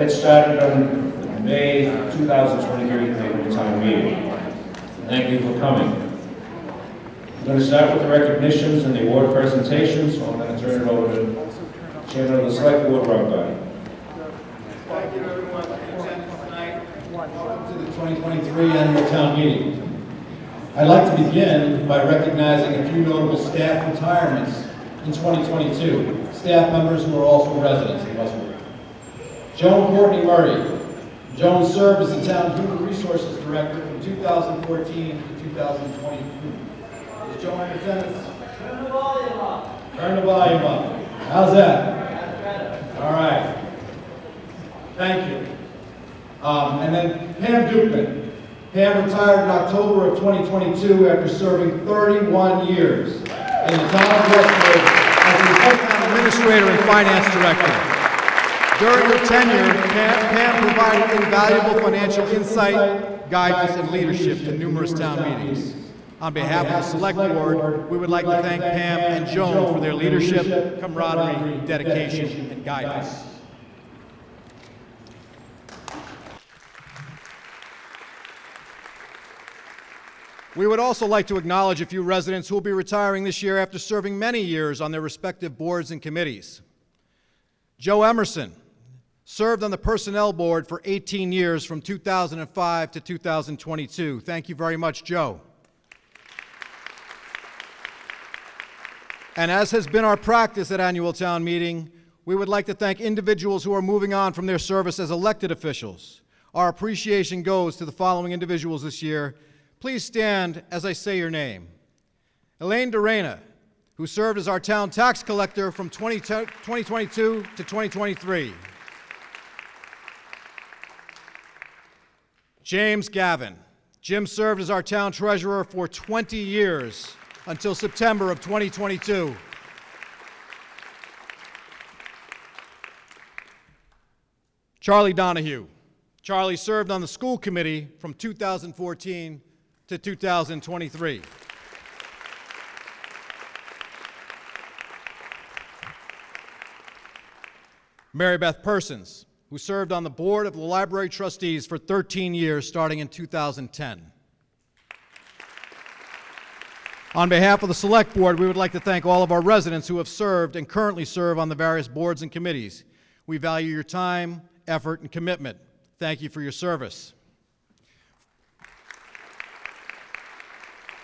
get started on May 2023 annual town meeting. Thank you for coming. I'm going to start with the recognitions and the award presentations, so I'm going to turn it over to Chairman of the Select Board, Rob Gotti. Thank you everyone for attending tonight. Welcome to the 2023 annual town meeting. I'd like to begin by recognizing a few notable staff retirements in 2022. Staff members who are also residents of Westwood. Joan Courtney Murray. Joan served as the town Human Resources Director from 2014 to 2022. Is Joan in attendance? Turn the volume up. Turn the volume up. How's that? That's better. All right. Thank you. And then Pam Dukeman. Pam retired in October of 2022 after serving 31 years in the town of Westwood as the Assistant Administrator and Finance Director. During her tenure, Pam provided invaluable financial insight, guidance, and leadership to numerous town meetings. On behalf of the Select Board, we would like to thank Pam and Joan for their leadership, camaraderie, dedication, and guidance. We would also like to acknowledge a few residents who will be retiring this year after serving many years on their respective boards and committees. Joe Emerson served on the Personnel Board for 18 years from 2005 to 2022. Thank you very much, Joe. And as has been our practice at annual town meeting, we would like to thank individuals who are moving on from their service as elected officials. Our appreciation goes to the following individuals this year. Please stand as I say your name. Elaine DeReyna, who served as our town tax collector from 2022 to 2023. James Gavin. Jim served as our town treasurer for 20 years until September of 2022. Charlie Donahue. Charlie served on the school committee from 2014 to 2023. Mary Beth Persons, who served on the board of the library trustees for 13 years starting in 2010. On behalf of the Select Board, we would like to thank all of our residents who have served and currently serve on the various boards and committees. We value your time, effort, and commitment. Thank you for your service.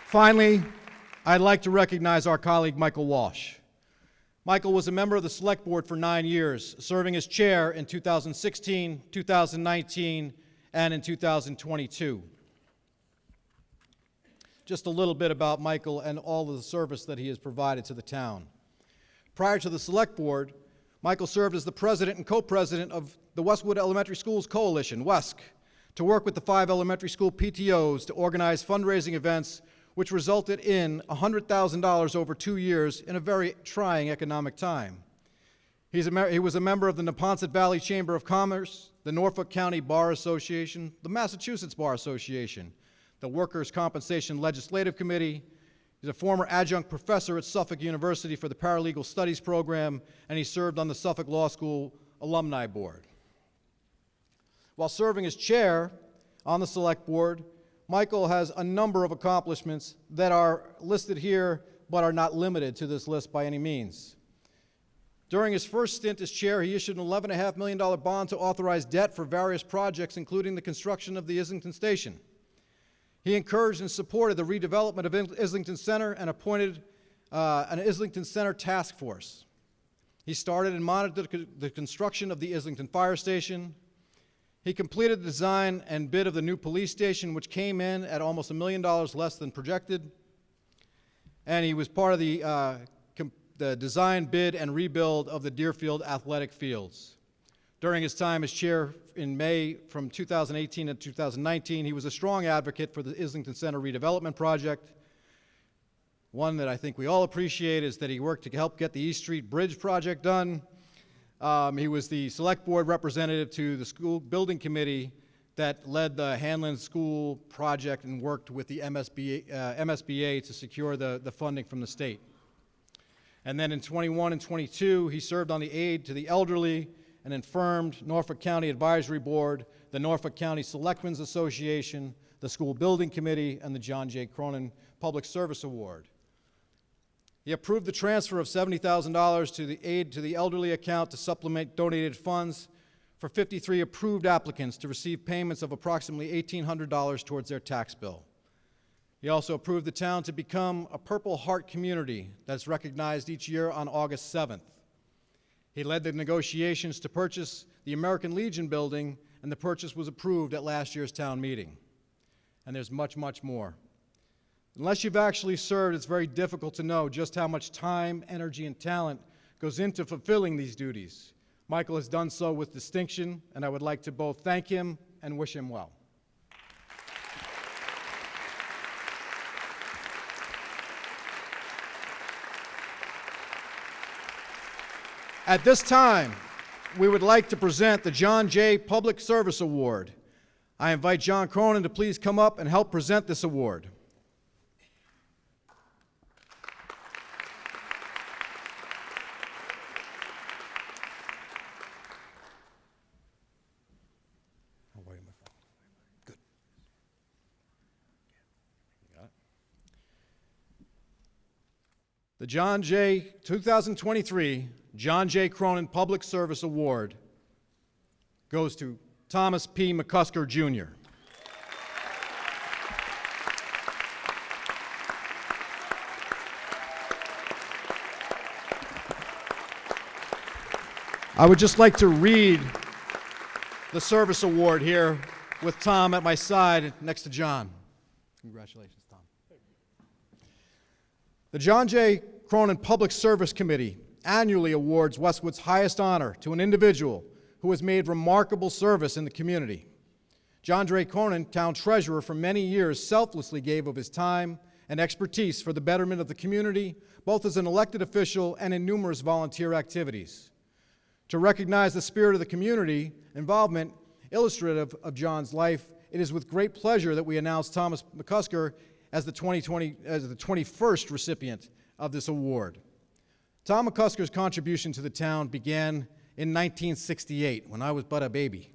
Finally, I'd like to recognize our colleague Michael Walsh. Michael was a member of the Select Board for 9 years, serving as chair in 2016, 2019, and in 2022. Just a little bit about Michael and all of the service that he has provided to the town. Prior to the Select Board, Michael served as the president and co-president of the Westwood Elementary Schools Coalition, WESC, to work with the 5 elementary school PTOs to organize fundraising events which resulted in $100,000 over 2 years in a very trying economic time. He was a member of the Neponset Valley Chamber of Commerce, the Norfolk County Bar Association, the Massachusetts Bar Association, the Workers' Compensation Legislative Committee. He's a former adjunct professor at Suffolk University for the Paralegal Studies program, and he served on the Suffolk Law School Alumni Board. While serving as chair on the Select Board, Michael has a number of accomplishments that are listed here but are not limited to this list by any means. During his first stint as chair, he issued an $11.5 million bond to authorize debt for various projects, including the construction of the Islington Station. He encouraged and supported the redevelopment of Islington Center and appointed an Islington Center task force. He started and monitored the construction of the Islington Fire Station. He completed the design and bid of the new police station, which came in at almost $1 million less than projected. And he was part of the design, bid, and rebuild of the Deerfield Athletic Fields. During his time as chair in May from 2018 to 2019, he was a strong advocate for the Islington Center redevelopment project. One that I think we all appreciate is that he worked to help get the East Street Bridge project done. He was the Select Board representative to the school building committee that led the Hanlon School project and worked with the MSBA to secure the funding from the state. And then in 21 and 22, he served on the Aid to the Elderly and infirmed Norfolk County Advisory Board, the Norfolk County Selectmen's Association, the School Building Committee, and the John J. Cronin Public Service Award. He approved the transfer of $70,000 to the Aid to the Elderly account to supplement donated funds for 53 approved applicants to receive payments of approximately $1,800 towards their tax bill. He also approved the town to become a Purple Heart community that's recognized each year on August 7th. He led the negotiations to purchase the American Legion building, and the purchase was approved at last year's town meeting. And there's much, much more. Unless you've actually served, it's very difficult to know just how much time, energy, and talent goes into fulfilling these duties. Michael has done so with distinction, and I would like to both thank him and wish him well. At this time, we would like to present the John J. Public Service Award. I invite John Cronin to please come up and help present this award. Good. You got it? The 2023 John J. Cronin Public Service Award goes to Thomas P. McCusker, Jr. I would just like to read the service award here with Tom at my side next to John. Congratulations, Tom. The John J. Cronin Public Service Committee annually awards Westwood's highest honor to an individual who has made remarkable service in the community. John J. Cronin, town treasurer for many years, selflessly gave of his time and expertise for the betterment of the community, both as an elected official and in numerous volunteer activities. To recognize the spirit of the community involvement illustrative of John's life, it is with great pleasure that we announce Thomas McCusker as the 21st recipient of this award. Tom McCusker's contribution to the town began in 1968, when I was but a baby.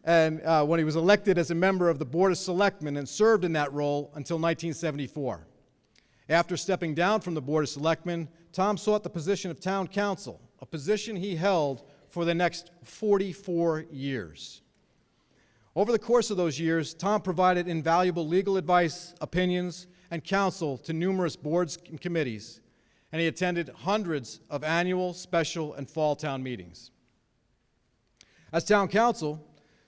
And when he was elected as a member of the Board of Selectmen and served in that role until 1974. After stepping down from the Board of Selectmen, Tom sought the position of town council, a position he held for the next 44 years. Over the course of those years, Tom provided invaluable legal advice, opinions, and counsel to numerous boards and committees, and he attended hundreds of annual, special, and fall town meetings. As town council,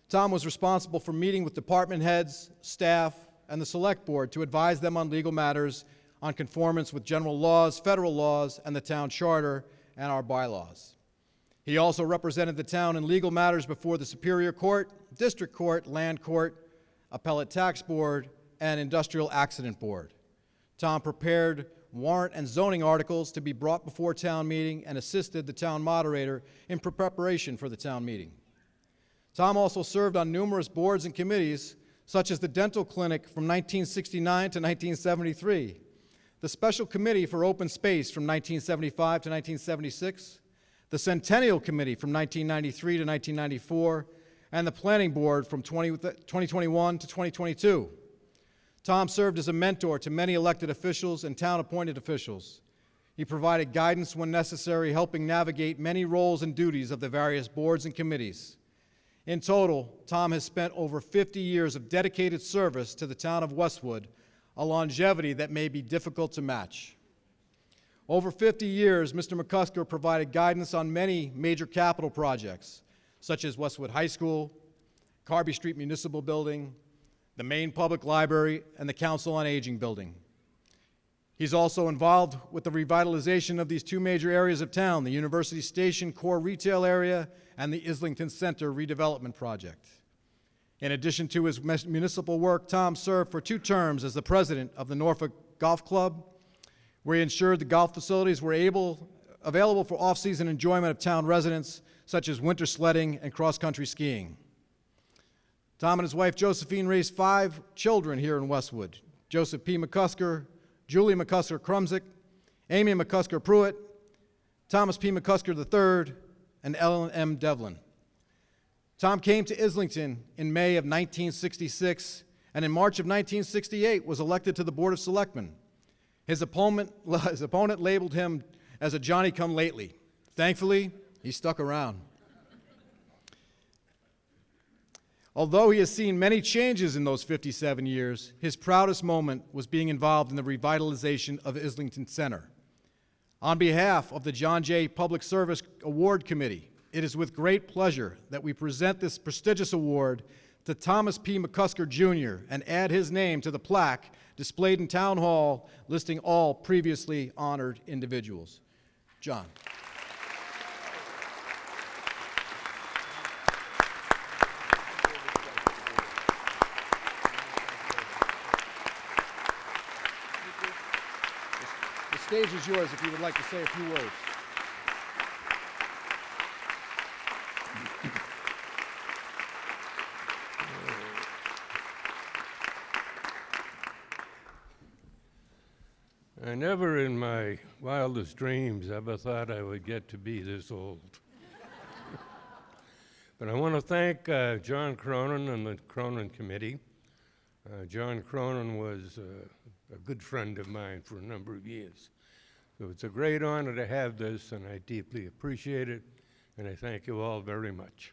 Tom was responsible for meeting with department heads, staff, and the select board to advise them on legal matters on conformance with general laws, federal laws, and the town charter and our bylaws. He also represented the town in legal matters before the Superior Court, District Court, Land Court, Appellate Tax Board, and Industrial Accident Board. Tom prepared warrant and zoning articles to be brought before town meeting and assisted the town moderator in preparation for the town meeting. Tom also served on numerous boards and committees, such as the Dental Clinic from 1969 to 1973, the Special Committee for Open Space from 1975 to 1976, the Centennial Committee from 1993 to 1994, and the Planning Board from 2021 to 2022. Tom served as a mentor to many elected officials and town-appointed officials. He provided guidance when necessary, helping navigate many roles and duties of the various boards and committees. In total, Tom has spent over 50 years of dedicated service to the town of Westwood, a longevity that may be difficult to match. Over 50 years, Mr. McCusker provided guidance on many major capital projects, such as Westwood High School, Carby Street Municipal Building, the Main Public Library, and the Council on Aging Building. He's also involved with the revitalization of these two major areas of town, the University Station core retail area and the Islington Center redevelopment project. In addition to his municipal work, Tom served for 2 terms as the president of the Norfolk Golf Club, where he ensured the golf facilities were available for off-season enjoyment of town residents, such as winter sledding and cross-country skiing. Tom and his wife Josephine raised 5 children here in Westwood: Joseph P. McCusker, Julie McCusker Krumsick, Amy McCusker Pruitt, Thomas P. McCusker III, and Ellen M. Devlin. Tom came to Islington in May of 1966, and in March of 1968 was elected to the Board of Selectmen. His opponent labeled him as a Johnny-come-lately. Thankfully, he stuck around. Although he has seen many changes in those 57 years, his proudest moment was being involved in the revitalization of Islington Center. On behalf of the John Jay Public Service Award Committee, it is with great pleasure that we present this prestigious award to Thomas P. McCusker Jr. and add his name to the plaque displayed in Town Hall listing all previously honored individuals. John. The stage is yours if you would like to say a few words. I never in my wildest dreams ever thought I would get to be this old. But I want to thank John Cronin and the Cronin Committee. John Cronin was a good friend of mine for a number of years. So it's a great honor to have this, and I deeply appreciate it, and I thank you all very much.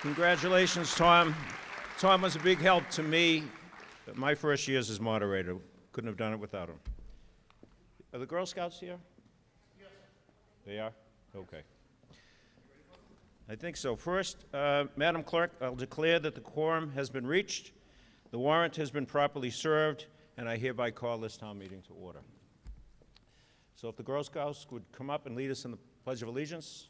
Congratulations, Tom. Tom was a big help to me my first years as moderator. Couldn't have done it without him. Are the Girl Scouts here? Yes. They are? Okay. I think so. First, Madam Clerk, I'll declare that the quorum has been reached, the warrant has been properly served, and I hereby call this town meeting to order. So if the Girl Scouts would come up and lead us in the Pledge of Allegiance.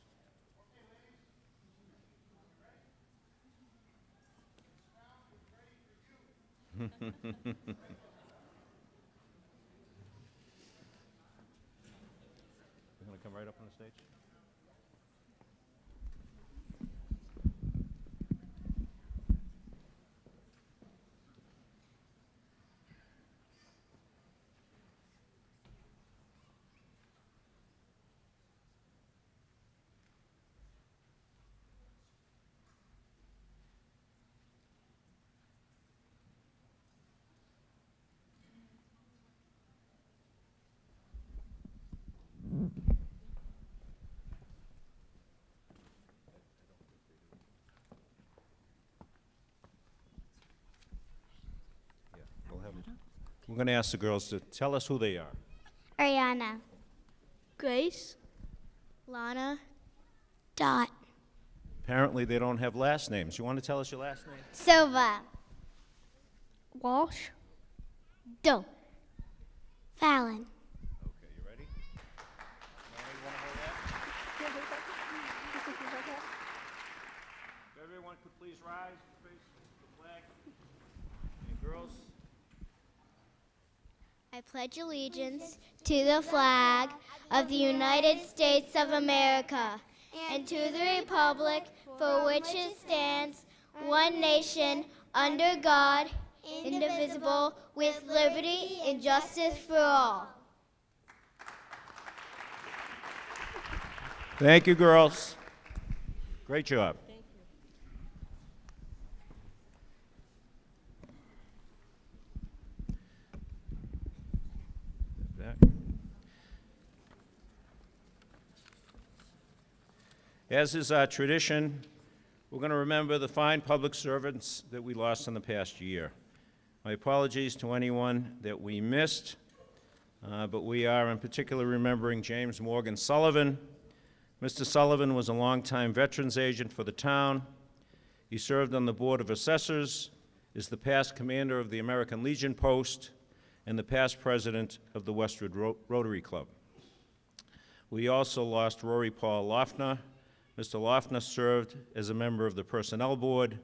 You want to come right up on the stage? We're going to ask the girls to tell us who they are. Ariana. Grace. Lana. Dot. Apparently, they don't have last names. You want to tell us your last name? Silva. Walsh. Doe. Fallon. Okay, you ready? Mary, you want to hold that? If everyone could please rise and face the flag. And girls? I pledge allegiance to the flag of the United States of America and to the republic for which it stands, one nation, under God, indivisible, with liberty and justice for all. Thank you, girls. Great job. As is our tradition, we're going to remember the fine public servants that we lost in the past year. My apologies to anyone that we missed, but we are in particular remembering James Morgan Sullivan. Mr. Sullivan was a longtime veterans agent for the town. He served on the Board of Assessors, is the past commander of the American Legion Post, and the past president of the Westwood Rotary Club. We also lost Rory Paul Loftner. Mr. Loftner served as a member of the Personnel Board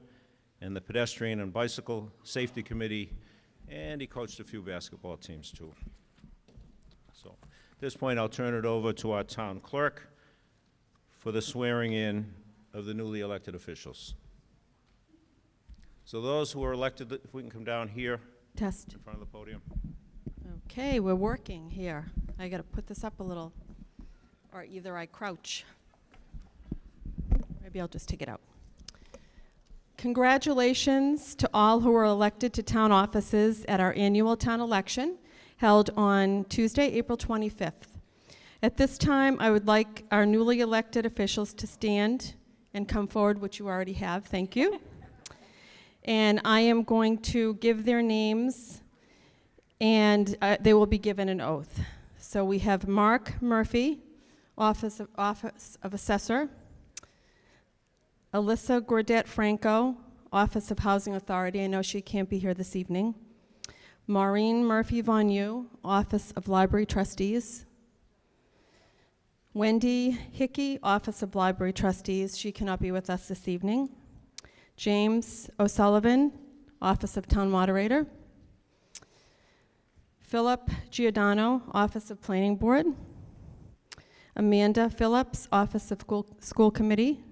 and the Pedestrian and Bicycle Safety Committee, and he coached a few basketball teams too. So at this point, I'll turn it over to our town clerk for the swearing in of the newly elected officials. So those who are elected, if we can come down here Test. in front of the podium. Okay, we're working here. I gotta put this up a little, or either I crouch. Maybe I'll just take it out. Congratulations to all who were elected to town offices at our annual town election held on Tuesday, April 25th. At this time, I would like our newly elected officials to stand and come forward, which you already have. Thank you. And I am going to give their names, and they will be given an oath. So we have Mark Murphy, Office of Assessor. Alyssa Gordet Franco, Office of Housing Authority. I know she can't be here this evening. Maureen Murphy Von Yu, Office of Library Trustees. Wendy Hickey, Office of Library Trustees. She cannot be with us this evening. James O'Sullivan, Office of Town Moderator. Philip Giordano, Office of Planning Board. Amanda Phillips, Office of School Committee.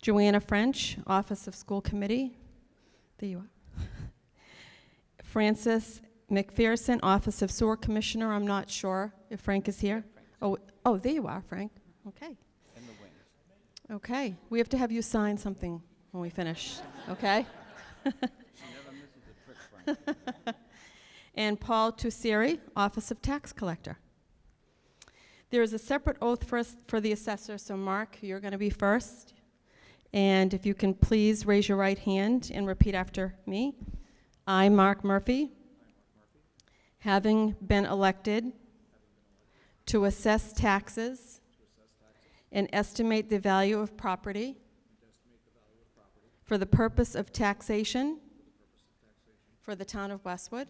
Joanna French, Office of School Committee. There you are. Francis McPherson, Office of Sewer Commissioner. I'm not sure if Frank is here. Oh, there you are, Frank. Okay. In the wings. Okay. We have to have you sign something when we finish. Okay? She never misses a trick, Frank. And Paul Tusseri, Office of Tax Collector. There is a separate oath for the assessor, so Mark, you're going to be first. And if you can please raise your right hand and repeat after me. I, Mark Murphy, having been elected to assess taxes and estimate the value of property for the purpose of taxation for the town of Westwood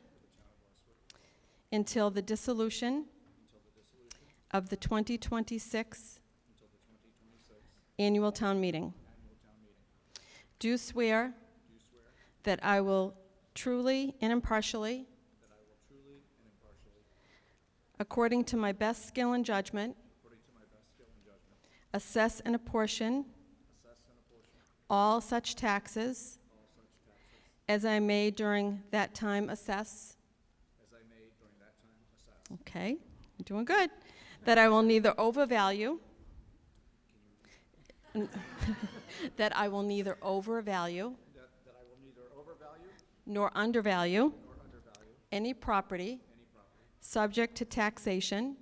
until the dissolution of the 2026 annual town meeting. Do swear that I will truly and impartially, according to my best skill and judgment, assess and apportion all such taxes as I may during that time assess. Okay, you're doing good. That I will neither overvalue that I will neither overvalue nor undervalue any property subject to taxation,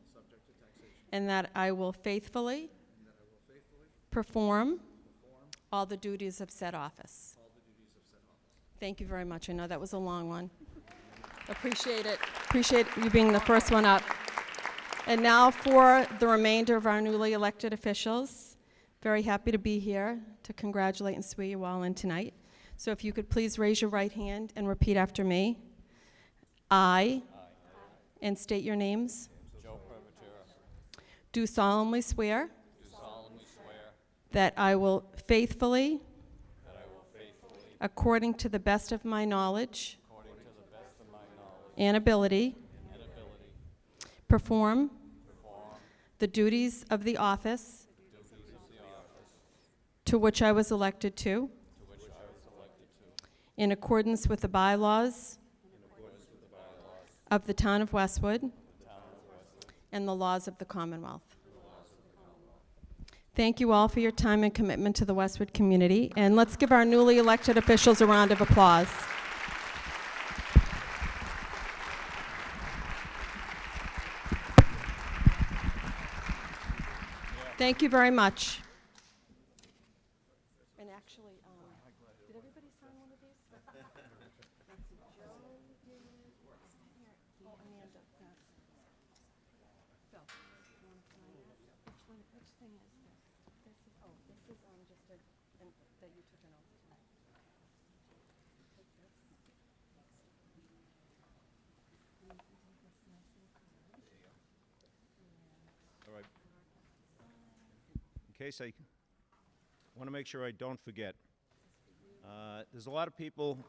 and that I will faithfully perform all the duties of said office. Thank you very much. I know that was a long one. Appreciate it. Appreciate you being the first one up. And now for the remainder of our newly elected officials. Very happy to be here to congratulate and swear you all in tonight. So if you could please raise your right hand and repeat after me. I, and state your names. Joe Privatera. Do solemnly swear Do solemnly swear that I will faithfully, that I will faithfully, according to the best of my knowledge according to the best of my knowledge and ability, and ability, perform perform the duties of the office the duties of the office to which I was elected to, to which I was elected to, in accordance with the bylaws in accordance with the bylaws of the town of Westwood of the town of Westwood, and the laws of the Commonwealth. Thank you all for your time and commitment to the Westwood community, and let's give our newly elected officials a round of applause. Thank you very much. And actually, did everybody sign one of these? Let's see, Joe did. Oh, Amanda. Phil, you want to sign it? Which thing is this? This is, just that you took an oath tonight. Take this. All right. In case I want to make sure I don't forget, There's a lot of people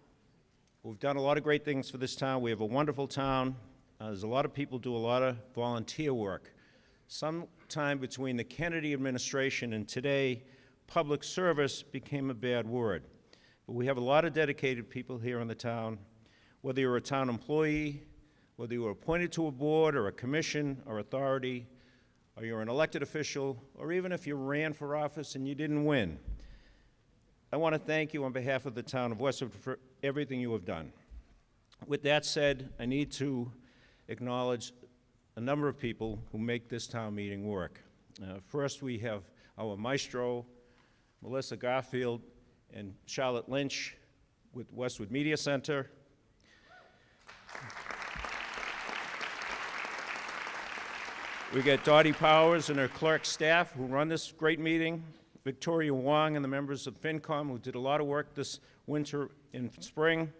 who've done a lot of great things for this town. We have a wonderful town. There's a lot of people do a lot of volunteer work. Sometime between the Kennedy administration and today, public service became a bad word. But we have a lot of dedicated people here in the town. Whether you're a town employee, whether you were appointed to a board or a commission or authority, or you're an elected official, or even if you ran for office and you didn't win, I want to thank you on behalf of the town of Westwood for everything you have done. With that said, I need to acknowledge a number of people who make this town meeting work. First, we have our maestro, Melissa Garfield and Charlotte Lynch with Westwood Media Center. We got Dottie Powers and her clerk staff who run this great meeting, Victoria Wong and the members of FinCom who did a lot of work this winter and spring,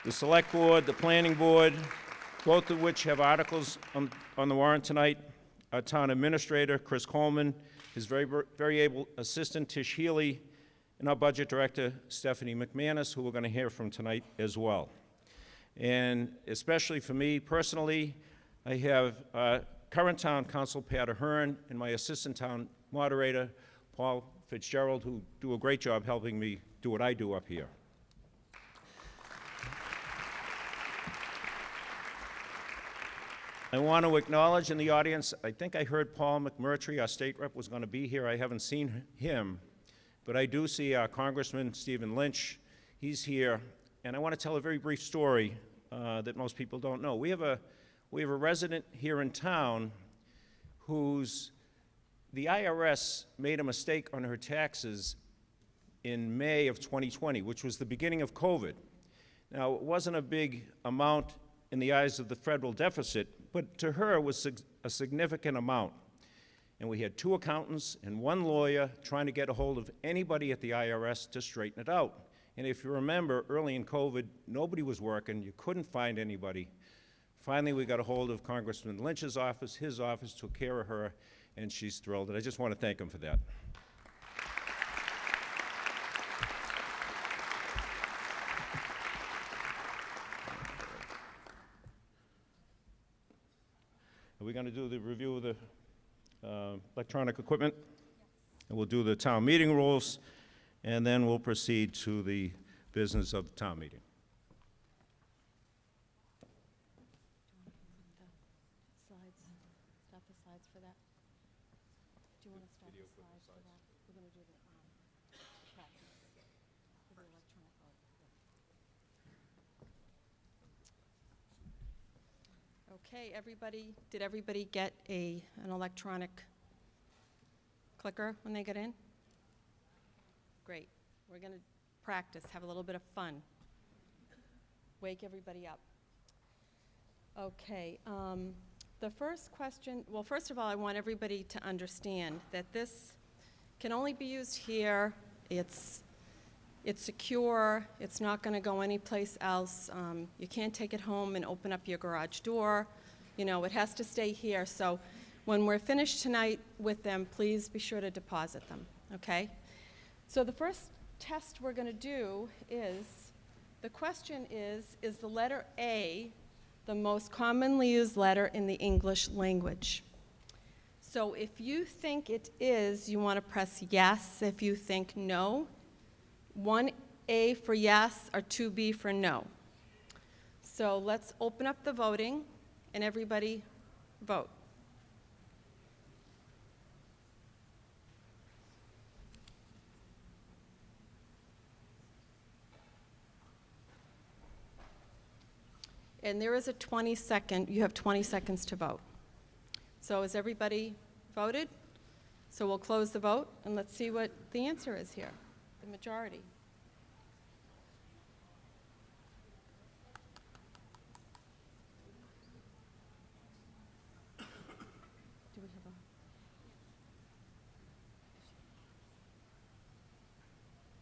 the Select Board, the Planning Board, both of which have articles on the warrant tonight, our town administrator, Chris Coleman, his very able assistant, Tish Healy, and our budget director, Stephanie McManus, who we're going to hear from tonight as well. And especially for me personally, I have current town council, Pat Ahern, and my assistant town moderator, Paul Fitzgerald, who do a great job helping me do what I do up here. I want to acknowledge in the audience, I think I heard Paul McMurtry, our state rep, was going to be here. I haven't seen him, but I do see our Congressman Stephen Lynch. He's here, and I want to tell a very brief story that most people don't know. We have a resident here in town the IRS made a mistake on her taxes in May of 2020, which was the beginning of COVID. Now, it wasn't a big amount in the eyes of the federal deficit, but to her it was a significant amount. And we had 2 accountants and 1 lawyer trying to get a hold of anybody at the IRS to straighten it out. And if you remember, early in COVID, nobody was working, you couldn't find anybody. Finally, we got a hold of Congressman Lynch's office. His office took care of her, and she's thrilled. And I just want to thank him for that. Are we going to do the review of the electronic equipment? And we'll do the town meeting rules, and then we'll proceed to the business of the town meeting. Stop the slides for that. Do you want to start the slides for that? We're going to do the practice for the electronic vote. Okay, everybody, did everybody get an electronic clicker when they get in? Great. We're going to practice, have a little bit of fun. Wake everybody up. Okay. The first question, well, first of all, I want everybody to understand that this can only be used here. It's secure. It's not going to go anyplace else. You can't take it home and open up your garage door. You know, it has to stay here. So when we're finished tonight with them, please be sure to deposit them, okay? So the first test we're going to do is, the question is the letter A the most commonly used letter in the English language? So if you think it is, you want to press yes. If you think no, 1A for yes or 2B for no. So let's open up the voting and everybody vote. And there is a 20-second, you have 20 seconds to vote. So has everybody voted? So we'll close the vote and let's see what the answer is here, the majority. Do we have a...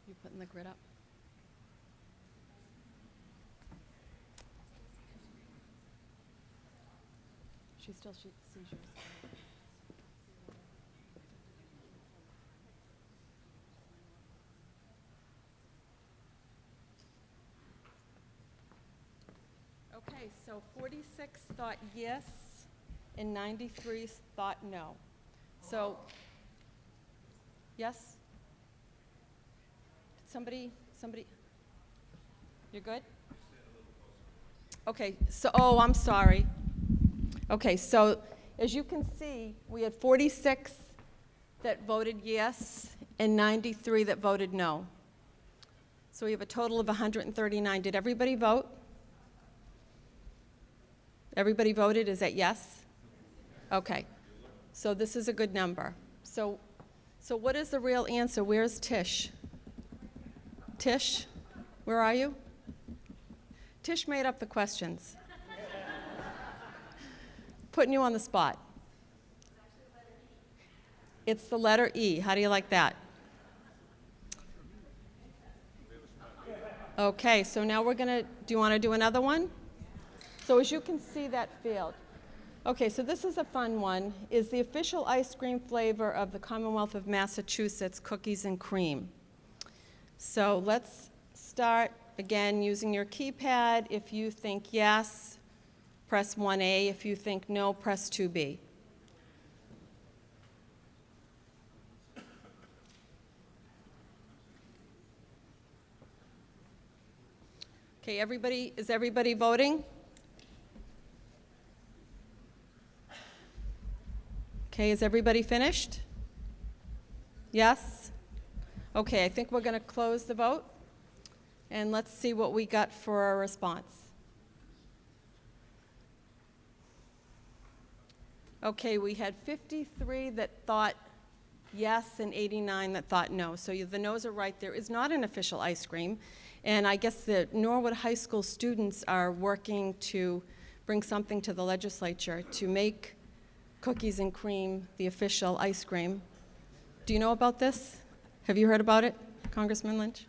You putting the grid up? She still sees yours. Okay, so 46 thought yes, and 93 thought no. So, yes? Somebody, you're good? Okay, so, oh, I'm sorry. Okay, so as you can see, we had 46 that voted yes and 93 that voted no. So we have a total of 139. Did everybody vote? Everybody voted, is that yes? Okay, so this is a good number. So what is the real answer? Where's Tish? Tish, where are you? Tish made up the questions. Putting you on the spot. It's the letter E. How do you like that? Okay, so now we're gonna, do you want to do another one? So as you can see that field. Okay, so this is a fun one. Is the official ice cream flavor of the Commonwealth of Massachusetts cookies and cream? So let's start again using your keypad. If you think yes, press 1A. If you think no, press 2B. Okay, everybody, is everybody voting? Okay, is everybody finished? Yes? Okay, I think we're going to close the vote, and let's see what we got for our response. Okay, we had 53 that thought yes and 89 that thought no. So the no's are right. There is not an official ice cream. And I guess the Norwood High School students are working to bring something to the legislature to make cookies and cream the official ice cream. Do you know about this? Have you heard about it, Congressman Lynch?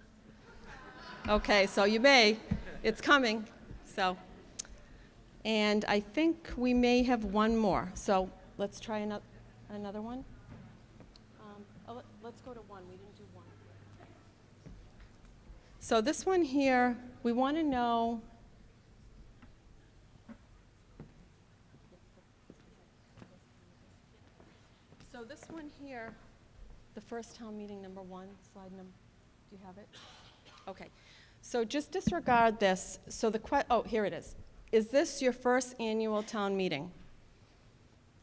Okay, so you may. It's coming. So, and I think we may have one more. So let's try another one. Let's go to one. We didn't do one. So this one here, we want to know so this one here, the first town meeting, number 1, slide number, do you have it? Okay, so just disregard this. So oh, here it is. Is this your first annual town meeting?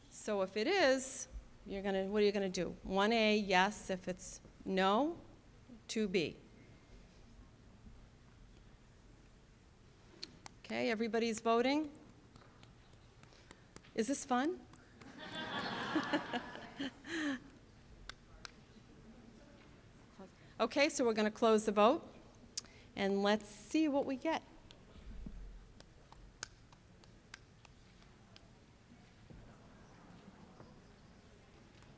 So if it is, what are you gonna do? 1A, yes. If it's no, 2B. Okay, everybody's voting. Is this fun? Okay, so we're going to close the vote, and let's see what we get.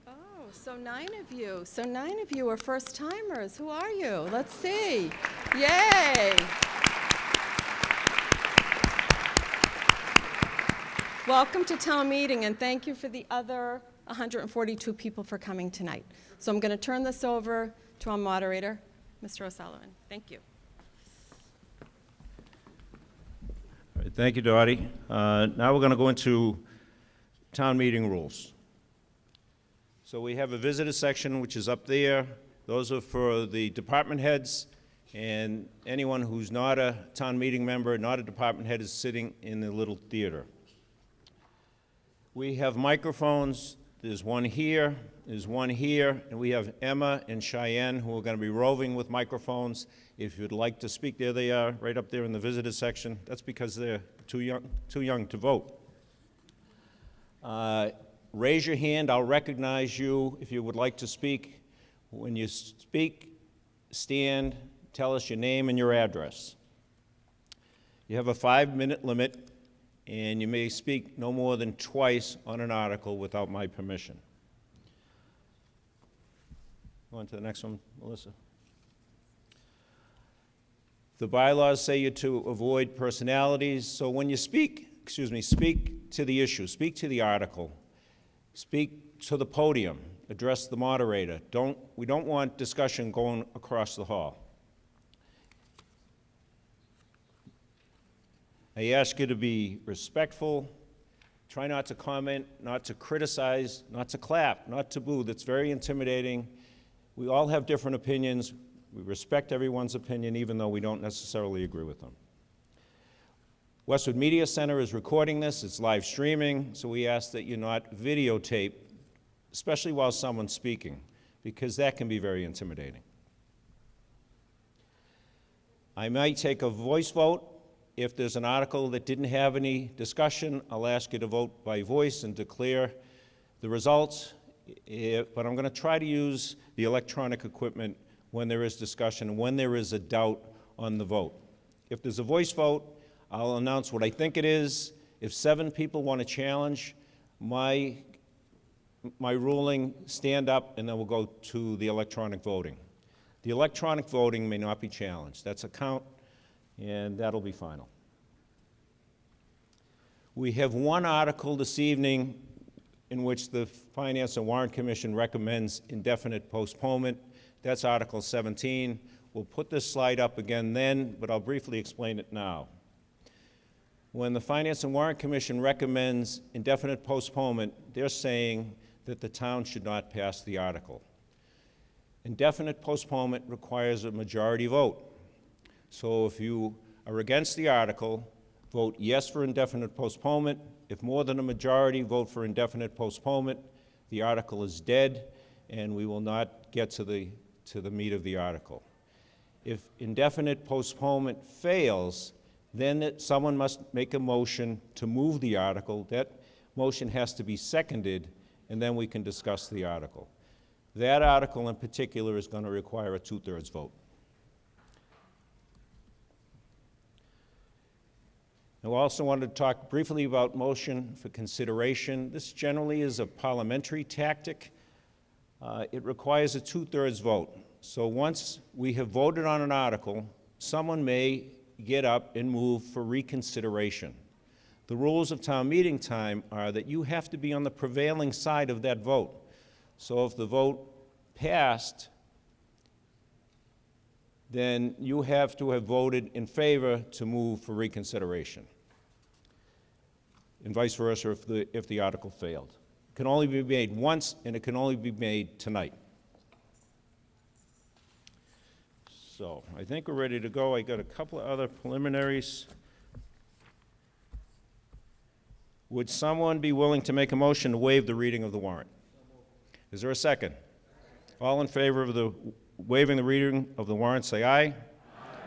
Oh, so 9 of you. So 9 of you are first-timers. Who are you? Let's see. Yay! Welcome to town meeting, and thank you for the other 142 people for coming tonight. So I'm going to turn this over to our moderator, Mr. O'Sullivan. Thank you. All right, thank you, Dottie. Now we're going to go into town meeting rules. So we have a visitor section, which is up there. Those are for the department heads, and anyone who's not a town meeting member, not a department head, is sitting in the little theater. We have microphones. There's one here, there's one here, and we have Emma and Cheyenne who are going to be roving with microphones. If you'd like to speak, there they are, right up there in the visitor section. That's because they're too young to vote. Raise your hand, I'll recognize you if you would like to speak. When you speak, stand, tell us your name and your address. You have a 5-minute limit, and you may speak no more than twice on an article without my permission. Go on to the next one, Melissa. The bylaws say you're to avoid personalities, so when you speak to the issue, speak to the article, speak to the podium, address the moderator. We don't want discussion going across the hall. I ask you to be respectful. Try not to comment, not to criticize, not to clap, not to boo. That's very intimidating. We all have different opinions. We respect everyone's opinion, even though we don't necessarily agree with them. Westwood Media Center is recording this. It's live streaming, so we ask that you not videotape, especially while someone's speaking, because that can be very intimidating. I might take a voice vote. If there's an article that didn't have any discussion, I'll ask you to vote by voice and declare the results. But I'm going to try to use the electronic equipment when there is discussion and when there is a doubt on the vote. If there's a voice vote, I'll announce what I think it is. If 7 people want to challenge my ruling, stand up, and then we'll go to the electronic voting. The electronic voting may not be challenged. That's a count, and that'll be final. We have one article this evening in which the Finance and Warrant Commission recommends indefinite postponement. That's Article 17. We'll put this slide up again then, but I'll briefly explain it now. When the Finance and Warrant Commission recommends indefinite postponement, they're saying that the town should not pass the article. Indefinite postponement requires a majority vote. So if you are against the article, vote yes for indefinite postponement. If more than a majority vote for indefinite postponement, the article is dead, and we will not get to the meat of the article. If indefinite postponement fails, then someone must make a motion to move the article. That motion has to be seconded, and then we can discuss the article. That article in particular is going to require a 2/3 vote. I also wanted to talk briefly about motion for consideration. This generally is a parliamentary tactic. It requires a 2/3 vote. So once we have voted on an article, someone may get up and move for reconsideration. The rules of town meeting time are that you have to be on the prevailing side of that vote. So if the vote passed, then you have to have voted in favor to move for reconsideration, and vice versa if the article failed. It can only be made once, and it can only be made tonight. So I think we're ready to go. I got a couple of other preliminaries. Would someone be willing to make a motion to waive the reading of the warrant? Is there a second? All in favor of the waiving the reading of the warrant, say aye. Aye.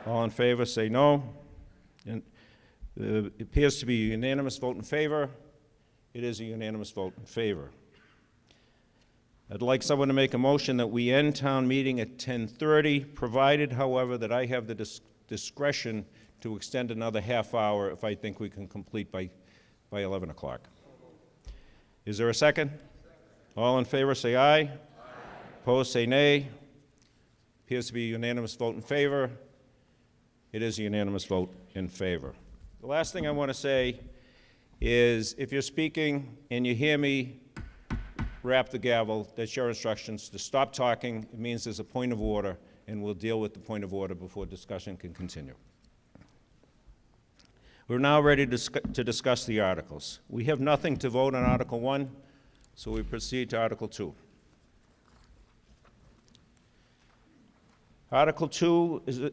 All in favor, say no. And it appears to be a unanimous vote in favor. It is a unanimous vote in favor. I'd like someone to make a motion that we end town meeting at 10:30, provided, however, that I have the discretion to extend another half hour if I think we can complete by 11 o'clock. Is there a second? All in favor, say aye. Aye. Opposed, say nay. Appears to be a unanimous vote in favor. It is a unanimous vote in favor. The last thing I want to say is if you're speaking and you hear me rap the gavel, that's your instructions to stop talking. It means there's a point of order, and we'll deal with the point of order before discussion can continue. We're now ready to discuss the articles. We have nothing to vote on Article 1, so we proceed to Article 2. Article 2 is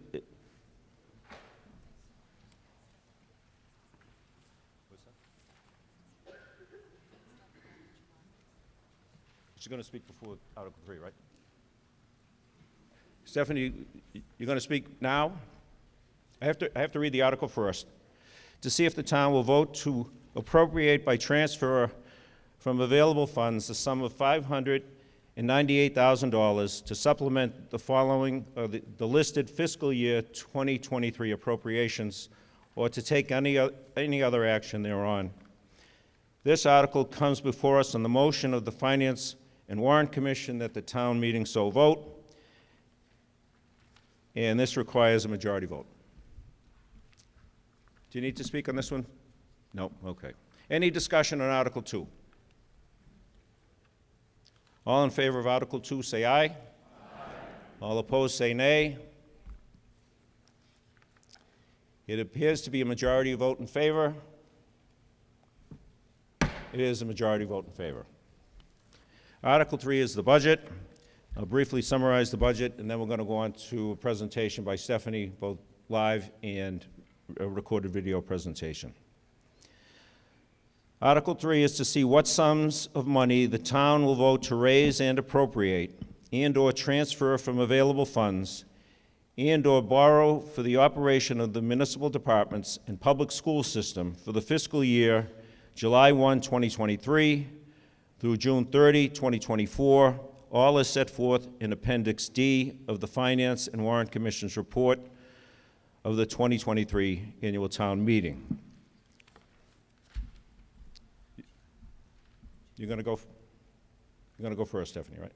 She's going to speak before Article 3, right? Stephanie, you're going to speak now? I have to read the article first. To see if the town will vote to appropriate by transfer from available funds the sum of $598,000 to supplement the following, the listed fiscal year 2023 appropriations, or to take any other action thereon. This article comes before us on the motion of the Finance and Warrant Commission that the town meeting so vote, and this requires a majority vote. Do you need to speak on this one? No? Okay. Any discussion on Article 2? All in favor of Article 2, say aye. Aye. All opposed, say nay. It appears to be a majority vote in favor. It is a majority vote in favor. Article 3 is the budget. I'll briefly summarize the budget, and then we're going to go on to a presentation by Stephanie, both live and a recorded video presentation. Article 3 is to see what sums of money the town will vote to raise and appropriate and/or transfer from available funds and/or borrow for the operation of the municipal departments and public school system for the fiscal year July 1, 2023 through June 30, 2024, all as set forth in Appendix D of the Finance and Warrant Commission's report of the 2023 annual town meeting. You're going to go first, Stephanie, right?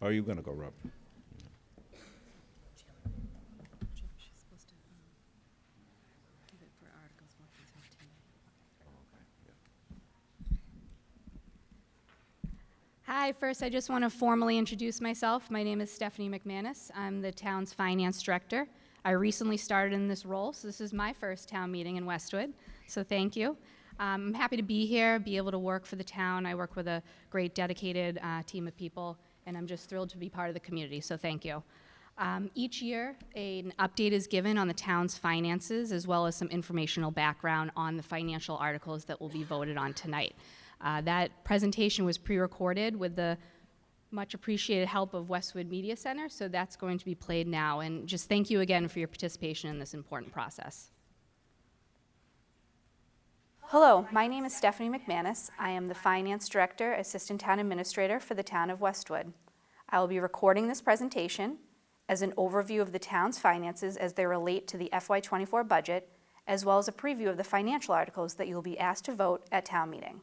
Or are you going to go, Rob? Hi, first I just want to formally introduce myself. My name is Stephanie McManus. I'm the town's finance director. I recently started in this role, so this is my first town meeting in Westwood, so thank you. I'm happy to be here, be able to work for the town. I work with a great dedicated team of people, and I'm just thrilled to be part of the community, so thank you. Each year, an update is given on the town's finances, as well as some informational background on the financial articles that will be voted on tonight. That presentation was pre-recorded with the much appreciated help of Westwood Media Center, so that's going to be played now. And just thank you again for your participation in this important process. Hello, my name is Stephanie McManus. I am the Finance Director, Assistant Town Administrator for the Town of Westwood. I will be recording this presentation as an overview of the town's finances as they relate to the FY24 budget, as well as a preview of the financial articles that you will be asked to vote at town meeting.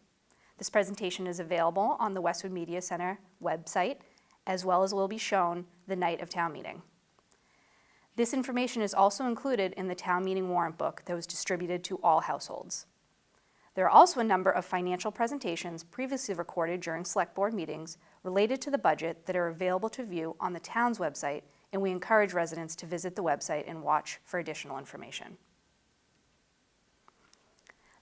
This presentation is available on the Westwood Media Center website, as well as will be shown the night of town meeting. This information is also included in the town meeting warrant book that was distributed to all households. There are also a number of financial presentations previously recorded during select board meetings related to the budget that are available to view on the town's website, and we encourage residents to visit the website and watch for additional information.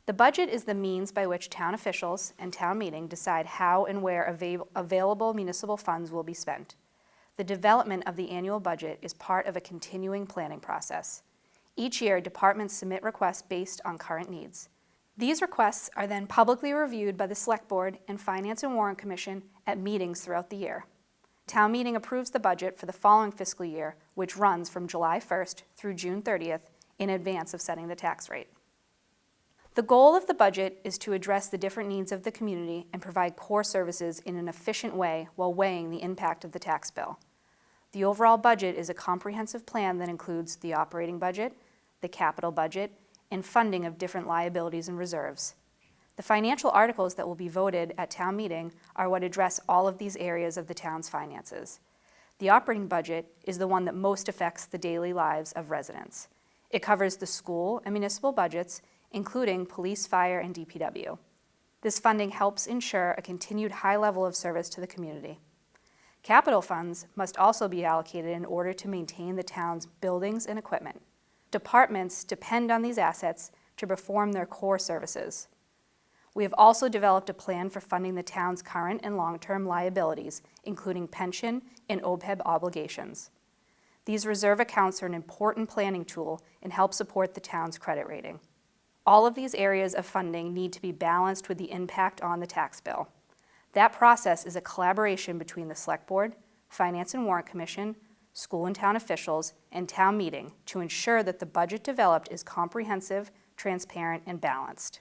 The budget is the means by which town officials and town meeting decide how and where available municipal funds will be spent. The development of the annual budget is part of a continuing planning process. Each year, departments submit requests based on current needs. These requests are then publicly reviewed by the Select Board and Finance and Warrant Commission at meetings throughout the year. Town meeting approves the budget for the following fiscal year, which runs from July 1st through June 30th in advance of setting the tax rate. The goal of the budget is to address the different needs of the community and provide core services in an efficient way while weighing the impact of the tax bill. The overall budget is a comprehensive plan that includes the operating budget, the capital budget, and funding of different liabilities and reserves. The financial articles that will be voted at town meeting are what address all of these areas of the town's finances. The operating budget is the one that most affects the daily lives of residents. It covers the school and municipal budgets, including police, fire, and DPW. This funding helps ensure a continued high level of service to the community. Capital funds must also be allocated in order to maintain the town's buildings and equipment. Departments depend on these assets to perform their core services. We have also developed a plan for funding the town's current and long-term liabilities, including pension and OPEB obligations. These reserve accounts are an important planning tool and help support the town's credit rating. All of these areas of funding need to be balanced with the impact on the tax bill. That process is a collaboration between the Select Board, Finance and Warrant Commission, school and town officials, and town meeting to ensure that the budget developed is comprehensive, transparent, and balanced.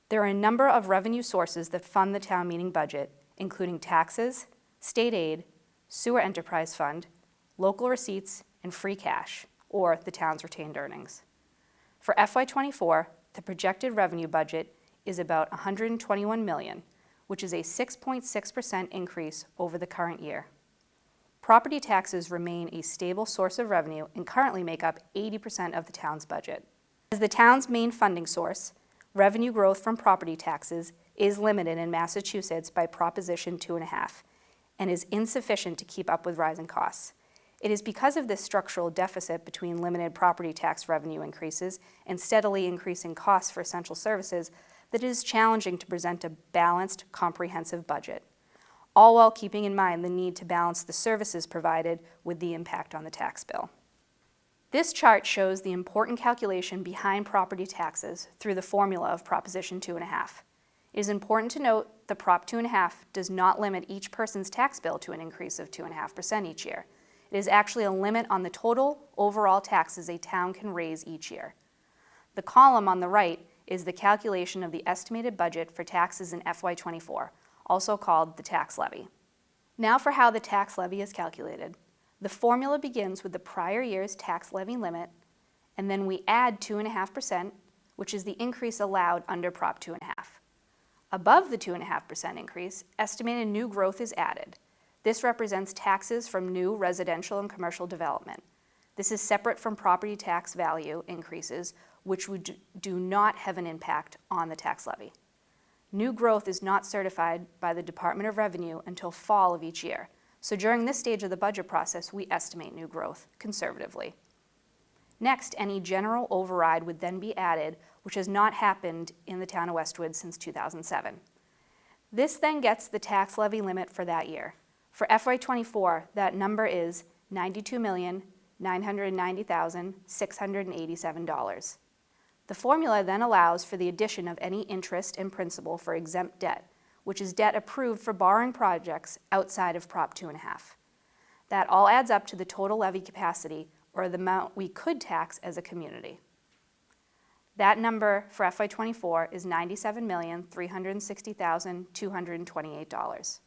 There are a number of revenue sources that fund the town meeting budget, including taxes, state aid, sewer enterprise fund, local receipts, and free cash, or the town's retained earnings. For FY24, the projected revenue budget is about $121 million, which is a 6.6% increase over the current year. Property taxes remain a stable source of revenue and currently make up 80% of the town's budget. As the town's main funding source, revenue growth from property taxes is limited in Massachusetts by Proposition 2.5 and is insufficient to keep up with rising costs. It is because of this structural deficit between limited property tax revenue increases and steadily increasing costs for essential services that it is challenging to present a balanced, comprehensive budget, all while keeping in mind the need to balance the services provided with the impact on the tax bill. This chart shows the important calculation behind property taxes through the formula of Proposition 2.5. It is important to note that Prop 2.5 does not limit each person's tax bill to an increase of 2.5% each year. It is actually a limit on the total overall taxes a town can raise each year. The column on the right is the calculation of the estimated budget for taxes in FY24, also called the tax levy. Now for how the tax levy is calculated. The formula begins with the prior year's tax levy limit, and then we add 2.5%, which is the increase allowed under Prop 2.5. Above the 2.5% increase, estimated new growth is added. This represents taxes from new residential and commercial development. This is separate from property tax value increases, which do not have an impact on the tax levy. New growth is not certified by the Department of Revenue until fall of each year. So during this stage of the budget process, we estimate new growth conservatively. Next, any general override would then be added, which has not happened in the town of Westwood since 2007. This then gets the tax levy limit for that year. For FY24, that number is $92,990,687. The formula then allows for the addition of any interest and principal for exempt debt, which is debt approved for borrowing projects outside of Prop 2.5. That all adds up to the total levy capacity, or the amount we could tax as a community. That number for FY24 is $97,360,228.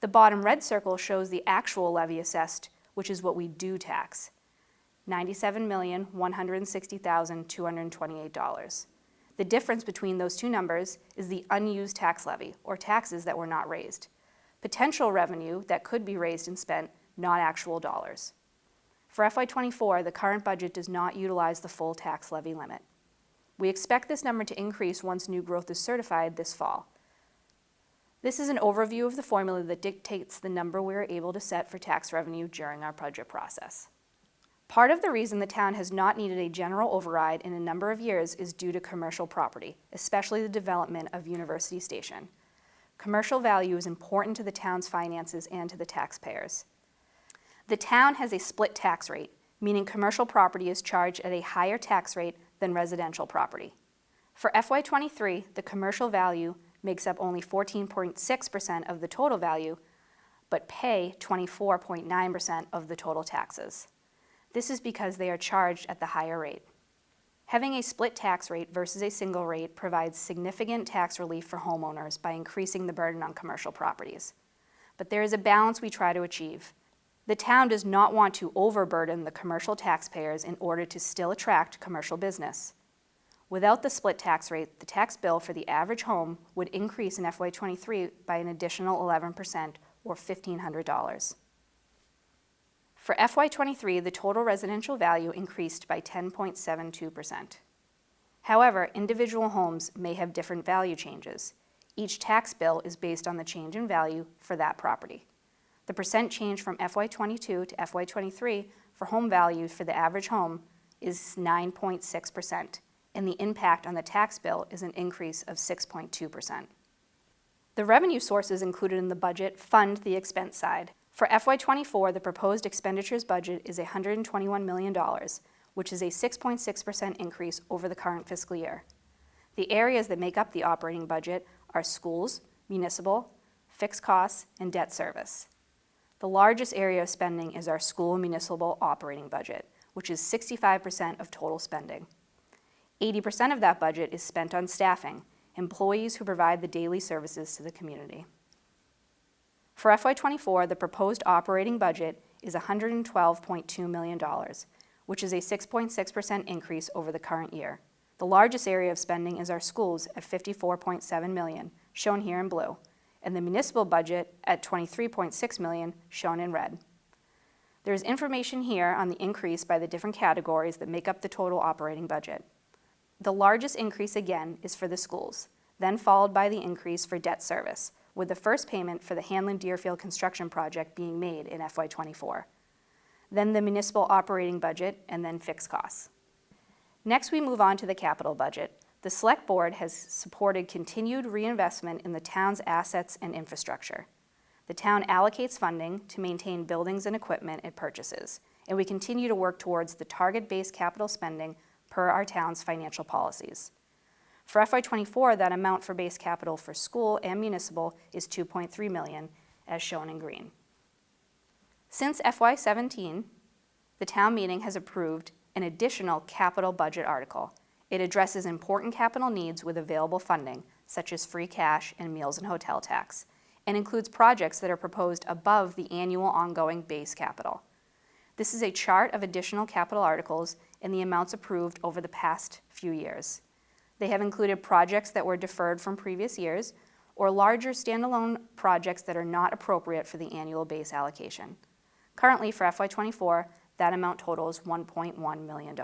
The bottom red circle shows the actual levy assessed, which is what we do tax, $97,160,228. The difference between those two numbers is the unused tax levy, or taxes that were not raised. Potential revenue that could be raised and spent, not actual dollars. For FY24, the current budget does not utilize the full tax levy limit. We expect this number to increase once new growth is certified this fall. This is an overview of the formula that dictates the number we are able to set for tax revenue during our budget process. Part of the reason the town has not needed a general override in a number of years is due to commercial property, especially the development of University Station. Commercial value is important to the town's finances and to the taxpayers. The town has a split tax rate, meaning commercial property is charged at a higher tax rate than residential property. For FY23, the commercial value makes up only 14.6% of the total value, but pay 24.9% of the total taxes. This is because they are charged at the higher rate. Having a split tax rate versus a single rate provides significant tax relief for homeowners by increasing the burden on commercial properties. But there is a balance we try to achieve. The town does not want to overburden the commercial taxpayers in order to still attract commercial business. Without the split tax rate, the tax bill for the average home would increase in FY23 by an additional 11%, or $1,500. For FY23, the total residential value increased by 10.72%. However, individual homes may have different value changes. Each tax bill is based on the change in value for that property. The percent change from FY22 to FY23 for home value for the average home is 9.6%, and the impact on the tax bill is an increase of 6.2%. The revenue sources included in the budget fund the expense side. For FY24, the proposed expenditures budget is $121 million, which is a 6.6% increase over the current fiscal year. The areas that make up the operating budget are schools, municipal, fixed costs, and debt service. The largest area of spending is our school municipal operating budget, which is 65% of total spending. 80% of that budget is spent on staffing, employees who provide the daily services to the community. For FY24, the proposed operating budget is $112.2 million, which is a 6.6% increase over the current year. The largest area of spending is our schools at $54.7 million, shown here in blue, and the municipal budget at $23.6 million, shown in red. There is information here on the increase by the different categories that make up the total operating budget. The largest increase again is for the schools, then followed by the increase for debt service, with the first payment for the Hanlon Deerfield construction project being made in FY24. then the municipal operating budget, and then fixed costs. Next, we move on to the capital budget. The Select Board has supported continued reinvestment in the town's assets and infrastructure. The town allocates funding to maintain buildings and equipment it purchases, and we continue to work towards the target-based capital spending per our town's financial policies. For FY24, that amount for base capital for school and municipal is $2.3 million, as shown in green. Since FY17, the town meeting has approved an additional capital budget article. It addresses important capital needs with available funding, such as free cash and meals and hotel tax, and includes projects that are proposed above the annual ongoing base capital. This is a chart of additional capital articles and the amounts approved over the past few years. They have included projects that were deferred from previous years or larger standalone projects that are not appropriate for the annual base allocation. Currently, for FY24, that amount totals $1.1 million.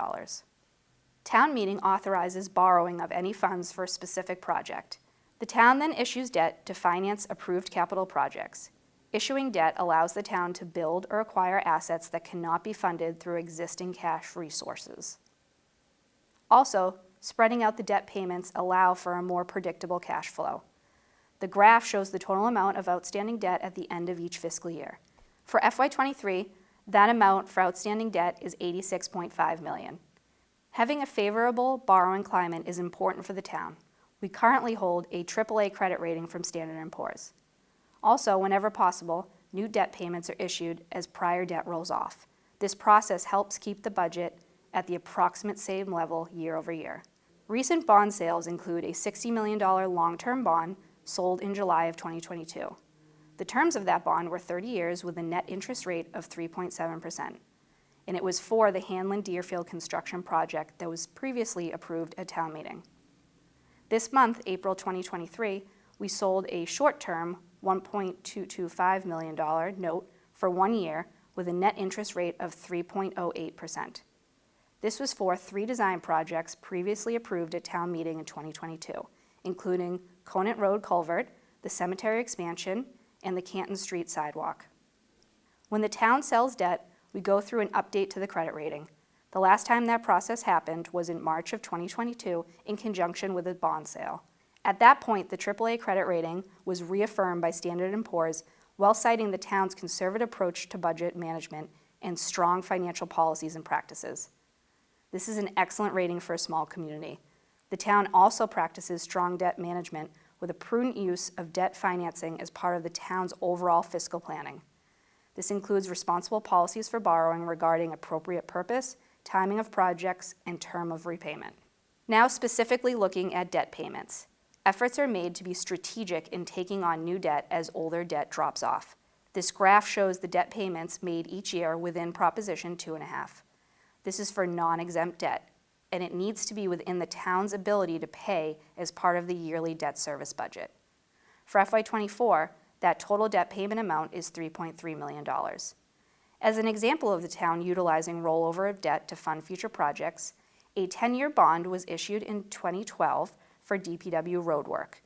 Town meeting authorizes borrowing of any funds for a specific project. The town then issues debt to finance approved capital projects. Issuing debt allows the town to build or acquire assets that cannot be funded through existing cash resources. Also, spreading out the debt payments allow for a more predictable cash flow. The graph shows the total amount of outstanding debt at the end of each fiscal year. For FY23, that amount for outstanding debt is $86.5 million. Having a favorable borrowing climate is important for the town. We currently hold a AAA credit rating from Standard & Poor's. Also, whenever possible, new debt payments are issued as prior debt rolls off. This process helps keep the budget at the approximate same level year over year. Recent bond sales include a $60 million long-term bond sold in July of 2022. The terms of that bond were 30 years with a net interest rate of 3.7%. And it was for the Hanlon Deerfield construction project that was previously approved at town meeting. This month, April 2023, we sold a short-term $1.225 million note for 1 year with a net interest rate of 3.08%. This was for 3 design projects previously approved at town meeting in 2022, including Conant Road Culvert, the cemetery expansion, and the Canton Street sidewalk. When the town sells debt, we go through an update to the credit rating. The last time that process happened was in March of 2022 in conjunction with a bond sale. At that point, the AAA credit rating was reaffirmed by Standard & Poor's while citing the town's conservative approach to budget management and strong financial policies and practices. This is an excellent rating for a small community. The town also practices strong debt management with a prudent use of debt financing as part of the town's overall fiscal planning. This includes responsible policies for borrowing regarding appropriate purpose, timing of projects, and term of repayment. Now specifically looking at debt payments. Efforts are made to be strategic in taking on new debt as older debt drops off. This graph shows the debt payments made each year within Proposition 2.5. This is for non-exempt debt, and it needs to be within the town's ability to pay as part of the yearly debt service budget. For FY24, that total debt payment amount is $3.3 million. As an example of the town utilizing rollover of debt to fund future projects, a 10-year bond was issued in 2012 for DPW road work.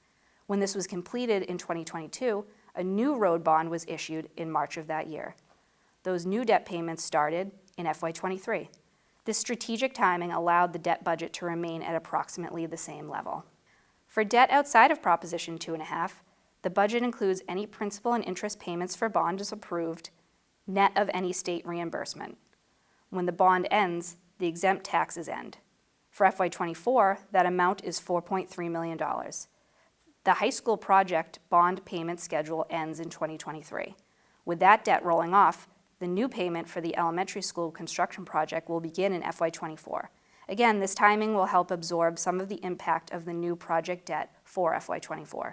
When this was completed in 2022, a new road bond was issued in March of that year. Those new debt payments started in FY23. This strategic timing allowed the debt budget to remain at approximately the same level. For debt outside of Proposition 2.5, the budget includes any principal and interest payments for bond is approved, net of any state reimbursement. When the bond ends, the exempt taxes end. For FY24, that amount is $4.3 million. The high school project bond payment schedule ends in 2023. With that debt rolling off, the new payment for the elementary school construction project will begin in FY24. Again, this timing will help absorb some of the impact of the new project debt for FY24.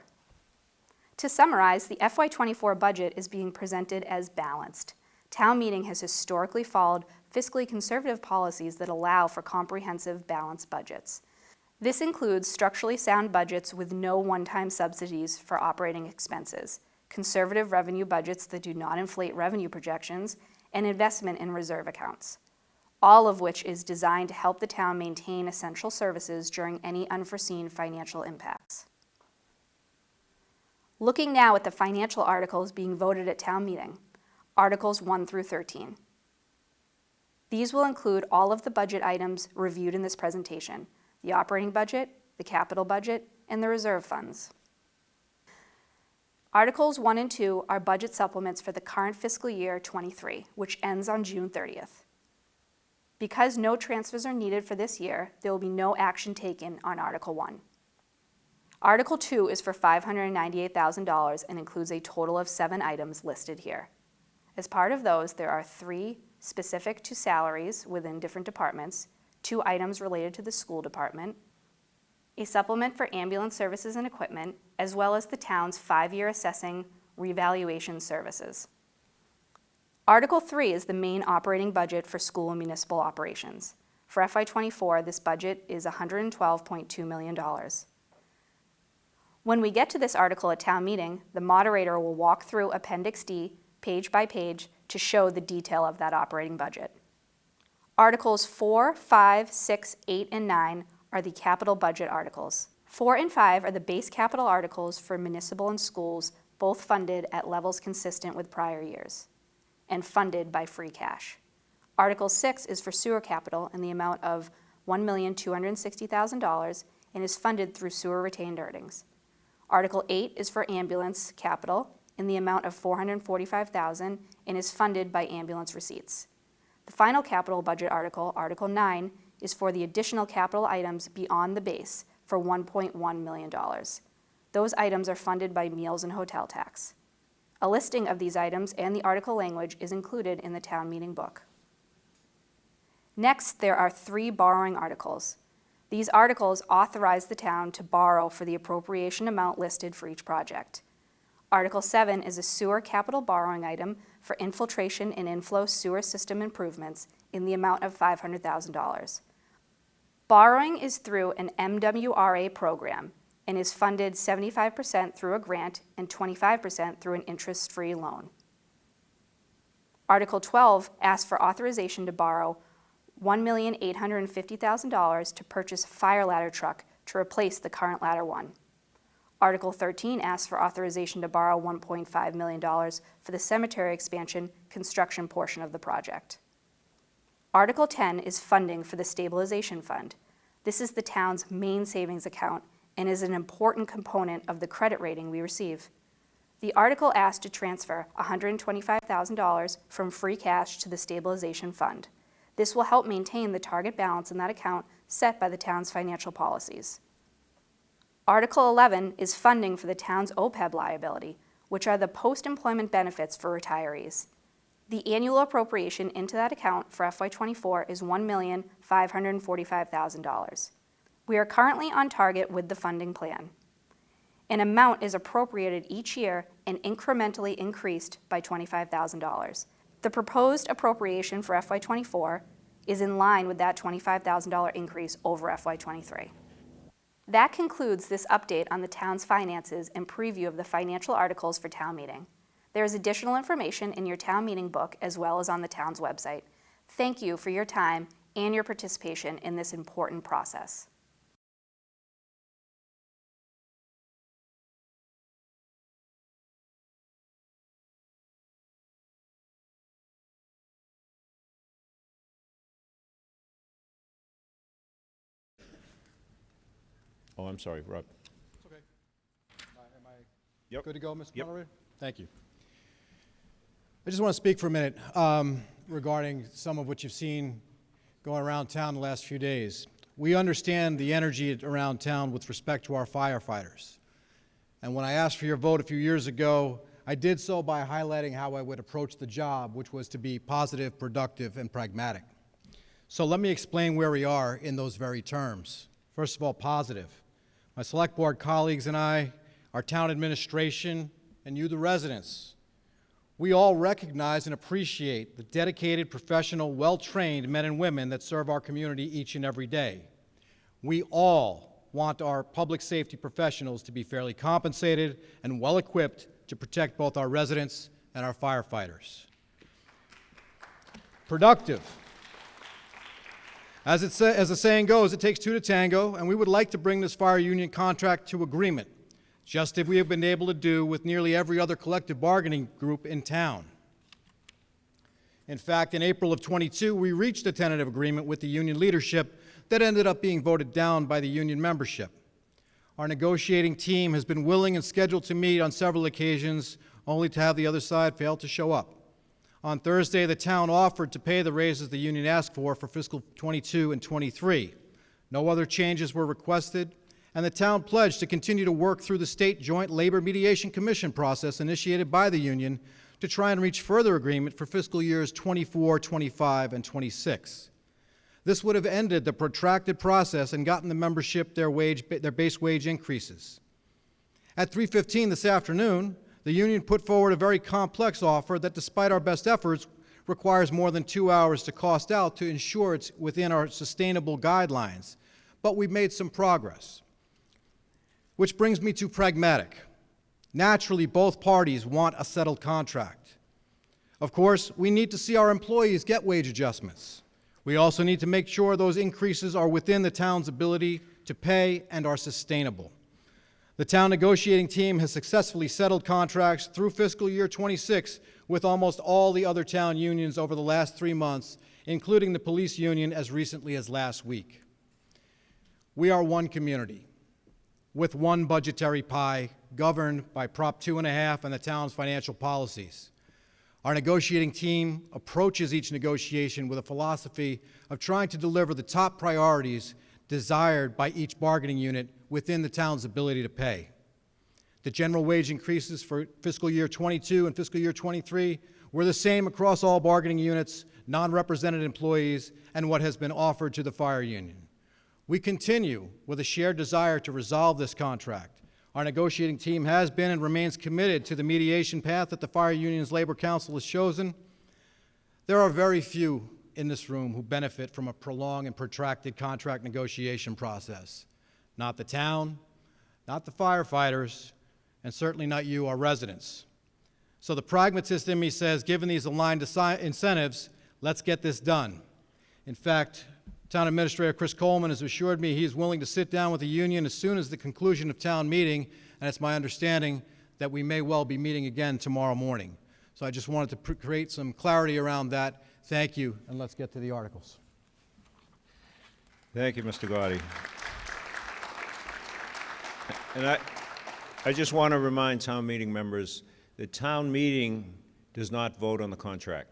To summarize, the FY24 budget is being presented as balanced. Town meeting has historically followed fiscally conservative policies that allow for comprehensive, balanced budgets. This includes structurally sound budgets with no one-time subsidies for operating expenses, conservative revenue budgets that do not inflate revenue projections, and investment in reserve accounts, all of which is designed to help the town maintain essential services during any unforeseen financial impacts. Looking now at the financial articles being voted at town meeting, Articles 1 through 13. These will include all of the budget items reviewed in this presentation: the operating budget, the capital budget, and the reserve funds. Articles 1 and 2 are budget supplements for the current fiscal year 23, which ends on June 30th. Because no transfers are needed for this year, there will be no action taken on Article 1. Article 2 is for $598,000 and includes a total of 7 items listed here. As part of those, there are 3 specific to salaries within different departments, 2 items related to the school department, a supplement for ambulance services and equipment, as well as the town's 5-year assessing revaluation services. Article 3 is the main operating budget for school and municipal operations. For FY24, this budget is $112.2 million. When we get to this article at town meeting, the moderator will walk through Appendix D page by page to show the detail of that operating budget. Articles 4, 5, 6, 8, and 9 are the capital budget articles. 4 and 5 are the base capital articles for municipal and schools, both funded at levels consistent with prior years and funded by free cash. Article 6 is for sewer capital in the amount of $1,260,000 and is funded through sewer retained earnings. Article 8 is for ambulance capital in the amount of $445,000 and is funded by ambulance receipts. The final capital budget article, Article 9, is for the additional capital items beyond the base for $1.1 million. Those items are funded by meals and hotel tax. A listing of these items and the article language is included in the town meeting book. Next, there are 3 borrowing articles. These articles authorize the town to borrow for the appropriation amount listed for each project. Article 7 is a sewer capital borrowing item for infiltration and inflow sewer system improvements in the amount of $500,000. Borrowing is through an MWRA program and is funded 75% through a grant and 25% through an interest-free loan. Article 12 asks for authorization to borrow $1,850,000 to purchase a fire ladder truck to replace the current ladder 1. Article 13 asks for authorization to borrow $1.5 million for the cemetery expansion construction portion of the project. Article 10 is funding for the stabilization fund. This is the town's main savings account and is an important component of the credit rating we receive. The article asks to transfer $125,000 from free cash to the stabilization fund. This will help maintain the target balance in that account set by the town's financial policies. Article 11 is funding for the town's OPEB liability, which are the post-employment benefits for retirees. The annual appropriation into that account for FY24 is $1,545,000. We are currently on target with the funding plan. An amount is appropriated each year and incrementally increased by $25,000. The proposed appropriation for FY24 is in line with that $25,000 increase over FY23. That concludes this update on the town's finances and preview of the financial articles for town meeting. There is additional information in your town meeting book as well as on the town's website. Thank you for your time and your participation in this important process. Oh, I'm sorry, Rob. Okay. Am I Yep. good to go, Mr. Yep. Moderator? Thank you. I just want to speak for a minute regarding some of what you've seen going around town the last few days. We understand the energy around town with respect to our firefighters. And when I asked for your vote a few years ago, I did so by highlighting how I would approach the job, which was to be positive, productive, and pragmatic. So let me explain where we are in those very terms. First of all, positive. My select board colleagues and I, our town administration, and you, the residents, we all recognize and appreciate the dedicated, professional, well-trained men and women that serve our community each and every day. We all want our public safety professionals to be fairly compensated and well-equipped to protect both our residents and our firefighters. Productive. As the saying goes, it takes 2 to tango, and we would like to bring this fire union contract to agreement, just as we have been able to do with nearly every other collective bargaining group in town. In fact, in April of '22, we reached a tentative agreement with the union leadership that ended up being voted down by the union membership. Our negotiating team has been willing and scheduled to meet on several occasions, only to have the other side fail to show up. On Thursday, the town offered to pay the raises the union asked for fiscal '22 and '23. No other changes were requested, and the town pledged to continue to work through the State Joint Labor Mediation Commission process initiated by the union to try and reach further agreement for fiscal years '24, '25, and '26. This would have ended the protracted process and gotten the membership their base wage increases. At 3:15 this afternoon, the union put forward a very complex offer that, despite our best efforts, requires more than 2 hours to cost out to ensure it's within our sustainable guidelines. But we've made some progress. Which brings me to pragmatic. Naturally, both parties want a settled contract. Of course, we need to see our employees get wage adjustments. We also need to make sure those increases are within the town's ability to pay and are sustainable. The town negotiating team has successfully settled contracts through fiscal year '26 with almost all the other town unions over the last 3 months, including the police union as recently as last week. We are one community with one budgetary pie governed by Prop 2.5 and the town's financial policies. Our negotiating team approaches each negotiation with a philosophy of trying to deliver the top priorities desired by each bargaining unit within the town's ability to pay. The general wage increases for fiscal year '22 and fiscal year '23 were the same across all bargaining units, non-represented employees, and what has been offered to the fire union. We continue with a shared desire to resolve this contract. Our negotiating team has been and remains committed to the mediation path that the Fire Union's Labor Council has chosen. There are very few in this room who benefit from a prolonged and protracted contract negotiation process. Not the town, not the firefighters, and certainly not you, our residents. So the pragmatist in me says, given these aligned incentives, let's get this done. In fact, Town Administrator Chris Coleman has assured me he is willing to sit down with the union as soon as the conclusion of town meeting, and it's my understanding that we may well be meeting again tomorrow morning. So I just wanted to create some clarity around that. Thank you, and let's get to the articles. Thank you, Mr. Gotti. And I just want to remind town meeting members that town meeting does not vote on the contract.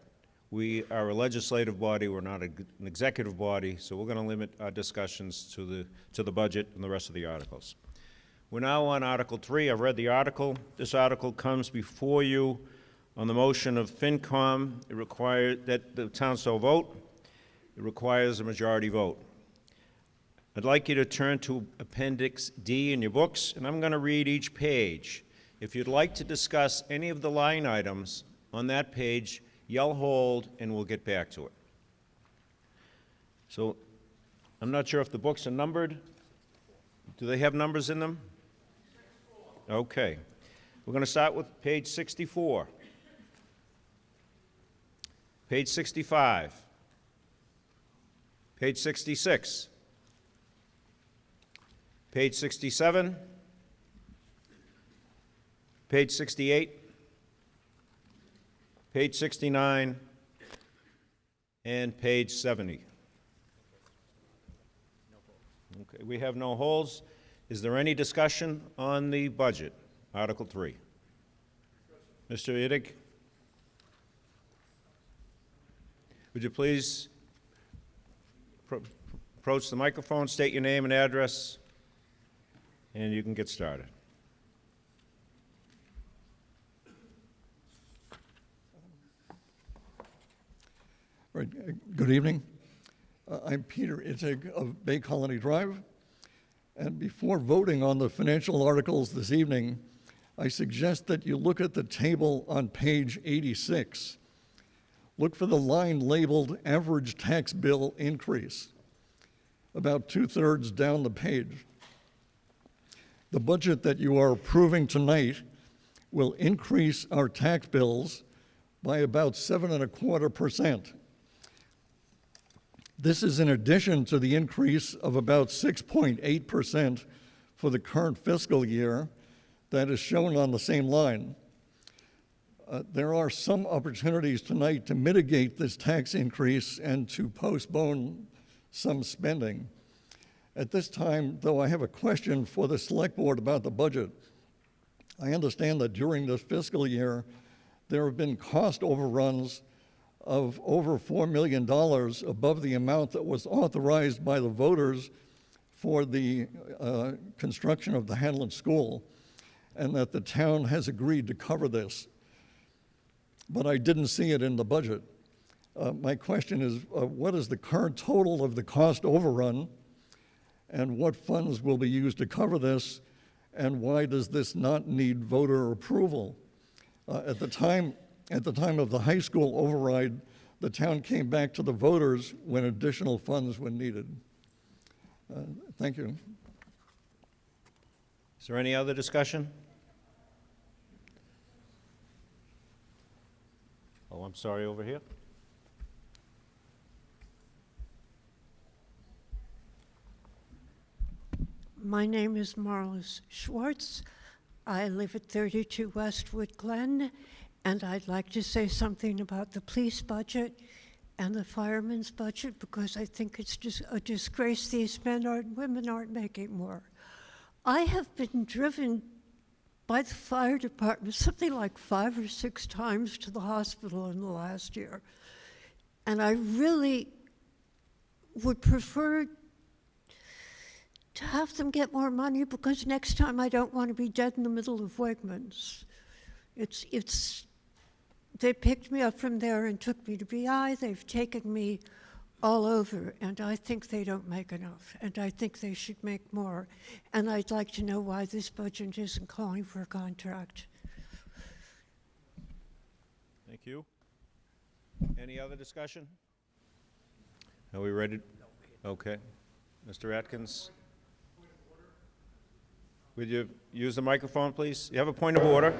We are a legislative body, we're not an executive body, so we're going to limit our discussions to the budget and the rest of the articles. We're now on Article 3. I've read the article. This article comes before you on the motion of FinCom. It requires that the town so vote. It requires a majority vote. I'd like you to turn to Appendix D in your books, and I'm going to read each page. If you'd like to discuss any of the line items on that page, yell hold, and we'll get back to it. So, I'm not sure if the books are numbered. Do they have numbers in them? Okay. We're going to start with page 64. Page 65. Page 66. Page 67. Page 68. Page 69, and page 70. Okay, we have no holds. Is there any discussion on the budget, Article 3? Mr. Iddig? Would you please approach the microphone, state your name and address, and you can get started. Right. Good evening. I'm Peter Ittig of Bay Colony Drive. And before voting on the financial articles this evening, I suggest that you look at the table on page 86. Look for the line labeled average tax bill increase, about 2/3 down the page. The budget that you are approving tonight will increase our tax bills by about 7.25%. This is in addition to the increase of about 6.8% for the current fiscal year that is shown on the same line. There are some opportunities tonight to mitigate this tax increase and to postpone some spending. At this time, though, I have a question for the Select Board about the budget. I understand that during this fiscal year, there have been cost overruns of over $4 million above the amount that was authorized by the voters for the construction of the Hanlon School, and that the town has agreed to cover this. But I didn't see it in the budget. My question is, what is the current total of the cost overrun, and what funds will be used to cover this, and why does this not need voter approval? At the time of the high school override, the town came back to the voters when additional funds were needed. Thank you. Is there any other discussion? Oh, I'm sorry, over here. My name is Marlis Schwartz. I live at 32 Westwood Glen, and I'd like to say something about the police budget and the firemen's budget, because I think it's just a disgrace these men and women aren't making more. I have been driven by the fire department something like 5 or 6 times to the hospital in the last year. And I really would prefer to have them get more money, because next time I don't want to be dead in the middle of Wegmans. They picked me up from there and took me to BI. They've taken me all over, and I think they don't make enough, and I think they should make more. And I'd like to know why this budget isn't calling for a contract. Thank you. Any other discussion? Are we ready? Okay. Mr. Atkins? Would you use the microphone, please? You have a point of order?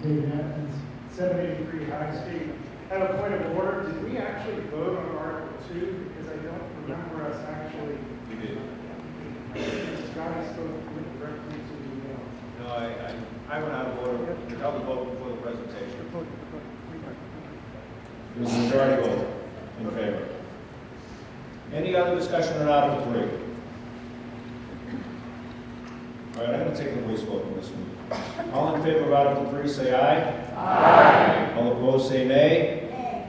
David Atkins, 783 High Street. I have a point of order. Did we actually vote on Article 2? Because I don't remember us actually. We did. Mr. Scotty spoke directly to the email. No, I went out of order. We held the vote before the presentation. It was a majority vote in favor. Any other discussion on Article 3? All right, I'm going to take a voice vote on this one. All in favor of Article 3, say aye. Aye. All opposed, say nay. Nay.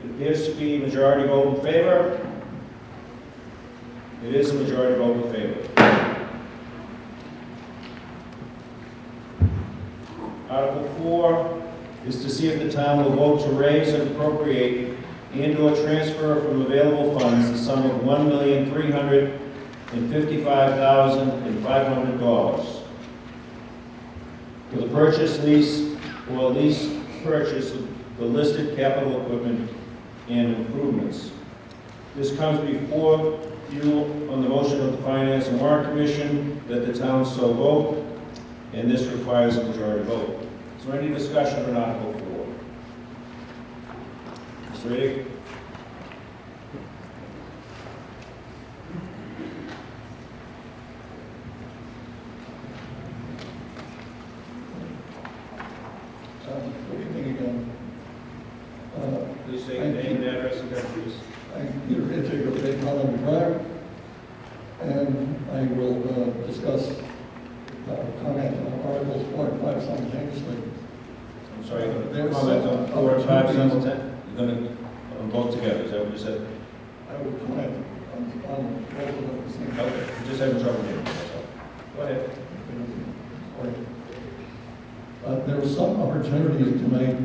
It appears to be a majority vote in favor. It is a majority vote in favor. Article 4 is to see if the town will vote to raise and appropriate and/or transfer from available funds the sum of $1,355,500 for the purchase, lease, or lease purchase of the listed capital equipment and improvements. This comes before you on the motion of the Finance and Warrant Commission that the town so vote, and this requires a majority vote. Is there any discussion on Article 4? Mr. Riddick? Good evening again. Please state your name and address again, please. I'm Peter Hitchig of Bay Colony Drive, and I will discuss comment on Articles 4 and 5 simultaneously. I'm sorry, you're going to comment on 4 and 5 simultaneously? You're going to vote together, is that what you said? I will comment on both of them at the same time. Okay, you just having trouble hearing, that's all. Go ahead. There are some opportunities tonight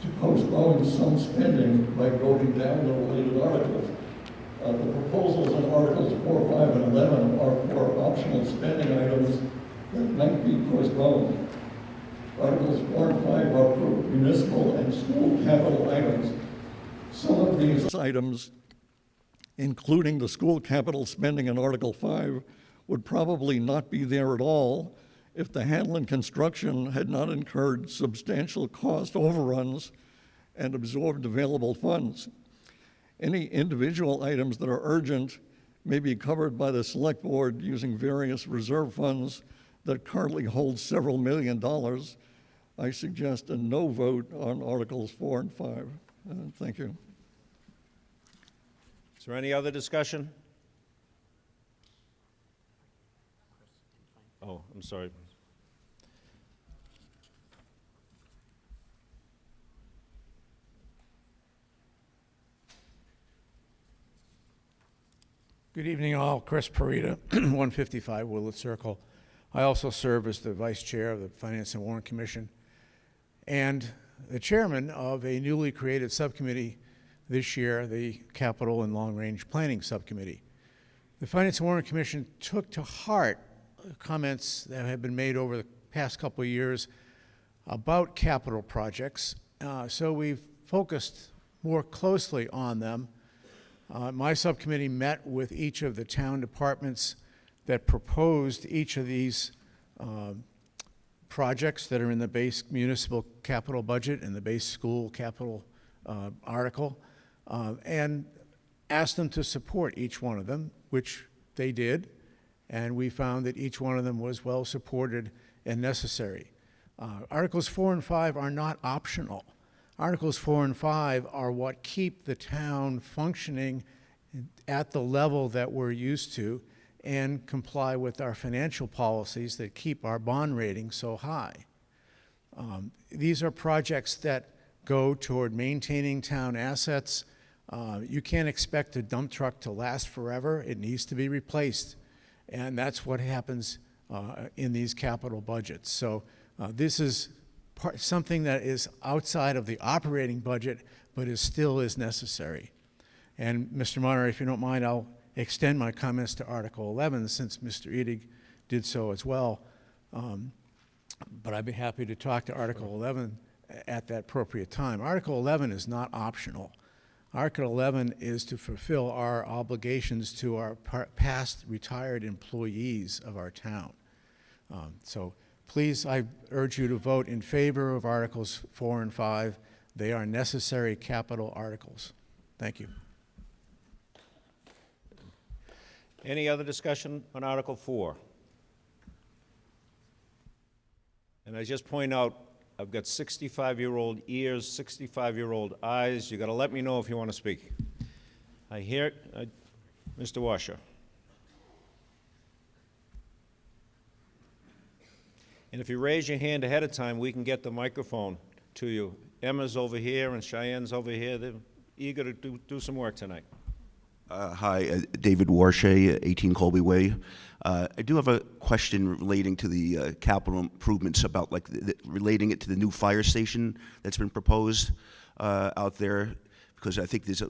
to postpone some spending by voting down the related articles. The proposals in Articles 4, 5, and 11 are for optional spending items that might be postponed. Articles 4 and 5 are for municipal and school capital items. Some of these items, including the school capital spending in Article 5, would probably not be there at all if the Hanlon construction had not incurred substantial cost overruns and absorbed available funds. Any individual items that are urgent may be covered by the Select Board using various reserve funds that currently hold several $1 million. I suggest a no vote on Articles 4 and 5. Thank you. Is there any other discussion? Oh, I'm sorry. Good evening, all. Chris Parita, 155 Willett Circle. I also serve as the Vice Chair of the Finance and Warrant Commission and the Chairman of a newly created subcommittee this year, the Capital and Long Range Planning Subcommittee. The Finance and Warrant Commission took to heart comments that have been made over the past couple of years about capital projects, so we've focused more closely on them. My subcommittee met with each of the town departments that proposed each of these projects that are in the base municipal capital budget and the base school capital article, and asked them to support each one of them, which they did, and we found that each one of them was well supported and necessary. Articles 4 and 5 are not optional. Articles 4 and 5 are what keep the town functioning at the level that we're used to and comply with our financial policies that keep our bond rating so high. These are projects that go toward maintaining town assets. You can't expect a dump truck to last forever. It needs to be replaced, and that's what happens in these capital budgets. So this is something that is outside of the operating budget, but still is necessary. And Mr. Moderator, if you don't mind, I'll extend my comments to Article 11 since Mr. Edig did so as well. But I'd be happy to talk to Article 11 at that appropriate time. Article 11 is not optional. Article 11 is to fulfill our obligations to our past retired employees of our town. So please, I urge you to vote in favor of Articles 4 and 5. They are necessary capital articles. Thank you. Any other discussion on Article 4? And I just point out, I've got 65-year-old ears, 65-year-old eyes. You got to let me know if you want to speak. I hear it. Mr. Washer. And if you raise your hand ahead of time, we can get the microphone to you. Emma's over here and Cheyenne's over here. They're eager to do some work tonight. Hi, David Warshay, 18 Colby Way. I do have a question relating to the capital improvements about relating it to the new fire station that's been proposed out there, because I think there's at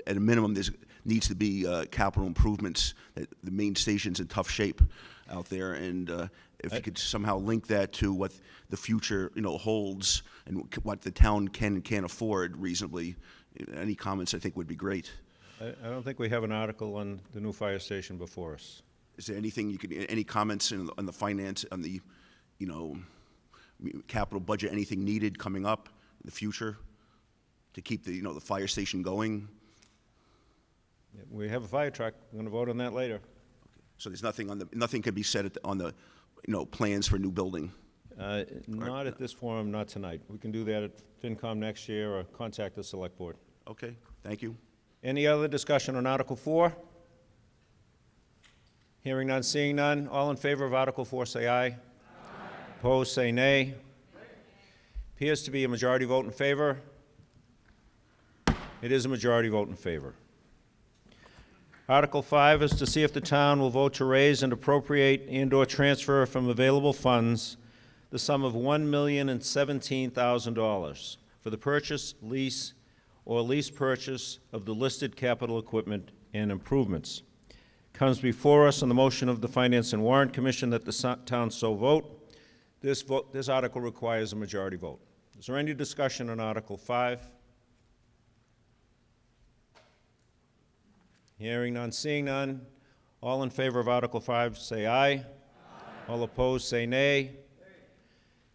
a minimum there needs to be capital improvements. That the main station's in tough shape out there, and if you could somehow link that to what the future holds and what the town can and can't afford reasonably, any comments I think would be great. I don't think we have an article on the new fire station before us. Is there anything any comments on the finance, on the, capital budget, anything needed coming up in the future to keep the, the fire station going? Yeah, we have a fire truck. We're going to vote on that later. Okay. So there's nothing nothing can be said on the, plans for a new building? Not at this forum, not tonight. We can do that at FinCom next year or contact the Select Board. Okay, thank you. Any other discussion on Article 4? Hearing none, seeing none. All in favor of Article 4, say aye. Aye. Opposed, say nay. Appears to be a majority vote in favor. It is a majority vote in favor. Article 5 is to see if the town will vote to raise and appropriate and/or transfer from available funds the sum of $1,017,000 for the purchase, lease, or lease purchase of the listed capital equipment and improvements. Comes before us on the motion of the Finance and Warrant Commission that the town so vote. This article requires a majority vote. Is there any discussion on Article 5? Hearing none, seeing none. All in favor of Article 5, say aye. Aye. All opposed, say nay.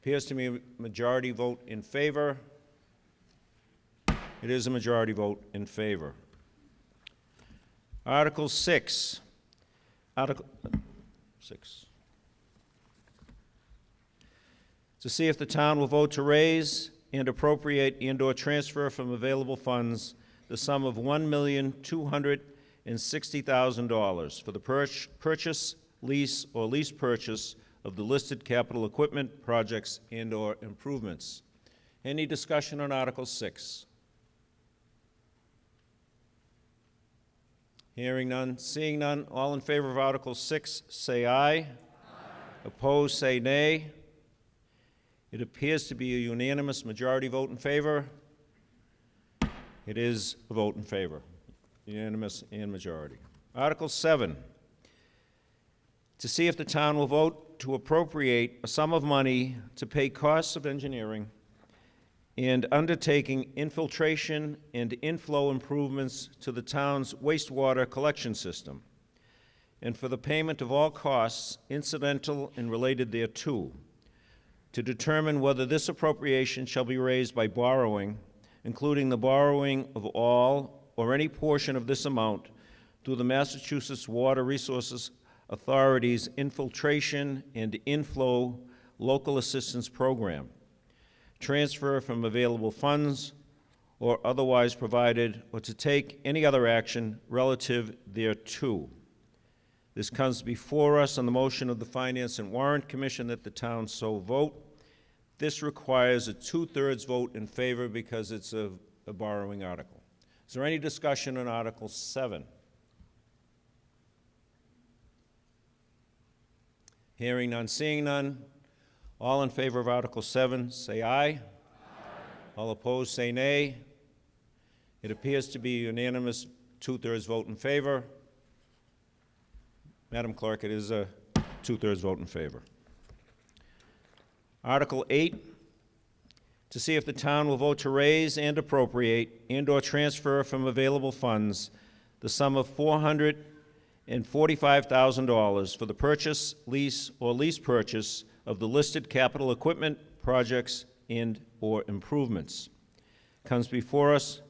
Appears to me a majority vote in favor. It is a majority vote in favor. Article 6. Article 6. To see if the town will vote to raise and appropriate and/or transfer from available funds the sum of $1,260,000 for the purchase, lease, or lease purchase of the listed capital equipment, projects, and/or improvements. Any discussion on Article 6? Hearing none, seeing none, all in favor of Article 6, say aye. Opposed, say nay. It appears to be a unanimous majority vote in favor. It is a vote in favor, unanimous and majority. Article 7, to see if the town will vote to appropriate a sum of money to pay costs of engineering and undertaking infiltration and inflow improvements to the town's wastewater collection system, and for the payment of all costs incidental and related thereto, to determine whether this appropriation shall be raised by borrowing, including the borrowing of all or any portion of this amount through the Massachusetts Water Resources Authority's Infiltration and Inflow Local Assistance Program, transfer from available funds, or otherwise provided, or to take any other action relative thereto. This comes before us on the motion of the Finance and Warrant Commission that the town so vote. This requires a 2/3 vote in favor because it's a borrowing article. Is there any discussion on Article 7? Hearing none, seeing none. All in favor of Article 7, say aye. All opposed, say nay. It appears to be a unanimous 2/3 vote in favor. Madam Clerk, it is a 2/3 vote in favor. Article 8, to see if the town will vote to raise and appropriate and/or transfer from available funds the sum of $445,000 for the purchase, lease, or lease purchase of the listed capital equipment, projects, and/or improvements. Comes before us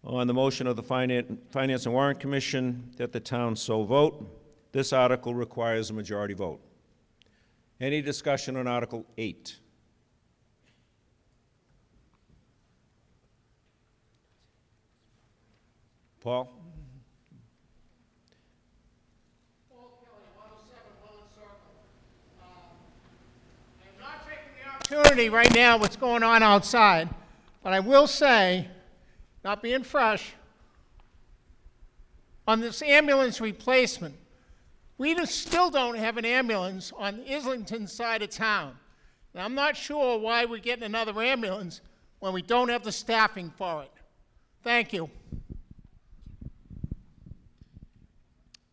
on the motion of the Finance and Warrant Commission that the town so vote. This article requires a majority vote. Any discussion on Article 8? Paul? Opportunity right now what's going on outside, but I will say, not being fresh, on this ambulance replacement, we still don't have an ambulance on the Islington side of town. And I'm not sure why we're getting another ambulance when we don't have the staffing for it. Thank you.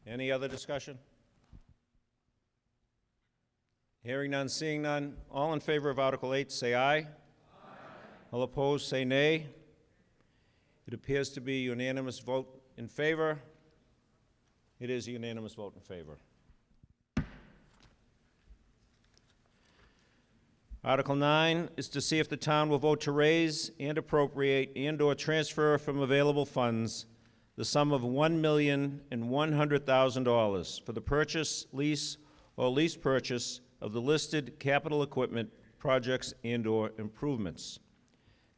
Any other discussion? Hearing none, seeing none. All in favor of Article 8, say aye. All opposed, say nay. It appears to be a unanimous vote in favor. It is a unanimous vote in favor. Article 9 is to see if the town will vote to raise and appropriate and/or transfer from available funds the sum of $1,100,000 for the purchase, lease, or lease purchase of the listed capital equipment, projects, and/or improvements.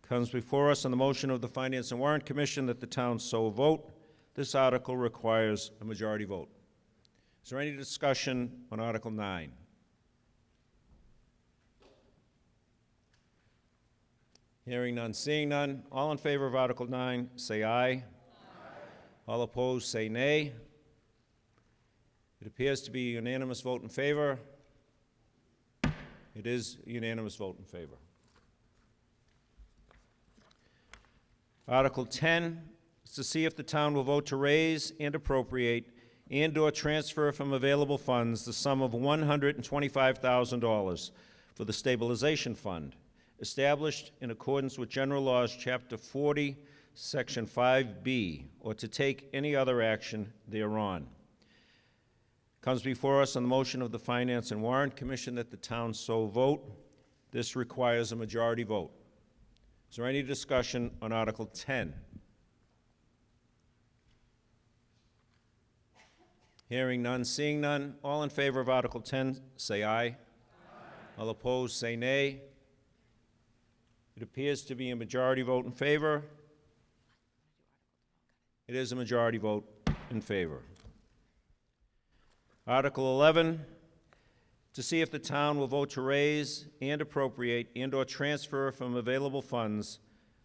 Comes before us on the motion of the Finance and Warrant Commission that the town so vote. This article requires a majority vote. Is there any discussion on Article 9? Hearing none, seeing none. All in favor of Article 9, say aye. All opposed, say nay. It appears to be a unanimous vote in favor. It is a unanimous vote in favor. Article 10 is to see if the town will vote to raise and appropriate and/or transfer from available funds the sum of $125,000 for the Stabilization Fund, established in accordance with General Laws, Chapter 40, Section 5B, or to take any other action thereon. Comes before us on the motion of the Finance and Warrant Commission that the town so vote. This requires a majority vote. Is there any discussion on Article 10? Hearing none, seeing none, all in favor of Article 10, say aye. All opposed, say nay. It appears to be a majority vote in favor. It is a majority vote in favor. Article 11, to see if the town will vote to raise and appropriate and/or transfer from available funds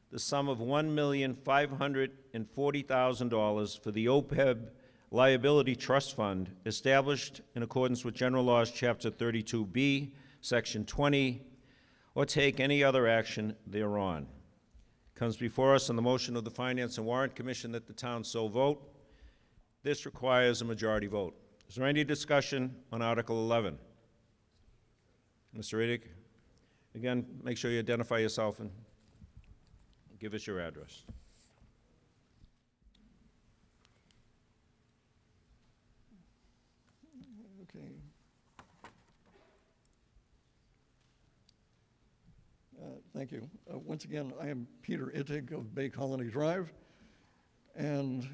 the sum of $1,540,000 for the OPEB Liability Trust Fund established in accordance with General Laws, Chapter 32B, Section 20, or take any other action thereon. Comes before us on the motion of the Finance and Warrant Commission that the town so vote. This requires a majority vote. Is there any discussion on Article 11? Mr. Riddick, again, make sure you identify yourself and give us your address. Okay. Thank you. Once again, I am Peter Ittig of Bay Colony Drive, and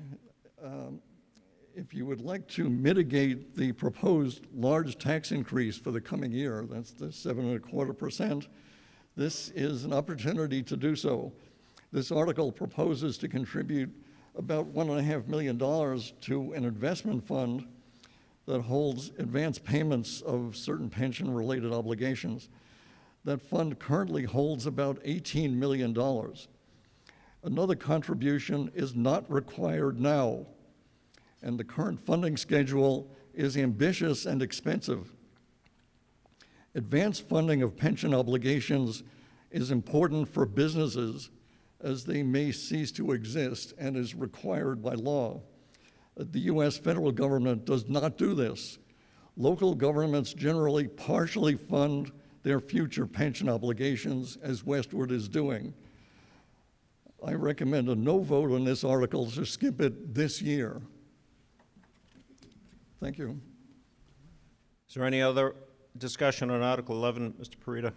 if you would like to mitigate the proposed large tax increase for the coming year, that's the 7.25%, this is an opportunity to do so. This article proposes to contribute about $1.5 million to an investment fund that holds advance payments of certain pension-related obligations. That fund currently holds about $18 million. Another contribution is not required now, and the current funding schedule is ambitious and expensive. Advance funding of pension obligations is important for businesses as they may cease to exist and is required by law. The U.S. federal government does not do this. Local governments generally partially fund their future pension obligations, as Westwood is doing. I recommend a no vote on this article to skip it this year. Thank you. Is there any other discussion on Article 11, Mr. Parita?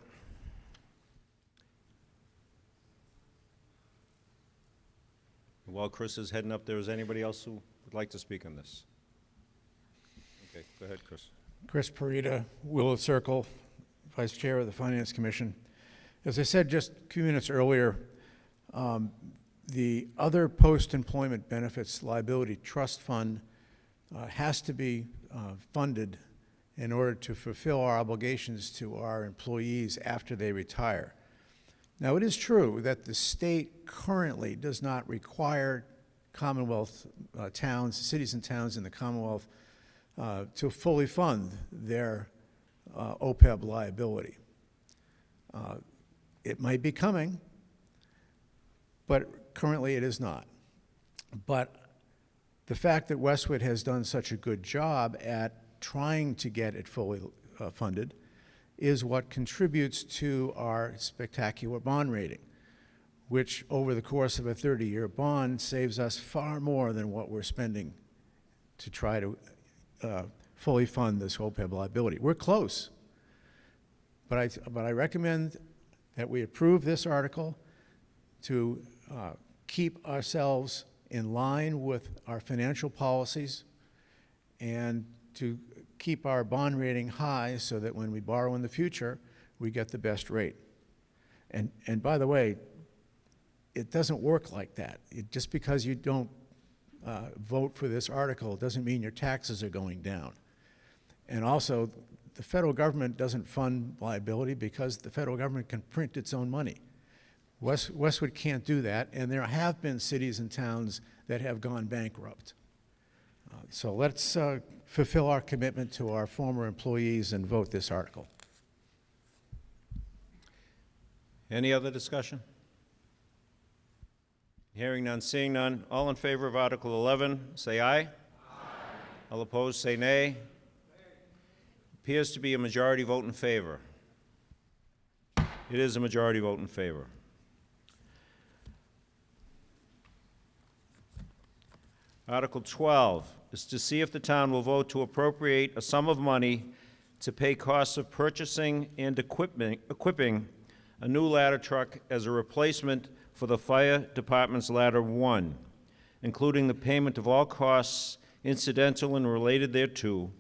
While Chris is heading up there, is anybody else who would like to speak on this? Okay, go ahead, Chris. Chris Parita, Willow Circle, Vice Chair of the Finance Commission. As I said just a few minutes earlier, the other post-employment benefits liability trust fund has to be funded in order to fulfill our obligations to our employees after they retire. Now, it is true that the state currently does not require Commonwealth towns, cities and towns in the Commonwealth to fully fund their OPEB liability. It might be coming, but currently it is not. But the fact that Westwood has done such a good job at trying to get it fully funded is what contributes to our spectacular bond rating, which over the course of a 30-year bond saves us far more than what we're spending to try to fully fund this OPEB liability. We're close, but I recommend that we approve this article to keep ourselves in line with our financial policies and to keep our bond rating high so that when we borrow in the future, we get the best rate. And by the way, it doesn't work like that. Just because you don't vote for this article doesn't mean your taxes are going down. And also, the federal government doesn't fund liability because the federal government can print its own money. Westwood can't do that, and there have been cities and towns that have gone bankrupt. So let's fulfill our commitment to our former employees and vote this article. Any other discussion? Hearing none, seeing none. All in favor of Article 11, say aye. Aye. All opposed, say nay. Appears to be a majority vote in favor. It is a majority vote in favor. Article 12 is to see if the town will vote to appropriate a sum of money to pay costs of purchasing and equipping a new ladder truck as a replacement for the fire department's ladder 1, including the payment of all costs incidental and related thereto,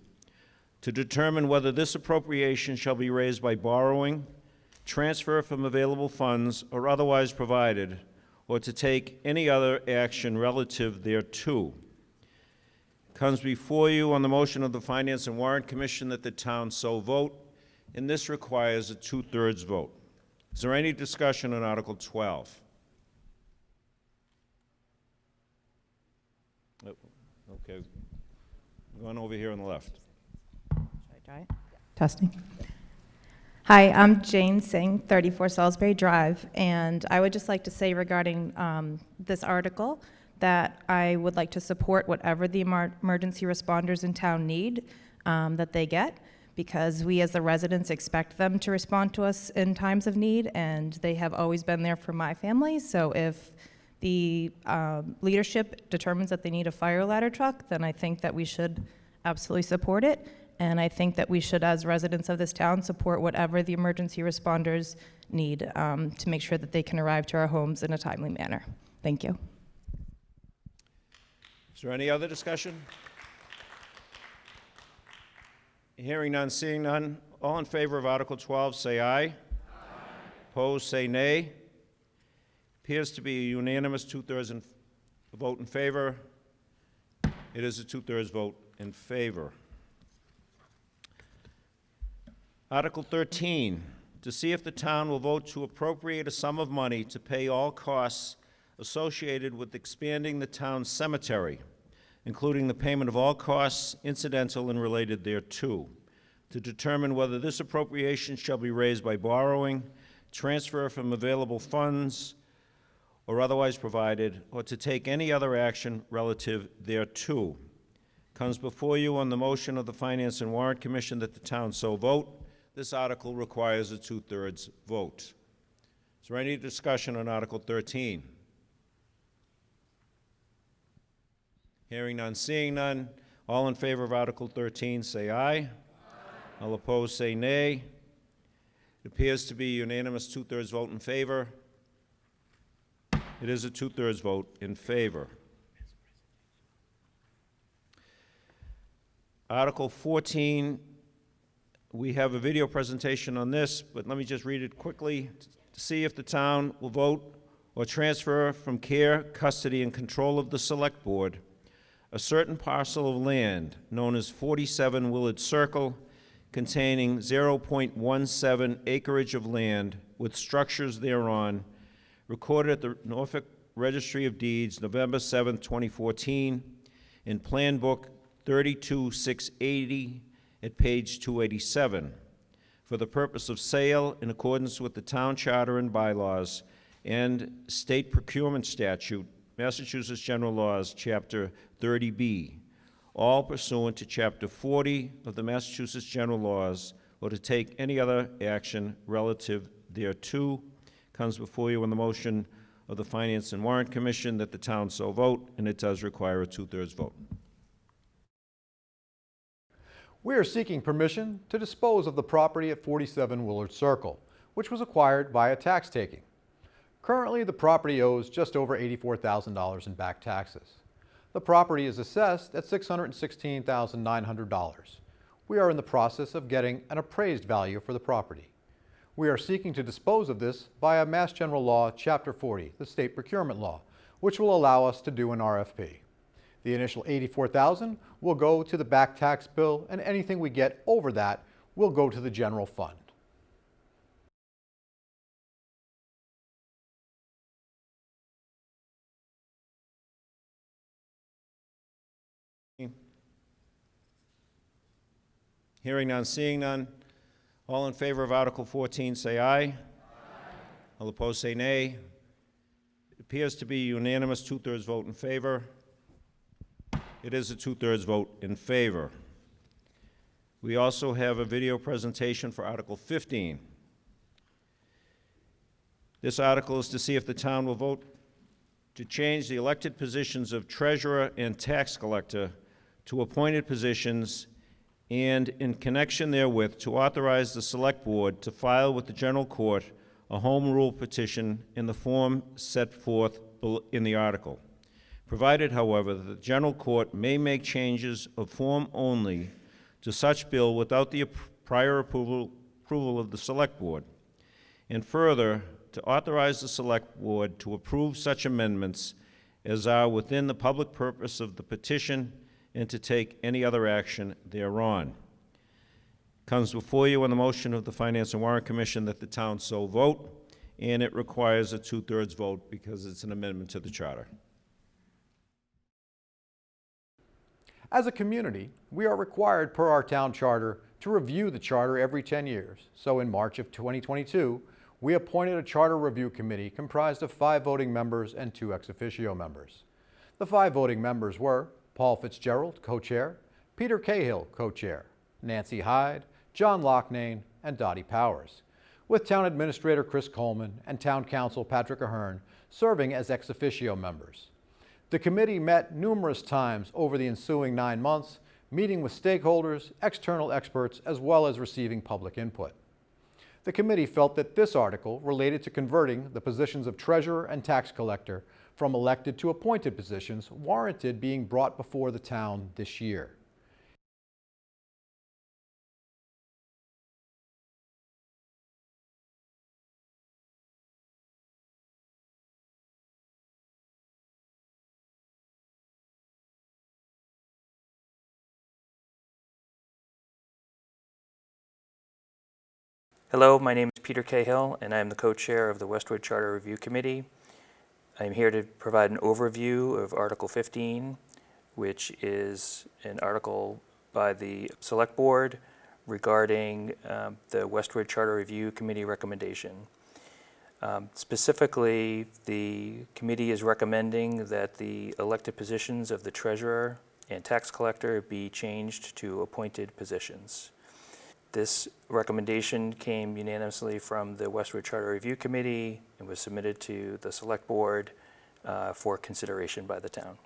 to determine whether this appropriation shall be raised by borrowing, transfer from available funds, or otherwise provided, or to take any other action relative thereto. Comes before you on the motion of the Finance and Warrant Commission that the town so vote, and this requires a 2/3 vote. Is there any discussion on Article 12? Oh, okay. Going over here on the left. Testing. Hi, I'm Jane Singh, 34 Salisbury Drive, and I would just like to say regarding this article that I would like to support whatever the emergency responders in town need that they get, because we as the residents expect them to respond to us in times of need, and they have always been there for my family. So if the leadership determines that they need a fire ladder truck, then I think that we should absolutely support it. And I think that we should, as residents of this town, support whatever the emergency responders need to make sure that they can arrive to our homes in a timely manner. Thank you. Is there any other discussion? Hearing none, seeing none. All in favor of Article 12, say aye. Aye. Opposed, say nay. Appears to be a unanimous 2/3 vote in favor. It is a 2/3 vote in favor. Article 13, to see if the town will vote to appropriate a sum of money to pay all costs associated with expanding the town's cemetery, including the payment of all costs incidental and related thereto, to determine whether this appropriation shall be raised by borrowing, transfer from available funds, or otherwise provided, or to take any other action relative thereto. Comes before you on the motion of the Finance and Warrant Commission that the town so vote. This article requires a 2/3 vote. Is there any discussion on Article 13? Hearing none, seeing none. All in favor of Article 13, say aye. Aye. All opposed, say nay. It appears to be a unanimous 2/3 vote in favor. It is a 2/3 vote in favor. Article 14, we have a video presentation on this, but let me just read it quickly to see if the town will vote or transfer from care, custody, and control of the Select Board a certain parcel of land known as 47 Willard Circle, containing 0.17 acreage of land with structures thereon, recorded at the Norfolk Registry of Deeds, November 7, 2014, in Plan Book 32680 at page 287, for the purpose of sale in accordance with the town charter and bylaws and state procurement statute, Massachusetts General Laws, Chapter 30B, all pursuant to Chapter 40 of the Massachusetts General Laws, or to take any other action relative thereto. Comes before you on the motion of the Finance and Warrant Commission that the town so vote, and it does require a 2/3 vote. We are seeking permission to dispose of the property at 47 Willard Circle, which was acquired via tax taking. Currently, the property owes just over $84,000 in back taxes. The property is assessed at $616,900. We are in the process of getting an appraised value for the property. We are seeking to dispose of this via Mass General Law, Chapter 40, the state procurement law, which will allow us to do an RFP. The initial $84,000 will go to the back tax bill, and anything we get over that will go to the general fund. Hearing none, seeing none. All in favor of Article 14, say aye. Aye. All opposed, say nay. It appears to be a unanimous 2/3 vote in favor. It is a 2/3 vote in favor. We also have a video presentation for Article 15. This article is to see if the town will vote to change the elected positions of treasurer and tax collector to appointed positions, and in connection therewith to authorize the Select Board to file with the General Court a home rule petition in the form set forth in the article. provided, however, that the general court may make changes of form only to such bill without the prior approval of the Select Board, and further, to authorize the Select Board to approve such amendments as are within the public purpose of the petition and to take any other action thereon. Comes before you on the motion of the Finance and Warrant Commission that the town so vote, and it requires a 2/3 vote because it's an amendment to the charter. As a community, we are required per our town charter to review the charter every 10 years. So in March of 2022, we appointed a charter review committee comprised of 5 voting members and 2 ex officio members. The 5 voting members were Paul Fitzgerald, co-chair, Peter Cahill, co-chair, Nancy Hyde, John Loughnane, and Dottie Powers, with Town Administrator Chris Coleman and Town Council Patrick Ahern serving as ex officio members. The committee met numerous times over the ensuing 9 months, meeting with stakeholders, external experts, as well as receiving public input. The committee felt that this article related to converting the positions of treasurer and tax collector from elected to appointed positions warranted being brought before the town this year. Hello, my name is Peter Cahill, and I am the co-chair of the Westwood Charter Review Committee. I am here to provide an overview of Article 15, which is an article by the Select Board regarding the Westwood Charter Review Committee recommendation. Specifically, the committee is recommending that the elected positions of the treasurer and tax collector be changed to appointed positions. This recommendation came unanimously from the Westwood Charter Review Committee and was submitted to the Select Board for consideration by the town.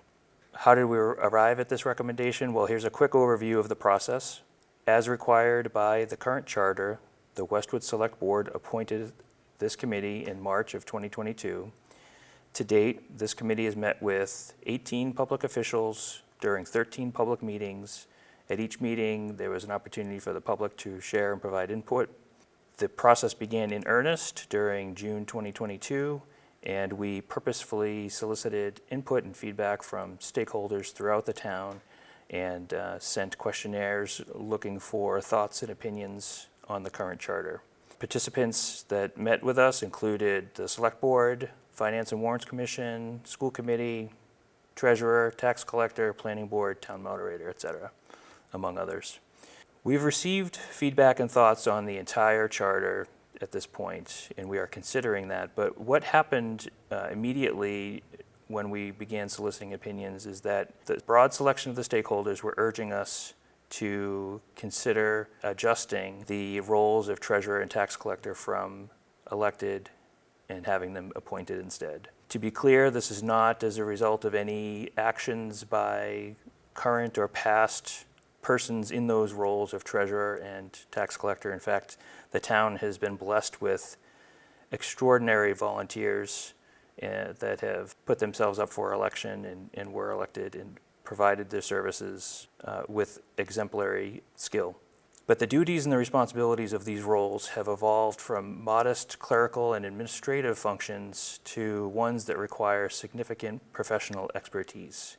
How did we arrive at this recommendation? Well, here's a quick overview of the process. As required by the current charter, the Westwood Select Board appointed this committee in March of 2022. To date, this committee has met with 18 public officials during 13 public meetings. At each meeting, there was an opportunity for the public to share and provide input. The process began in earnest during June 2022, and we purposefully solicited input and feedback from stakeholders throughout the town and sent questionnaires looking for thoughts and opinions on the current charter. Participants that met with us included the Select Board, Finance and Warrants Commission, School Committee, Treasurer, Tax Collector, Planning Board, Town Moderator, etc., among others. We've received feedback and thoughts on the entire charter at this point, and we are considering that. But what happened immediately when we began soliciting opinions is that the broad selection of the stakeholders were urging us to consider adjusting the roles of treasurer and tax collector from elected and having them appointed instead. To be clear, this is not as a result of any actions by current or past persons in those roles of treasurer and tax collector. In fact, the town has been blessed with extraordinary volunteers that have put themselves up for election and were elected and provided their services with exemplary skill. But the duties and the responsibilities of these roles have evolved from modest clerical and administrative functions to ones that require significant professional expertise.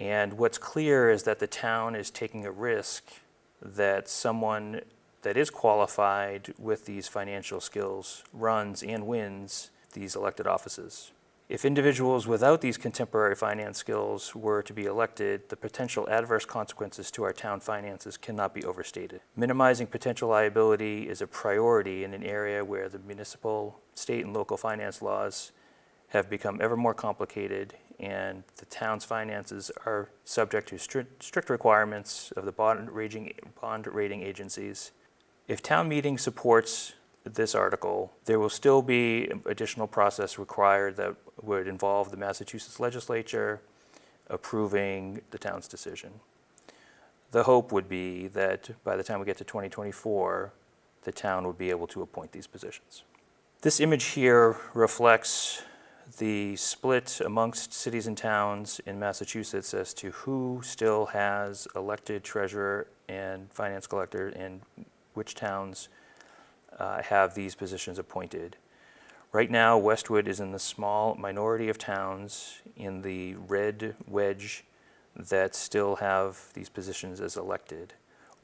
And what's clear is that the town is taking a risk that someone that is qualified with these financial skills runs and wins these elected offices. If individuals without these contemporary finance skills were to be elected, the potential adverse consequences to our town finances cannot be overstated. Minimizing potential liability is a priority in an area where the municipal, state, and local finance laws have become ever more complicated, and the town's finances are subject to strict requirements of the bond rating agencies. If town meeting supports this article, there will still be additional process required that would involve the Massachusetts legislature approving the town's decision. The hope would be that by the time we get to 2024, the town would be able to appoint these positions. This image here reflects the split amongst cities and towns in Massachusetts as to who still has elected treasurer and finance collector and which towns have these positions appointed. Right now, Westwood is in the small minority of towns in the red wedge that still have these positions as elected.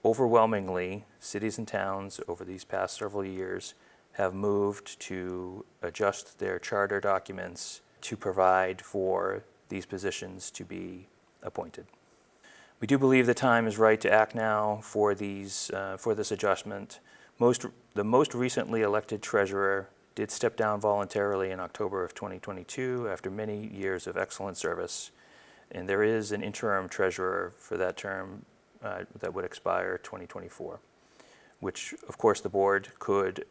Overwhelmingly, cities and towns over these past several years have moved to adjust their charter documents to provide for these positions to be appointed. We do believe the time is right to act now for this adjustment. The most recently elected treasurer did step down voluntarily in October of 2022 after many years of excellent service, and there is an interim treasurer for that term that would expire 2024, which of course the board could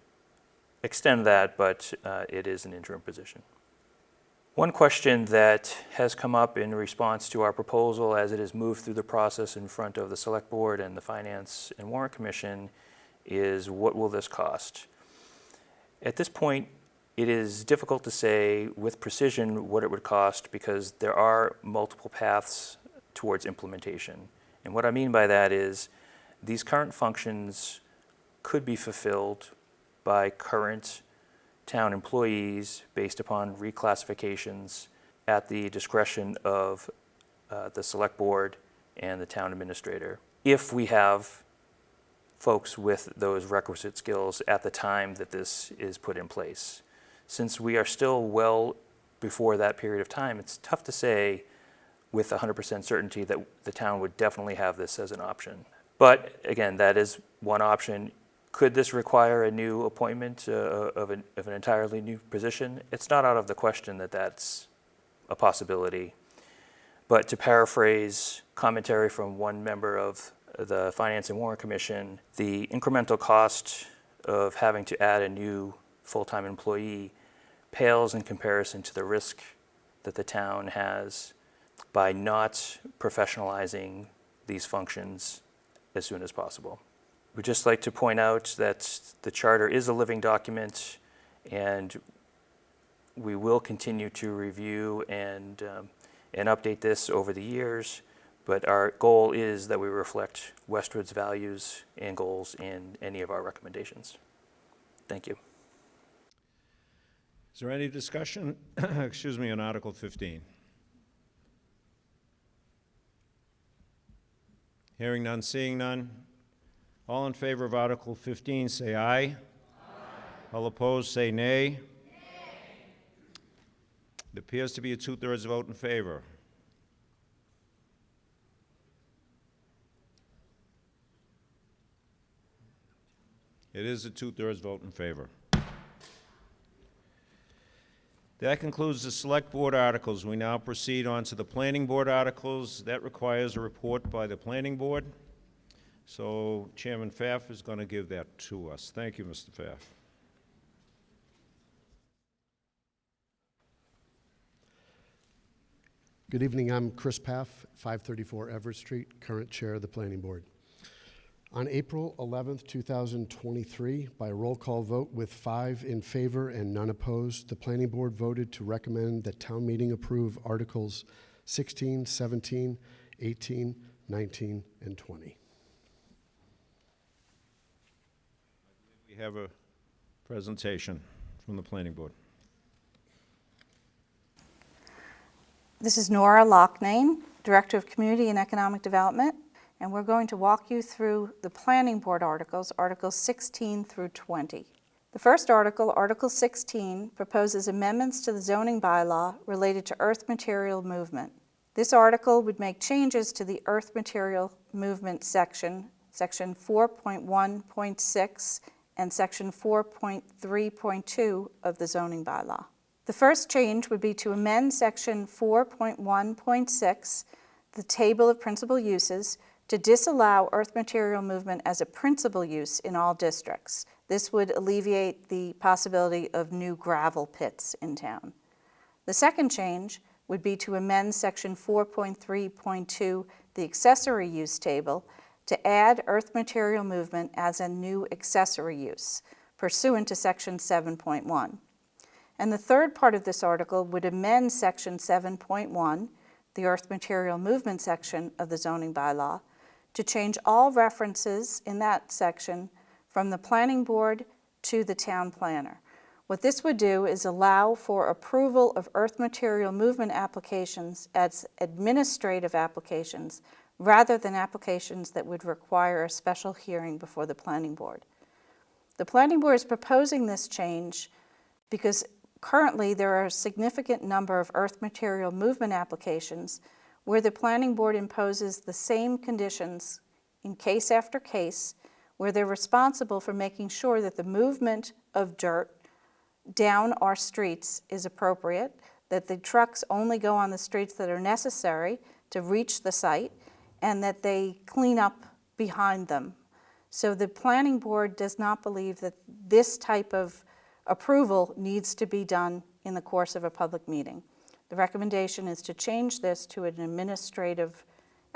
extend that, but it is an interim position. One question that has come up in response to our proposal as it has moved through the process in front of the Select Board and the Finance and Warrant Commission is, what will this cost? At this point, it is difficult to say with precision what it would cost because there are multiple paths towards implementation. And what I mean by that is these current functions could be fulfilled by current town employees based upon reclassifications at the discretion of the Select Board and the town administrator, if we have folks with those requisite skills at the time that this is put in place. Since we are still well before that period of time, it's tough to say with 100% certainty that the town would definitely have this as an option. But again, that is one option. Could this require a new appointment of an entirely new position? It's not out of the question that that's a possibility. But to paraphrase commentary from one member of the Finance and Warrant Commission, the incremental cost of having to add a new full-time employee pales in comparison to the risk that the town has by not professionalizing these functions as soon as possible. We'd just like to point out that the charter is a living document, and we will continue to review and update this over the years, but our goal is that we reflect Westwood's values and goals in any of our recommendations. Thank you. Is there any discussion, excuse me, on Article 15? Hearing none, seeing none. All in favor of Article 15, say aye. Aye. All opposed, say nay. Nay. It appears to be a 2/3 vote in favor. It is a 2/3 vote in favor. That concludes the Select Board articles. We now proceed on to the Planning Board articles. That requires a report by the Planning Board. So Chairman Pfaff is going to give that to us. Thank you, Mr. Pfaff. Good evening. I'm Chris Pfaff, 534 Everett Street, current chair of the Planning Board. On April 11th, 2023, by roll call vote with 5 in favor and none opposed, the Planning Board voted to recommend that town meeting approve Articles 16, 17, 18, 19, and 20. We have a presentation from the Planning Board. This is Nora Locknane, Director of Community and Economic Development, and we're going to walk you through the Planning Board articles, Articles 16 through 20. The first article, Article 16, proposes amendments to the zoning bylaw related to earth material movement. This article would make changes to the earth material movement section, Section 4.1.6 and Section 4.3.2 of the zoning bylaw. The first change would be to amend Section 4.1.6, the table of principal uses, to disallow earth material movement as a principal use in all districts. This would alleviate the possibility of new gravel pits in town. The second change would be to amend Section 4.3.2, the accessory use table, to add earth material movement as a new accessory use, pursuant to Section 7.1. And the third part of this article would amend Section 7.1, the Earth Material Movement section of the zoning bylaw, to change all references in that section from the planning board to the town planner. What this would do is allow for approval of earth material movement applications as administrative applications rather than applications that would require a special hearing before the planning board. The planning board is proposing this change because currently there are a significant number of earth material movement applications where the planning board imposes the same conditions in case after case, where they're responsible for making sure that the movement of dirt down our streets is appropriate, that the trucks only go on the streets that are necessary to reach the site, and that they clean up behind them. So the planning board does not believe that this type of approval needs to be done in the course of a public meeting. The recommendation is to change this to an administrative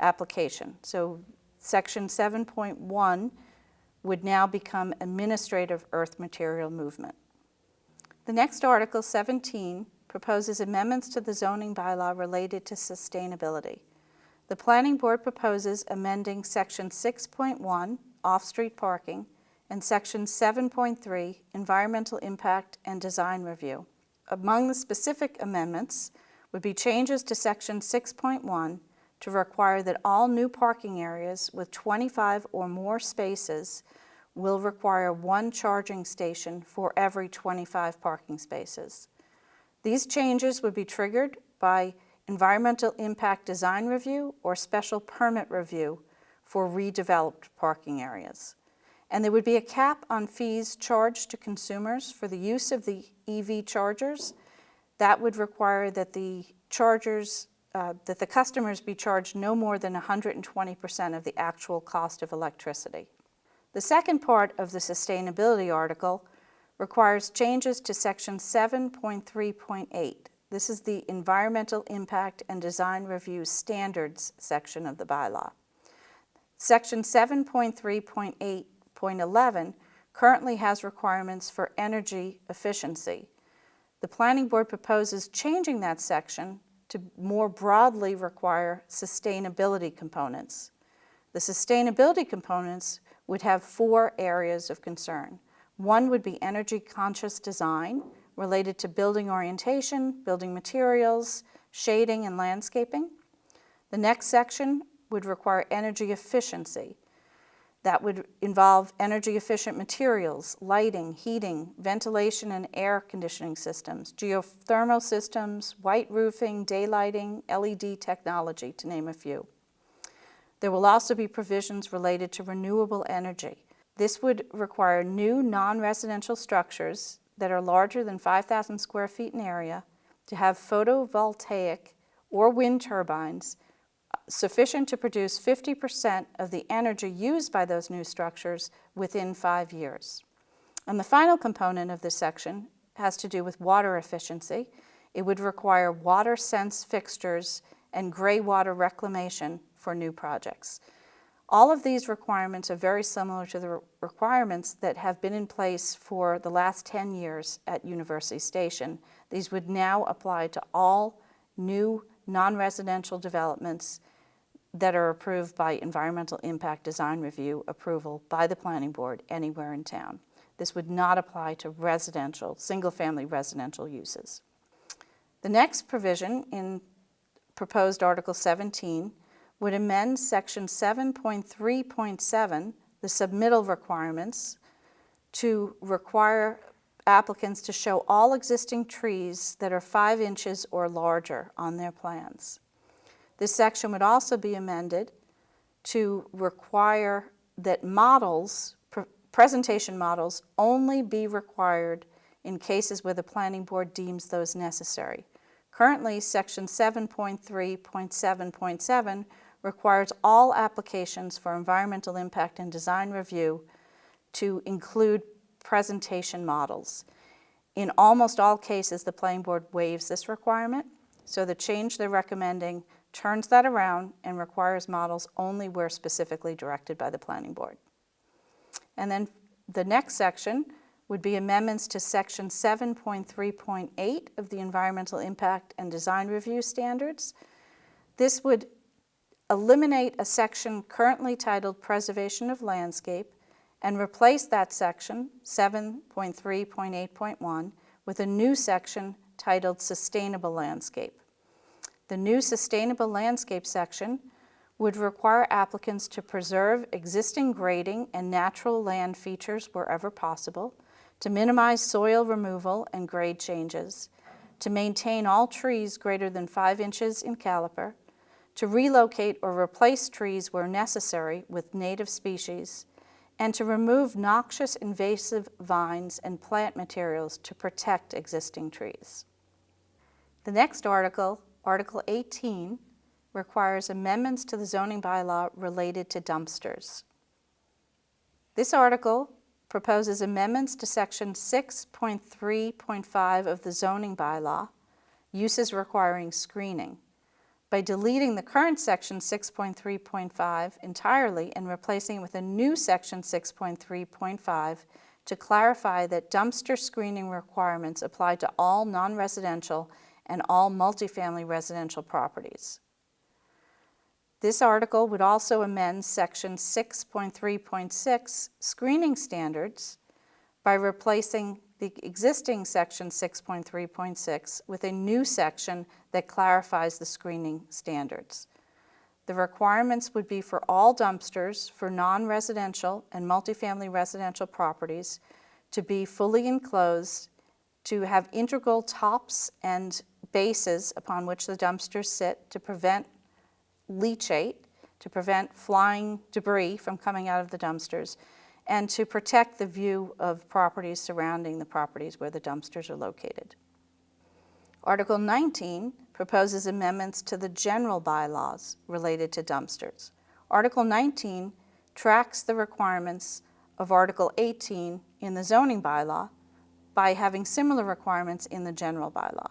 application. So Section 7.1 would now become administrative earth material movement. The next article, 17, proposes amendments to the zoning bylaw related to sustainability. The planning board proposes amending Section 6.1, off-street parking, and Section 7.3, environmental impact and design review. Among the specific amendments would be changes to Section 6.1 to require that all new parking areas with 25 or more spaces will require one charging station for every 25 parking spaces. These changes would be triggered by environmental impact design review or special permit review for redeveloped parking areas. And there would be a cap on fees charged to consumers for the use of the EV chargers. That would require that the chargers, that the customers be charged no more than 120% of the actual cost of electricity. The second part of the sustainability article requires changes to Section 7.3.8. This is the Environmental Impact and Design Review Standards section of the bylaw. Section 7.3.8.11 currently has requirements for energy efficiency. The planning board proposes changing that section to more broadly require sustainability components. The sustainability components would have 4 areas of concern. One would be energy conscious design related to building orientation, building materials, shading, and landscaping. The next section would require energy efficiency. That would involve energy efficient materials, lighting, heating, ventilation and air conditioning systems, geothermal systems, white roofing, daylighting, LED technology, to name a few. There will also be provisions related to renewable energy. This would require new non-residential structures that are larger than 5,000 square feet in area to have photovoltaic or wind turbines sufficient to produce 50% of the energy used by those new structures within 5 years. And the final component of this section has to do with water efficiency. It would require water sense fixtures and gray water reclamation for new projects. All of these requirements are very similar to the requirements that have been in place for the last 10 years at University Station. These would now apply to all new non-residential developments that are approved by Environmental Impact Design Review approval by the planning board anywhere in town. This would not apply to residential, single-family residential uses. The next provision in proposed Article 17 would amend Section 7.3.7, the submittal requirements, to require applicants to show all existing trees that are 5 inches or larger on their plans. This section would also be amended to require that models, presentation models, only be required in cases where the planning board deems those necessary. Currently, Section 7.3.7.7 requires all applications for environmental impact and design review to include presentation models. In almost all cases, the planning board waives this requirement, so the change they're recommending turns that around and requires models only where specifically directed by the planning board. And then the next section would be amendments to Section 7.3.8 of the Environmental Impact and Design Review Standards. This would eliminate a section currently titled Preservation of Landscape and replace that section, 7.3.8.1, with a new section titled Sustainable Landscape. The new Sustainable Landscape section would require applicants to preserve existing grading and natural land features wherever possible, to minimize soil removal and grade changes, to maintain all trees greater than 5 inches in caliper, to relocate or replace trees where necessary with native species, and to remove noxious invasive vines and plant materials to protect existing trees. The next article, Article 18, requires amendments to the zoning bylaw related to dumpsters. This article proposes amendments to Section 6.3.5 of the zoning bylaw, uses requiring screening, by deleting the current Section 6.3.5 entirely and replacing it with a new Section 6.3.5 to clarify that dumpster screening requirements apply to all non-residential and all multifamily residential properties. This article would also amend Section 6.3.6 screening standards by replacing the existing Section 6.3.6 with a new section that clarifies the screening standards. The requirements would be for all dumpsters for non-residential and multifamily residential properties to be fully enclosed, to have integral tops and bases upon which the dumpsters sit to prevent leachate, to prevent flying debris from coming out of the dumpsters, and to protect the view of properties surrounding the properties where the dumpsters are located. Article 19 proposes amendments to the general bylaws related to dumpsters. Article 19 tracks the requirements of Article 18 in the zoning bylaw by having similar requirements in the general bylaw.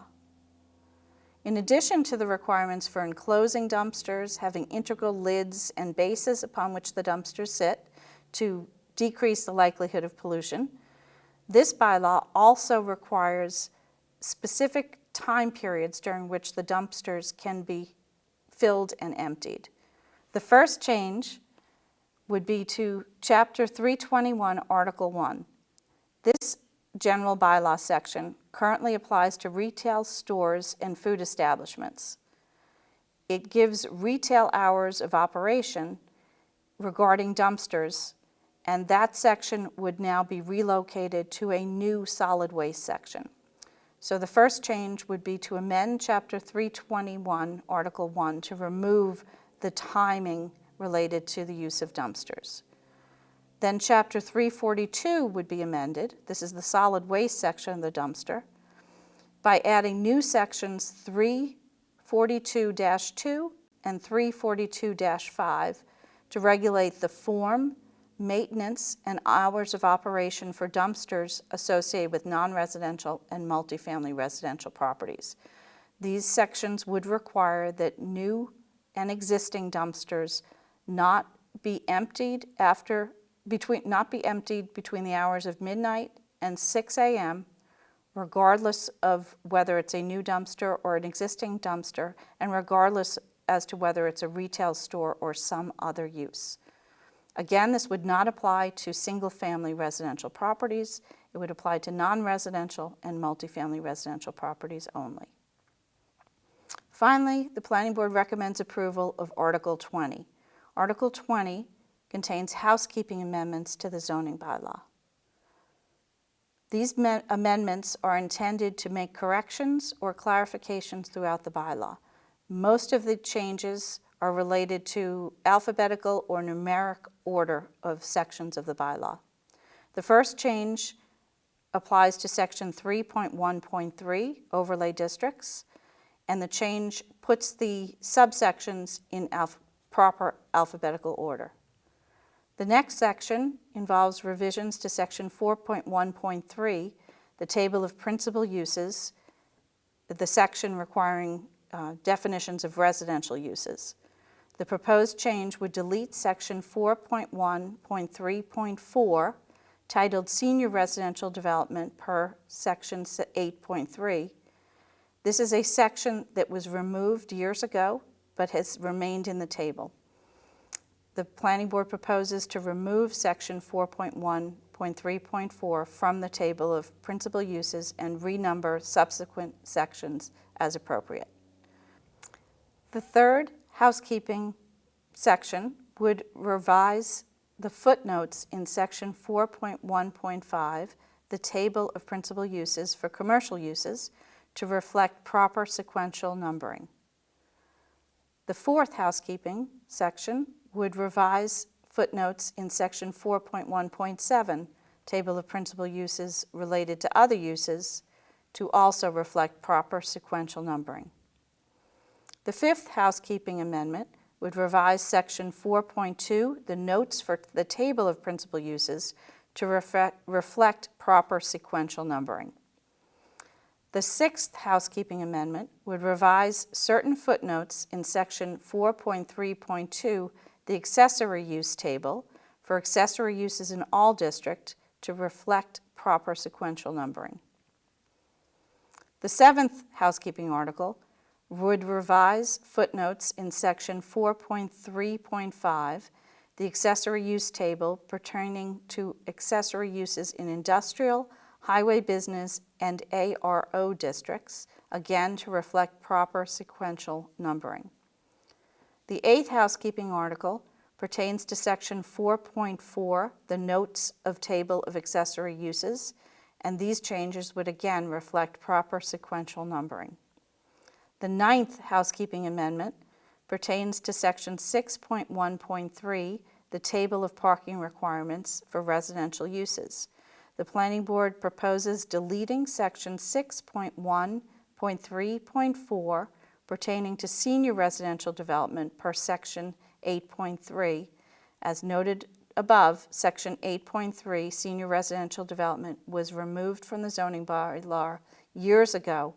In addition to the requirements for enclosing dumpsters, having integral lids and bases upon which the dumpsters sit to decrease the likelihood of pollution, this bylaw also requires specific time periods during which the dumpsters can be filled and emptied. The first change would be to Chapter 321, Article 1. This general bylaw section currently applies to retail stores and food establishments. It gives retail hours of operation regarding dumpsters, and that section would now be relocated to a new solid waste section. So the first change would be to amend Chapter 321, Article 1 to remove the timing related to the use of dumpsters. Then Chapter 342 would be amended, this is the solid waste section of the dumpster, by adding new sections 342-2 and 342-5 to regulate the form, maintenance, and hours of operation for dumpsters associated with non-residential and multifamily residential properties. These sections would require that new and existing dumpsters not be emptied between the hours of midnight and 6 a.m., regardless of whether it's a new dumpster or an existing dumpster, and regardless as to whether it's a retail store or some other use. Again, this would not apply to single-family residential properties. It would apply to non-residential and multifamily residential properties only. Finally, the Planning Board recommends approval of Article 20. Article 20 contains housekeeping amendments to the zoning bylaw. These amendments are intended to make corrections or clarifications throughout the bylaw. Most of the changes are related to alphabetical or numeric order of sections of the bylaw. The first change applies to Section 3.1.3, overlay districts, and the change puts the subsections in proper alphabetical order. The next section involves revisions to Section 4.1.3, the table of principal uses, the section requiring definitions of residential uses. The proposed change would delete Section 4.1.3.4 titled Senior Residential Development per Section 8.3. This is a section that was removed years ago but has remained in the table. The Planning Board proposes to remove Section 4.1.3.4 from the table of principal uses and renumber subsequent sections as appropriate. The third housekeeping section would revise the footnotes in Section 4.1.5, the table of principal uses for commercial uses, to reflect proper sequential numbering. The fourth housekeeping section would revise footnotes in Section 4.1.7, table of principal uses related to other uses, to also reflect proper sequential numbering. The fifth housekeeping amendment would revise Section 4.2, the notes for the table of principal uses, to reflect proper sequential numbering. The sixth housekeeping amendment would revise certain footnotes in Section 4.3.2, the accessory use table, for accessory uses in all districts to reflect proper sequential numbering. The seventh housekeeping article would revise footnotes in Section 4.3.5, the accessory use table pertaining to accessory uses in industrial, highway business, and ARO districts, again to reflect proper sequential numbering. The eighth housekeeping article pertains to Section 4.4, the notes of table of accessory uses, and these changes would again reflect proper sequential numbering. The ninth housekeeping amendment pertains to Section 6.1.3, the table of parking requirements for residential uses. The Planning Board proposes deleting Section 6.1.3.4 pertaining to senior residential development per Section 8.3. As noted above, Section 8.3, senior residential development, was removed from the zoning bylaw years ago,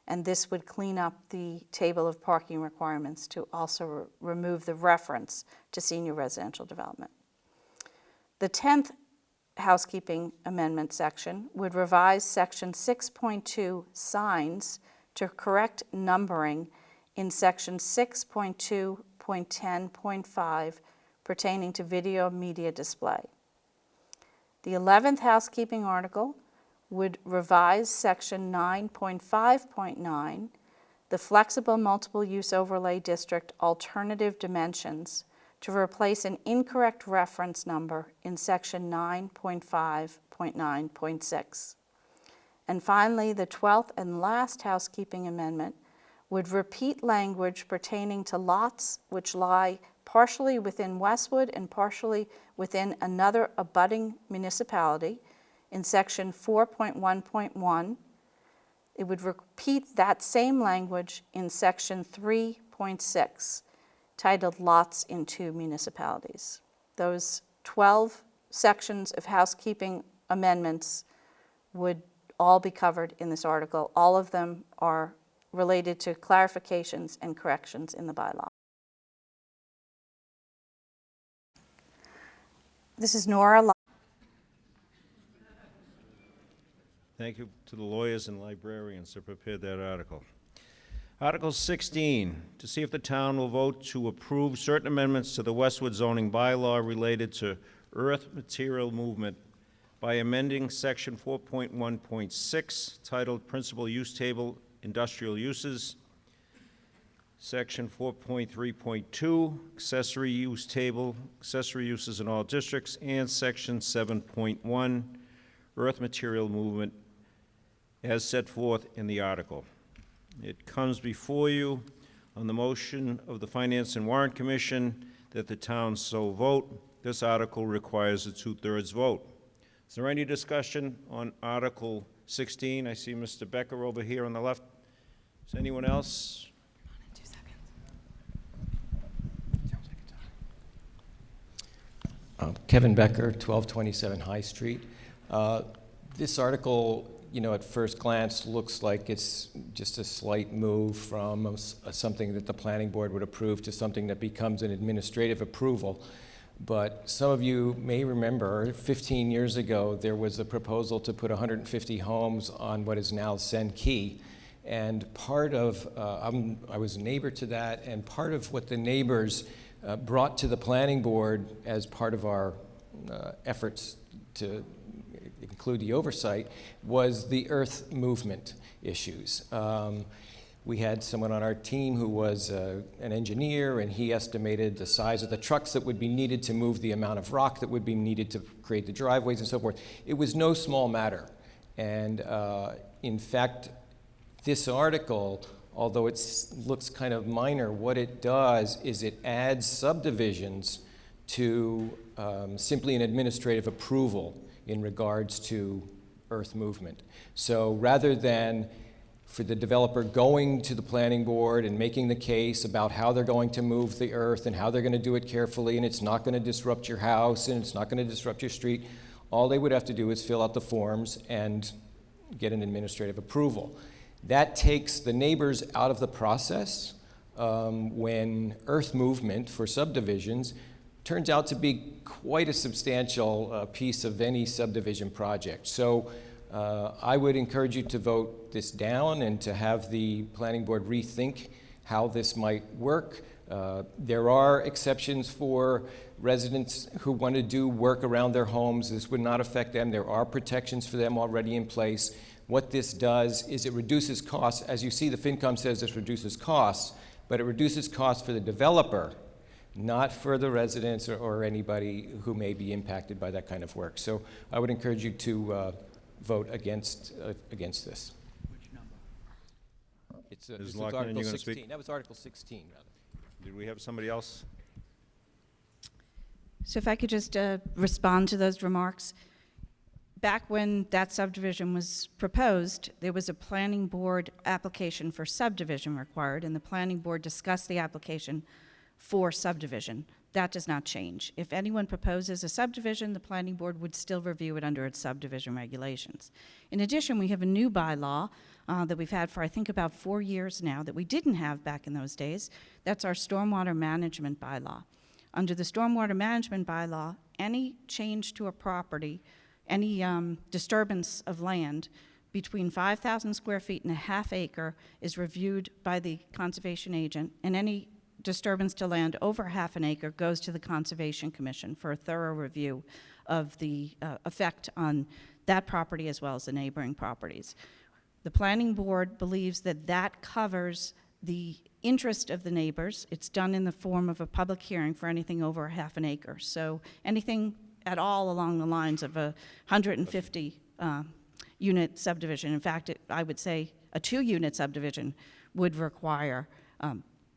and this would clean up the table of parking requirements to also remove the reference to senior residential development. The 10th housekeeping amendment section would revise Section 6.2, signs, to correct numbering in Section 6.2.10.5 pertaining to video media display. The 11th housekeeping article would revise Section 9.5.9, the flexible multiple use overlay district alternative dimensions, to replace an incorrect reference number in Section 9.5.9.6. And finally, the 12th and last housekeeping amendment would repeat language pertaining to lots which lie partially within Westwood and partially within another abutting municipality in Section 4.1.1. It would repeat that same language in Section 3.6, titled Lots in Two Municipalities. Those 12 sections of housekeeping amendments would all be covered in this article. All of them are related to clarifications and corrections in the bylaw. This is Nora. Thank you to the lawyers and librarians that prepared that article. Article 16, to see if the town will vote to approve certain amendments to the Westwood zoning bylaw related to earth material movement by amending Section 4.1.6, titled Principal Use Table, Industrial Uses, Section 4.3.2, Accessory Use Table, Accessory Uses in All Districts, and Section 7.1, Earth Material Movement, as set forth in the article. It comes before you on the motion of the Finance and Warrant Commission that the town so vote. This article requires a 2/3 vote. Is there any discussion on Article 16? I see Mr. Becker over here on the left. Is anyone else? Kevin Becker, 1227 High Street. This article, at first glance looks like it's just a slight move from something that the planning board would approve to something that becomes an administrative approval. But some of you may remember 15 years ago, there was a proposal to put 150 homes on what is now Sen Key. And part of, I was a neighbor to that, and part of what the neighbors brought to the planning board as part of our efforts to include the oversight was the earth movement issues. We had someone on our team who was an engineer, and he estimated the size of the trucks that would be needed to move the amount of rock that would be needed to create the driveways and so forth. It was no small matter. And in fact, this article, although it looks kind of minor, what it does is it adds subdivisions to simply an administrative approval in regards to earth movement. So rather than for the developer going to the planning board and making the case about how they're going to move the earth and how they're going to do it carefully, and it's not going to disrupt your house and it's not going to disrupt your street, all they would have to do is fill out the forms and get an administrative approval. That takes the neighbors out of the process when earth movement for subdivisions turns out to be quite a substantial piece of any subdivision project. So I would encourage you to vote this down and to have the planning board rethink how this might work. There are exceptions for residents who want to do work around their homes. This would not affect them. There are protections for them already in place. What this does is it reduces costs. As you see, the FinCom says this reduces costs, but it reduces costs for the developer, not for the residents or anybody who may be impacted by that kind of work. So I would encourage you to vote against this. Which number? It's Ms. this was Loughlin, Article you gonna 16. speak? That was Article 16, rather. Did we have somebody else? So if I could just respond to those remarks. Back when that subdivision was proposed, there was a planning board application for subdivision required, and the planning board discussed the application for subdivision. That does not change. If anyone proposes a subdivision, the planning board would still review it under its subdivision regulations. In addition, we have a new bylaw that we've had for, I think, about 4 years now that we didn't have back in those days. That's our stormwater management bylaw. Under the stormwater management bylaw, any change to a property, any disturbance of land between 5,000 square feet and a half acre is reviewed by the conservation agent, and any disturbance to land over half an acre goes to the Conservation Commission for a thorough review of the effect on that property as well as the neighboring properties. The planning board believes that that covers the interest of the neighbors. It's done in the form of a public hearing for anything over half an acre. So anything at all along the lines of a 150 unit subdivision. In fact, I would say a 2-unit subdivision would require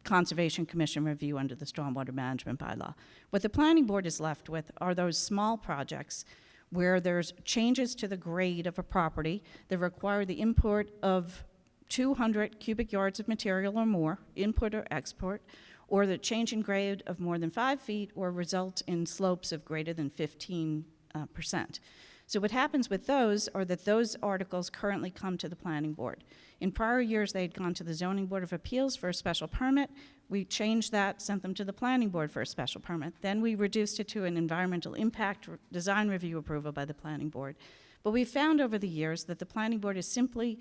Conservation Commission review under the Stormwater Management Bylaw. What the planning board is left with are those small projects where there's changes to the grade of a property that require the import of 200 cubic yards of material or more, import or export, or the change in grade of more than 5 feet or result in slopes of greater than 15%. So what happens with those are that those articles currently come to the planning board. In prior years, they had gone to the Zoning Board of Appeals for a special permit. We changed that, sent them to the planning board for a special permit. Then we reduced it to an environmental impact design review approval by the planning board. But we found over the years that the planning board is simply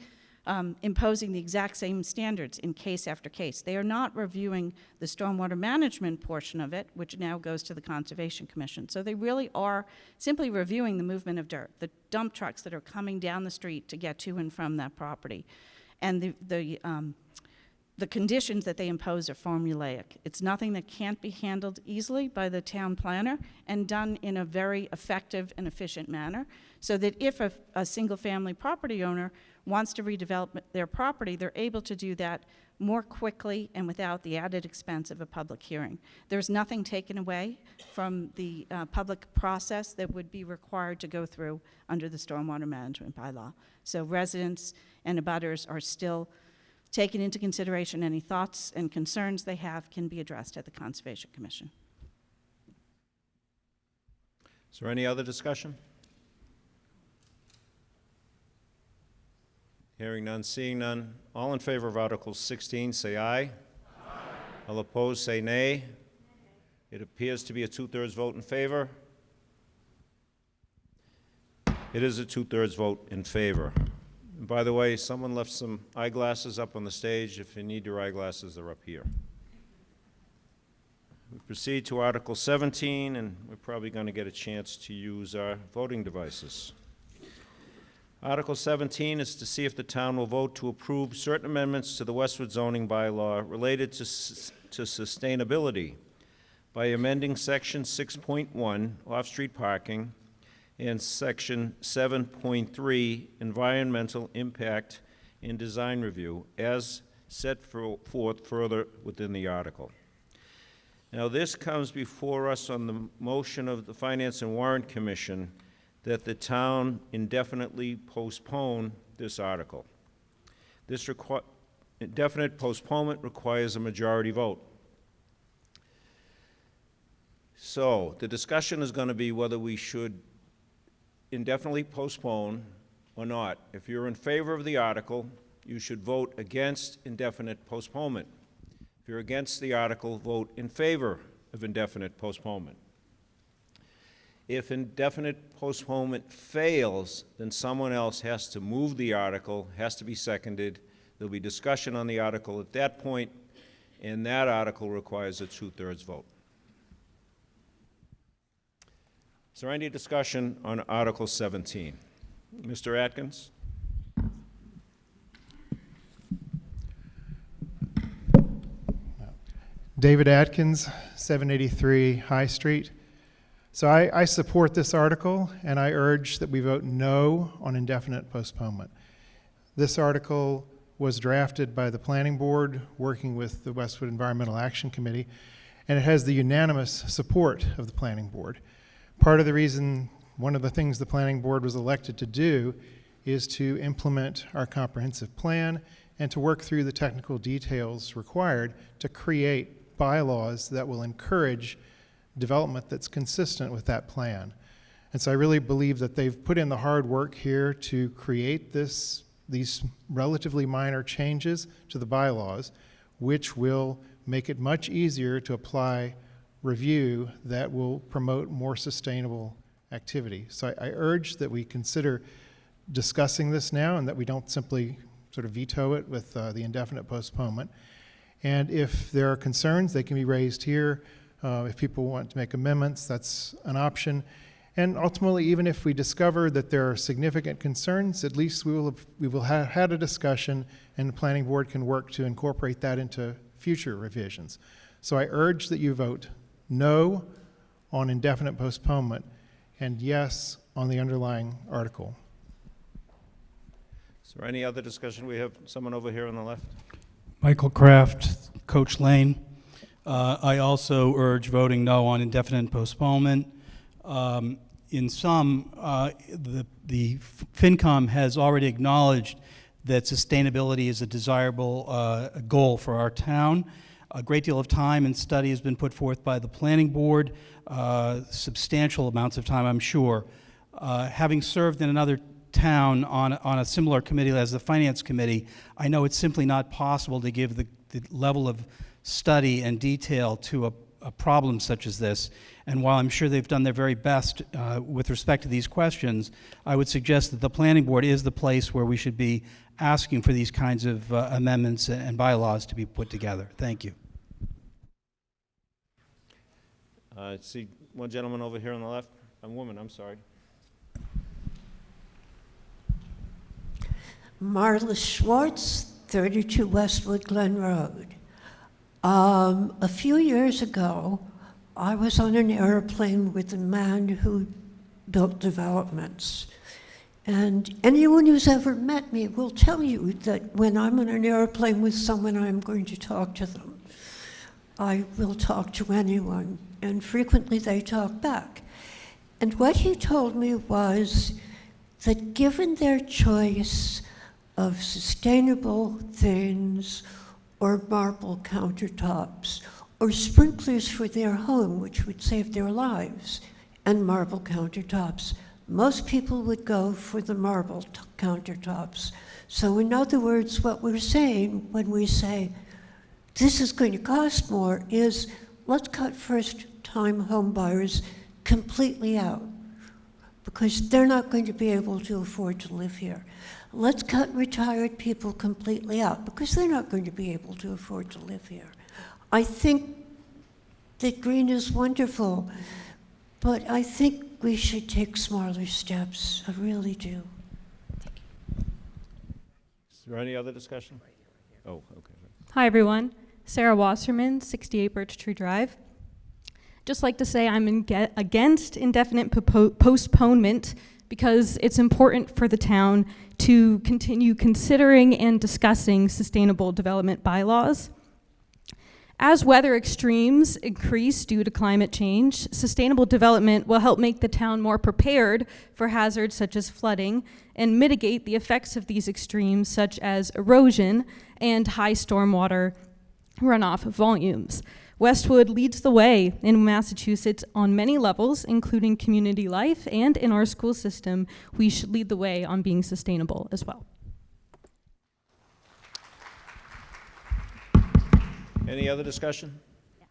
imposing the exact same standards in case after case. They are not reviewing the stormwater management portion of it, which now goes to the Conservation Commission. So they really are simply reviewing the movement of dirt, the dump trucks that are coming down the street to get to and from that property. And the conditions that they impose are formulaic. It's nothing that can't be handled easily by the town planner and done in a very effective and efficient manner, so that if a single-family property owner wants to redevelop their property, they're able to do that more quickly and without the added expense of a public hearing. There's nothing taken away from the public process that would be required to go through under the Stormwater Management Bylaw. So residents and abutters are still taken into consideration. Any thoughts and concerns they have can be addressed at the Conservation Commission. Is there any other discussion? Hearing none, seeing none. All in favor of Article 16, say aye. Aye. All opposed, say nay. It appears to be a 2/3 vote in favor. It is a 2/3 vote in favor. And by the way, someone left some eyeglasses up on the stage. If you need your eyeglasses, they're up here. We proceed to Article 17, and we're probably going to get a chance to use our voting devices. Article 17 is to see if the town will vote to approve certain amendments to the Westwood zoning bylaw related to sustainability by amending Section 6.1, off-street parking, and Section 7.3, environmental impact and design review, as set forth further within the article. Now, this comes before us on the motion of the Finance and Warrant Commission that the town indefinitely postpone this article. This indefinite postponement requires a majority vote. So the discussion is going to be whether we should indefinitely postpone or not. If you're in favor of the article, you should vote against indefinite postponement. If you're against the article, vote in favor of indefinite postponement. If indefinite postponement fails, then someone else has to move the article, has to be seconded. There'll be discussion on the article at that point, and that article requires a 2/3 vote. Is there any discussion on Article 17? Mr. Atkins? David Atkins, 783 High Street. So I support this article, and I urge that we vote no on indefinite postponement. This article was drafted by the Planning Board, working with the Westwood Environmental Action Committee, and it has the unanimous support of the Planning Board. Part of the reason, one of the things the Planning Board was elected to do is to implement our comprehensive plan and to work through the technical details required to create bylaws that will encourage development that's consistent with that plan. And so I really believe that they've put in the hard work here to create these relatively minor changes to the bylaws, which will make it much easier to apply review that will promote more sustainable activity. So I urge that we consider discussing this now and that we don't simply sort of veto it with the indefinite postponement. And if there are concerns, they can be raised here. If people want to make amendments, that's an option. And ultimately, even if we discover that there are significant concerns, at least we will have had a discussion, and the Planning Board can work to incorporate that into future revisions. So I urge that you vote no on indefinite postponement and yes on the underlying article. Is there any other discussion? We have someone over here on the left. Michael Kraft, Coach Lane. I also urge voting no on indefinite postponement. In sum, the FinCom has already acknowledged that sustainability is a desirable goal for our town. A great deal of time and study has been put forth by the Planning Board, substantial amounts of time, I'm sure. Having served in another town on a similar committee as the Finance Committee, I know it's simply not possible to give the level of study and detail to a problem such as this. And while I'm sure they've done their very best with respect to these questions, I would suggest that the Planning Board is the place where we should be asking for these kinds of amendments and bylaws to be put together. Thank you. I see one gentleman over here on the left. A woman, I'm sorry. Marla Schwartz, 32 Westwood Glen Road. A few years ago, I was on an airplane with a man who built developments. And anyone who's ever met me will tell you that when I'm on an airplane with someone, I'm going to talk to them. I will talk to anyone, and frequently they talk back. And what he told me was that given their choice of sustainable things or marble countertops or sprinklers for their home, which would save their lives, and marble countertops, most people would go for the marble countertops. So in other words, what we're saying when we say this is going to cost more is let's cut first first-time home buyers completely out because they're not going to be able to afford to live here. Let's cut retired people completely out because they're not going to be able to afford to live here. I think that green is wonderful, but I think we should take smaller steps. I really do. Is there any other discussion? Oh, okay. Hi, everyone. Sarah Wasserman, 68 Birch Tree Drive. Just like to say I'm against indefinite postponement because it's important for the town to continue considering and discussing sustainable development bylaws. As weather extremes increase due to climate change, sustainable development will help make the town more prepared for hazards such as flooding and mitigate the effects of these extremes such as erosion and high stormwater runoff volumes. Westwood leads the way in Massachusetts on many levels, including community life, and in our school system, we should lead the way on being sustainable as well. Any other discussion? Yeah.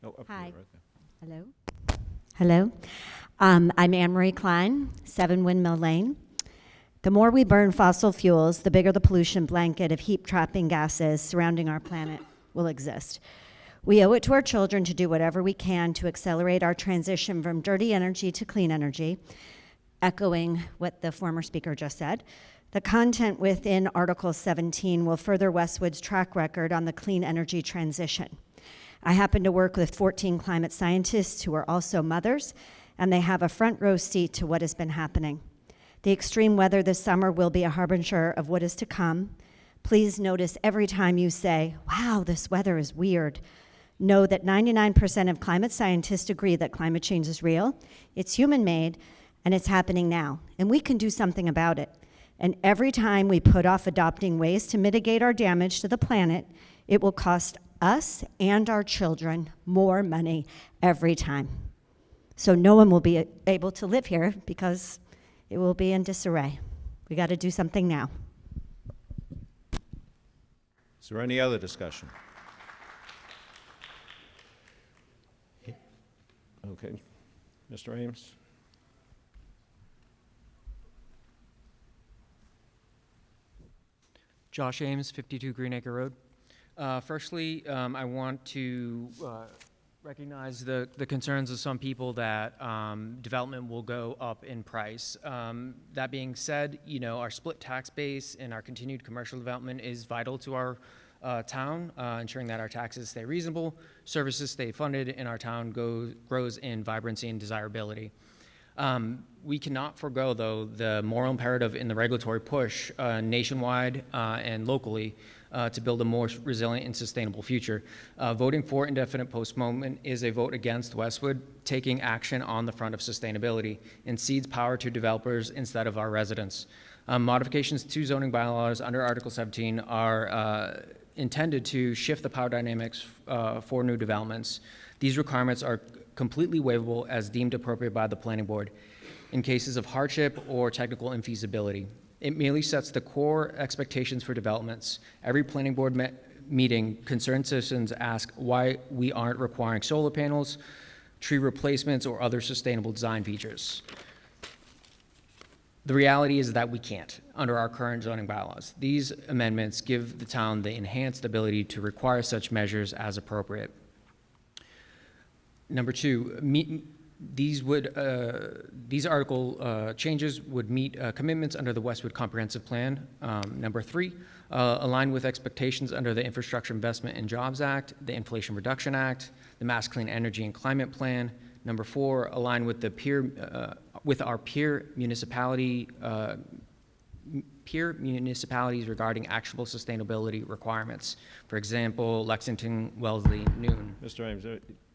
Oh, up Hi. here, right there. Hello. Hello. I'm Anne Marie Klein, 7 Windmill Lane. The more we burn fossil fuels, the bigger the pollution blanket of heat-trapping gases surrounding our planet will exist. We owe it to our children to do whatever we can to accelerate our transition from dirty energy to clean energy, echoing what the former speaker just said. The content within Article 17 will further Westwood's track record on the clean energy transition. I happen to work with 14 climate scientists who are also mothers, and they have a front row seat to what has been happening. The extreme weather this summer will be a harbinger of what is to come. Please notice every time you say, wow, this weather is weird. Know that 99% of climate scientists agree that climate change is real, it's human-made, and it's happening now, and we can do something about it. And every time we put off adopting ways to mitigate our damage to the planet, it will cost us and our children more money every time. So no one will be able to live here because it will be in disarray. We got to do something now. Is there any other discussion? Okay. Mr. Ames? Josh Ames, 52 Greenacre Road. Firstly, I want to recognize the concerns of some people that development will go up in price. That being said, you know, our split tax base and our continued commercial development is vital to our town, ensuring that our taxes stay reasonable, services stay funded, and our town grows in vibrancy and desirability. We cannot forego, though, the moral imperative in the regulatory push nationwide and locally to build a more resilient and sustainable future. Voting for indefinite postponement is a vote against Westwood taking action on the front of sustainability and cedes power to developers instead of our residents. Modifications to zoning bylaws under Article 17 are intended to shift the power dynamics for new developments. These requirements are completely waivable as deemed appropriate by the planning board in cases of hardship or technical infeasibility. It merely sets the core expectations for developments. Every planning board meeting, concerned citizens ask why we aren't requiring solar panels, tree replacements, or other sustainable design features. The reality is that we can't under our current zoning bylaws. These amendments give the town the enhanced ability to require such measures as appropriate. Number two, these article changes would meet commitments under the Westwood Comprehensive Plan. Number three, align with expectations under the Infrastructure Investment and Jobs Act, the Inflation Reduction Act, the Mass Clean Energy and Climate Plan. Number four, align with our peer municipalities regarding actionable sustainability requirements. For example, Lexington, Wellesley, Newton. Mr. Ames,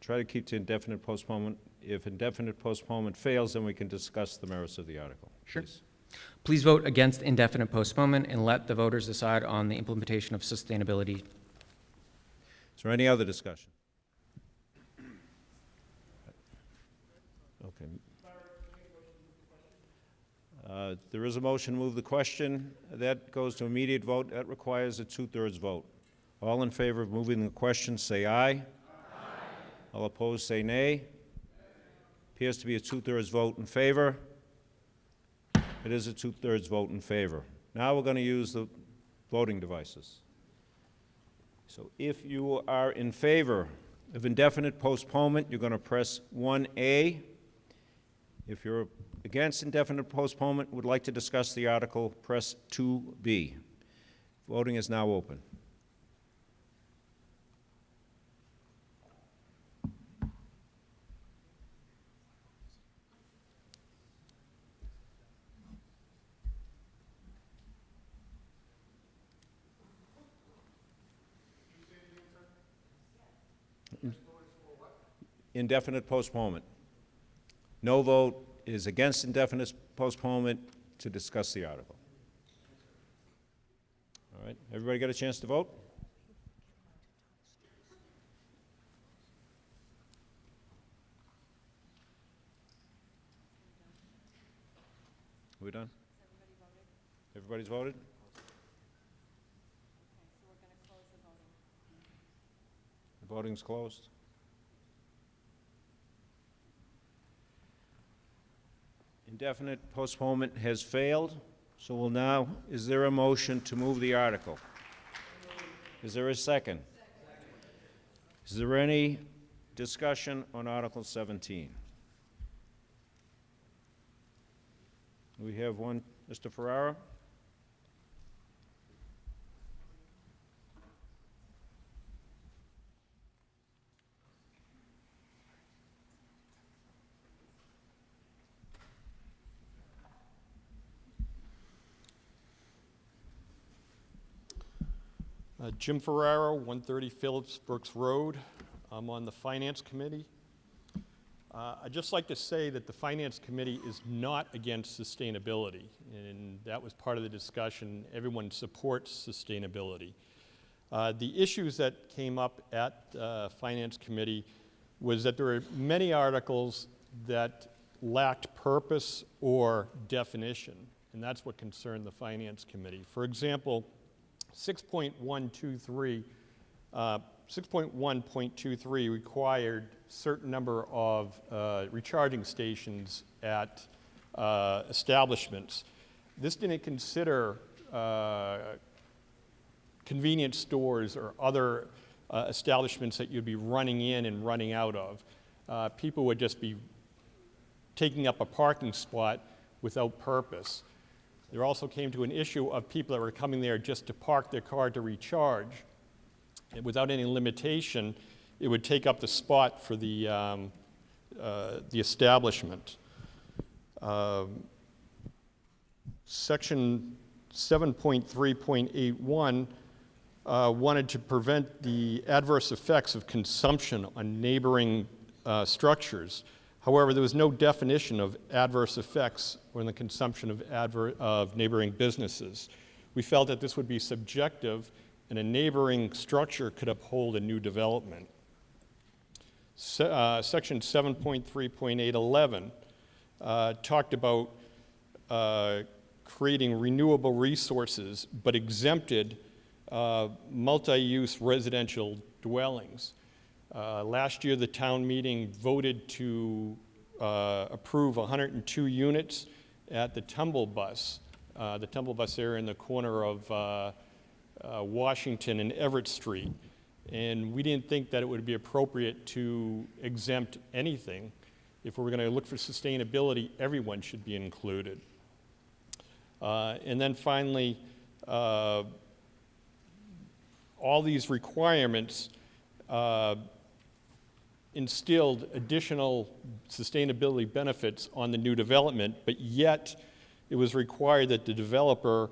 try to keep to indefinite postponement. If indefinite postponement fails, then we can discuss the merits of the article. Sure. Please. Please vote against indefinite postponement and let the voters decide on the implementation of sustainability. Is there any other discussion? Okay. There is a motion to move the question. That goes to immediate vote. That requires a 2/3 vote. All in favor of moving the question, say aye. Aye. All opposed, say nay. Appears to be a 2/3 vote in favor. It is a 2/3 vote in favor. Now we're going to use the voting devices. So if you are in favor of indefinite postponement, you're going to press 1A. If you're against indefinite postponement, would like to discuss the article, press 2B. Voting is now open. Indefinite postponement. No vote is against indefinite postponement to discuss the article. All right, everybody got a chance to vote? We done? Everybody's voted? The voting's closed. Indefinite postponement has failed, so we'll now, is there a motion to move the article? Is there a second? Is there any discussion on Article 17? We have one, Mr. Ferrara? Jim Ferraro, 130 Phillips Brooks Road. I'm on the Finance Committee. I'd just like to say that the Finance Committee is not against sustainability, and that was part of the discussion. Everyone supports sustainability. The issues that came up at Finance Committee was that there were many articles that lacked purpose or definition, and that's what concerned the Finance Committee. For example, 6.1.23 required certain number of recharging stations at establishments. This didn't consider convenience stores or other establishments that you'd be running in and running out of. People would just be taking up a parking spot without purpose. There also came to an issue of people that were coming there just to park their car to recharge. And without any limitation, it would take up the spot for the establishment. Section 7.3.81 wanted to prevent the adverse effects of consumption on neighboring structures. However, there was no definition of adverse effects on the consumption of neighboring businesses. We felt that this would be subjective, and a neighboring structure could uphold a new development. Section 7.3.811 talked about creating renewable resources, but exempted multi-use residential dwellings. Last year, the town meeting voted to approve 102 units at the Tumble Bus area in the corner of Washington and Everett Street. And we didn't think that it would be appropriate to exempt anything. If we were going to look for sustainability, everyone should be included. And then finally, all these requirements instilled additional sustainability benefits on the new development, but yet it was required that the developer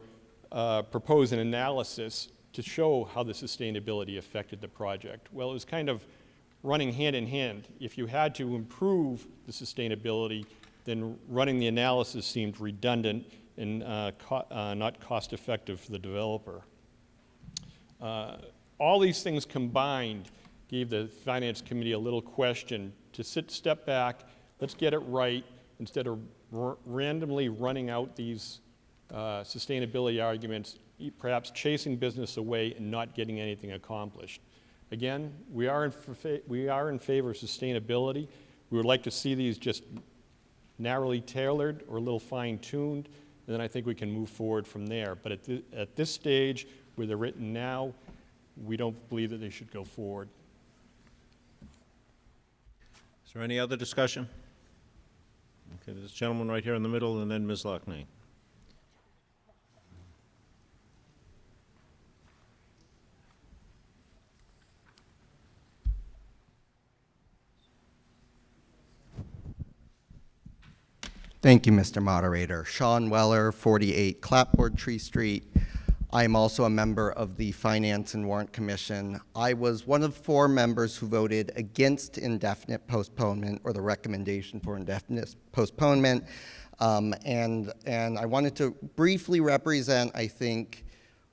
propose an analysis to show how the sustainability affected the project. Well, it was kind of running hand in hand. If you had to improve the sustainability, then running the analysis seemed redundant and not cost effective for the developer. All these things combined gave the Finance Committee a little question to step back, let's get it right, instead of randomly running out these sustainability arguments, perhaps chasing business away and not getting anything accomplished. Again, we are in favor of sustainability. We would like to see these just narrowly tailored or a little fine-tuned, and then I think we can move forward from there. But at this stage, where they're written now, we don't believe that they should go forward. Is there any other discussion? Okay, this gentleman right here in the middle, and then Ms. Loughnane. Thank you, Mr. Moderator. Sean Weller, 48 Clapboard Tree Street. I am also a member of the Finance and Warrant Commission. I was one of 4 members who voted against indefinite postponement, or the recommendation for indefinite postponement. And I wanted to briefly represent, I think,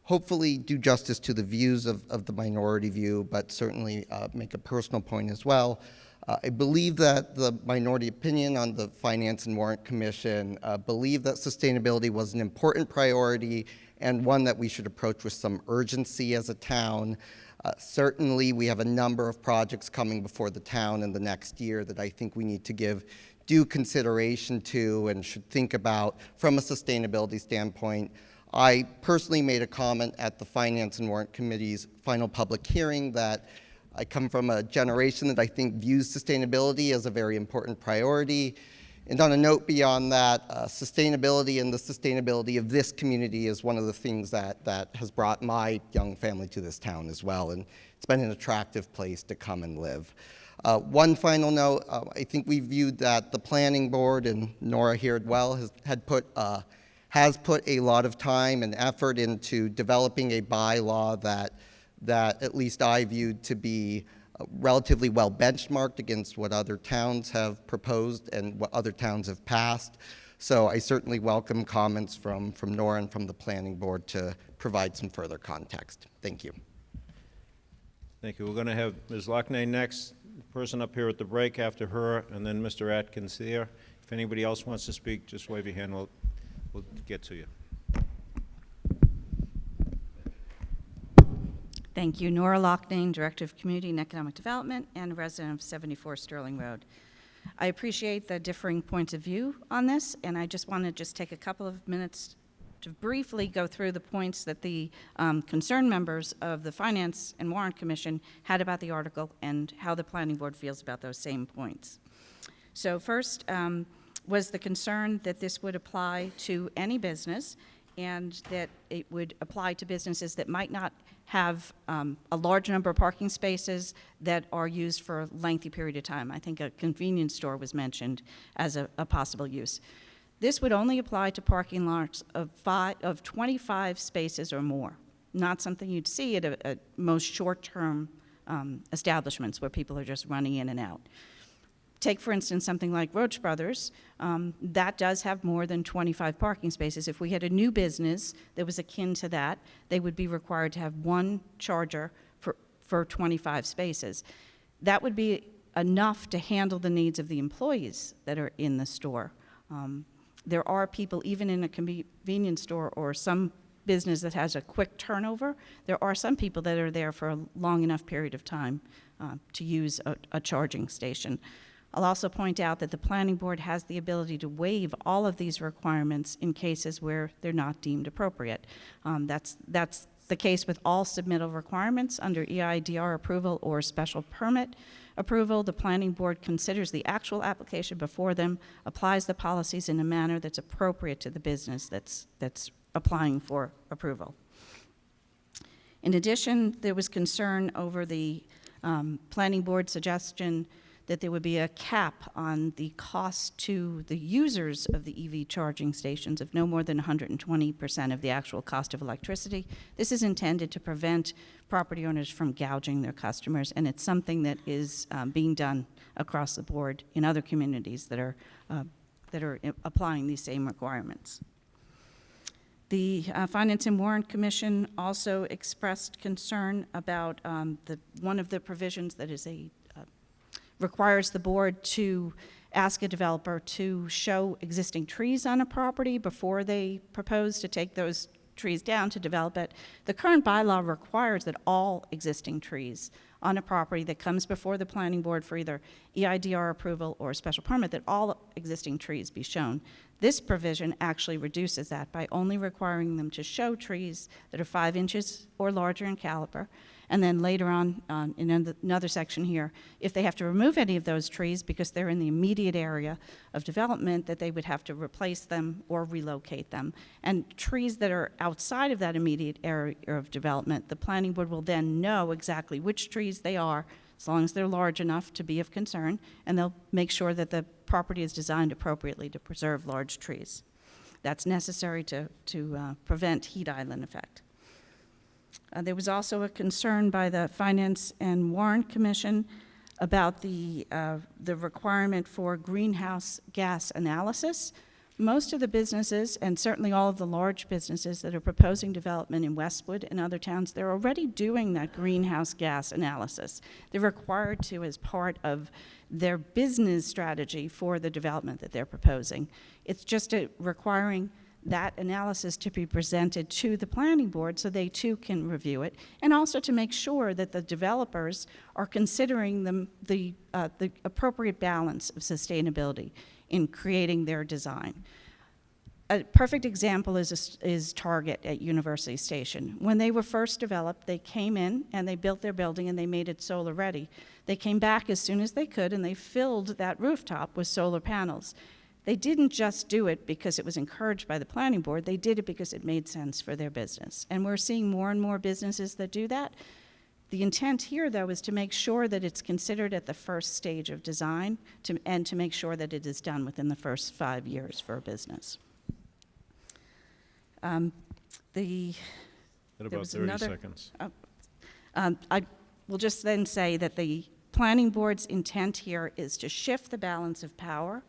hopefully do justice to the views of the minority view, but certainly make a personal point as well. I believe that the minority opinion on the Finance and Warrant Commission believed that sustainability was an important priority and one that we should approach with some urgency as a town. Certainly, we have a number of projects coming before the town in the next year that I think we need to give due consideration to and should think about from a sustainability standpoint. I personally made a comment at the Finance and Warrant Committee's final public hearing that I come from a generation that I think views sustainability as a very important priority. And on a note beyond that, sustainability and the sustainability of this community is one of the things that has brought my young family to this town as well. And it's been an attractive place to come and live. One final note, I think we viewed that the planning board, and Nora here as well, has put a lot of time and effort into developing a bylaw that at least I viewed to be relatively well benchmarked against what other towns have proposed and what other towns have passed. So I certainly welcome comments from Nora and from the planning board to provide some further context. Thank you. Thank you. We're going to have Ms. Loughnane next, person up here at the break after her, and then Mr. Atkins there. If anybody else wants to speak, just wave your hand. We'll get to you. Thank you. Nora Loughnane, Director of Community and Economic Development and a resident of 74 Sterling Road. I appreciate the differing points of view on this, and I just want to take a couple of minutes to briefly go through the points that the concerned members of the Finance and Warrant Commission had about the article and how the Planning Board feels about those same points. So first was the concern that this would apply to any business and that it would apply to businesses that might not have a large number of parking spaces that are used for a lengthy period of time. I think a convenience store was mentioned as a possible use. This would only apply to parking lots of 25 spaces or more, not something you'd see at most short-term establishments where people are just running in and out. Take, for instance, something like Roach Brothers. That does have more than 25 parking spaces. If we had a new business that was akin to that, they would be required to have one charger for 25 spaces. That would be enough to handle the needs of the employees that are in the store. There are people, even in a convenience store or some business that has a quick turnover, there are some people that are there for a long enough period of time to use a charging station. I'll also point out that the Planning Board has the ability to waive all of these requirements in cases where they're not deemed appropriate. That's the case with all submittal requirements under EIDR approval or special permit approval. The Planning Board considers the actual application before them, applies the policies in a manner that's appropriate to the business that's applying for approval. In addition, there was concern over the Planning Board suggestion that there would be a cap on the cost to the users of the EV charging stations of no more than 120% of the actual cost of electricity. This is intended to prevent property owners from gouging their customers, and it's something that is being done across the board in other communities that are applying these same requirements. The Finance and Warrant Commission also expressed concern about one of the provisions that is requires the board to ask a developer to show existing trees on a property before they propose to take those trees down to develop it. The current bylaw requires that all existing trees on a property that comes before the planning board for either EIDR approval or a special permit, that all existing trees be shown. This provision actually reduces that by only requiring them to show trees that are 5 inches or larger in caliber. And then later on, in another section here, if they have to remove any of those trees because they're in the immediate area of development, that they would have to replace them or relocate them. And trees that are outside of that immediate area of development, the planning board will then know exactly which trees they are, as long as they're large enough to be of concern, and they'll make sure that the property is designed appropriately to preserve large trees. That's necessary to prevent heat island effect. There was also a concern by the Finance and Warrant Commission about the requirement for greenhouse gas analysis. Most of the businesses, and certainly all of the large businesses that are proposing development in Westwood and other towns, they're already doing that greenhouse gas analysis. They're required to as part of their business strategy for the development that they're proposing. It's just requiring that analysis to be presented to the planning board so they too can review it, and also to make sure that the developers are considering the appropriate balance of sustainability in creating their design. A perfect example is Target at University Station. When they were first developed, they came in and they built their building and they made it solar ready. They came back as soon as they could and they filled that rooftop with solar panels. They didn't just do it because it was encouraged by the planning board, they did it because it made sense for their business. And we're seeing more and more businesses that do that. The intent here, though, is to make sure that it's considered at the first stage of design and to make sure that it is done within the first 5 years for a business. At about 30 seconds. I will just then say that the planning board's intent here is to shift the balance of power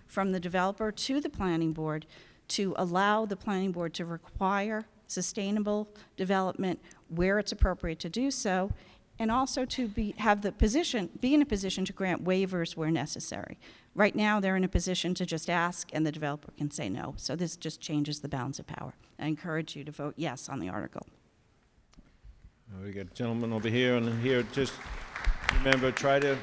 from the developer to the planning board to allow the planning board to require sustainable development where it's appropriate to do so, and also to be in a position to grant waivers where necessary. Right now, they're in a position to just ask, and the developer can say no. So this just changes the balance of power. I encourage you to vote yes on the article. We got a gentleman over here and here. Just remember, try to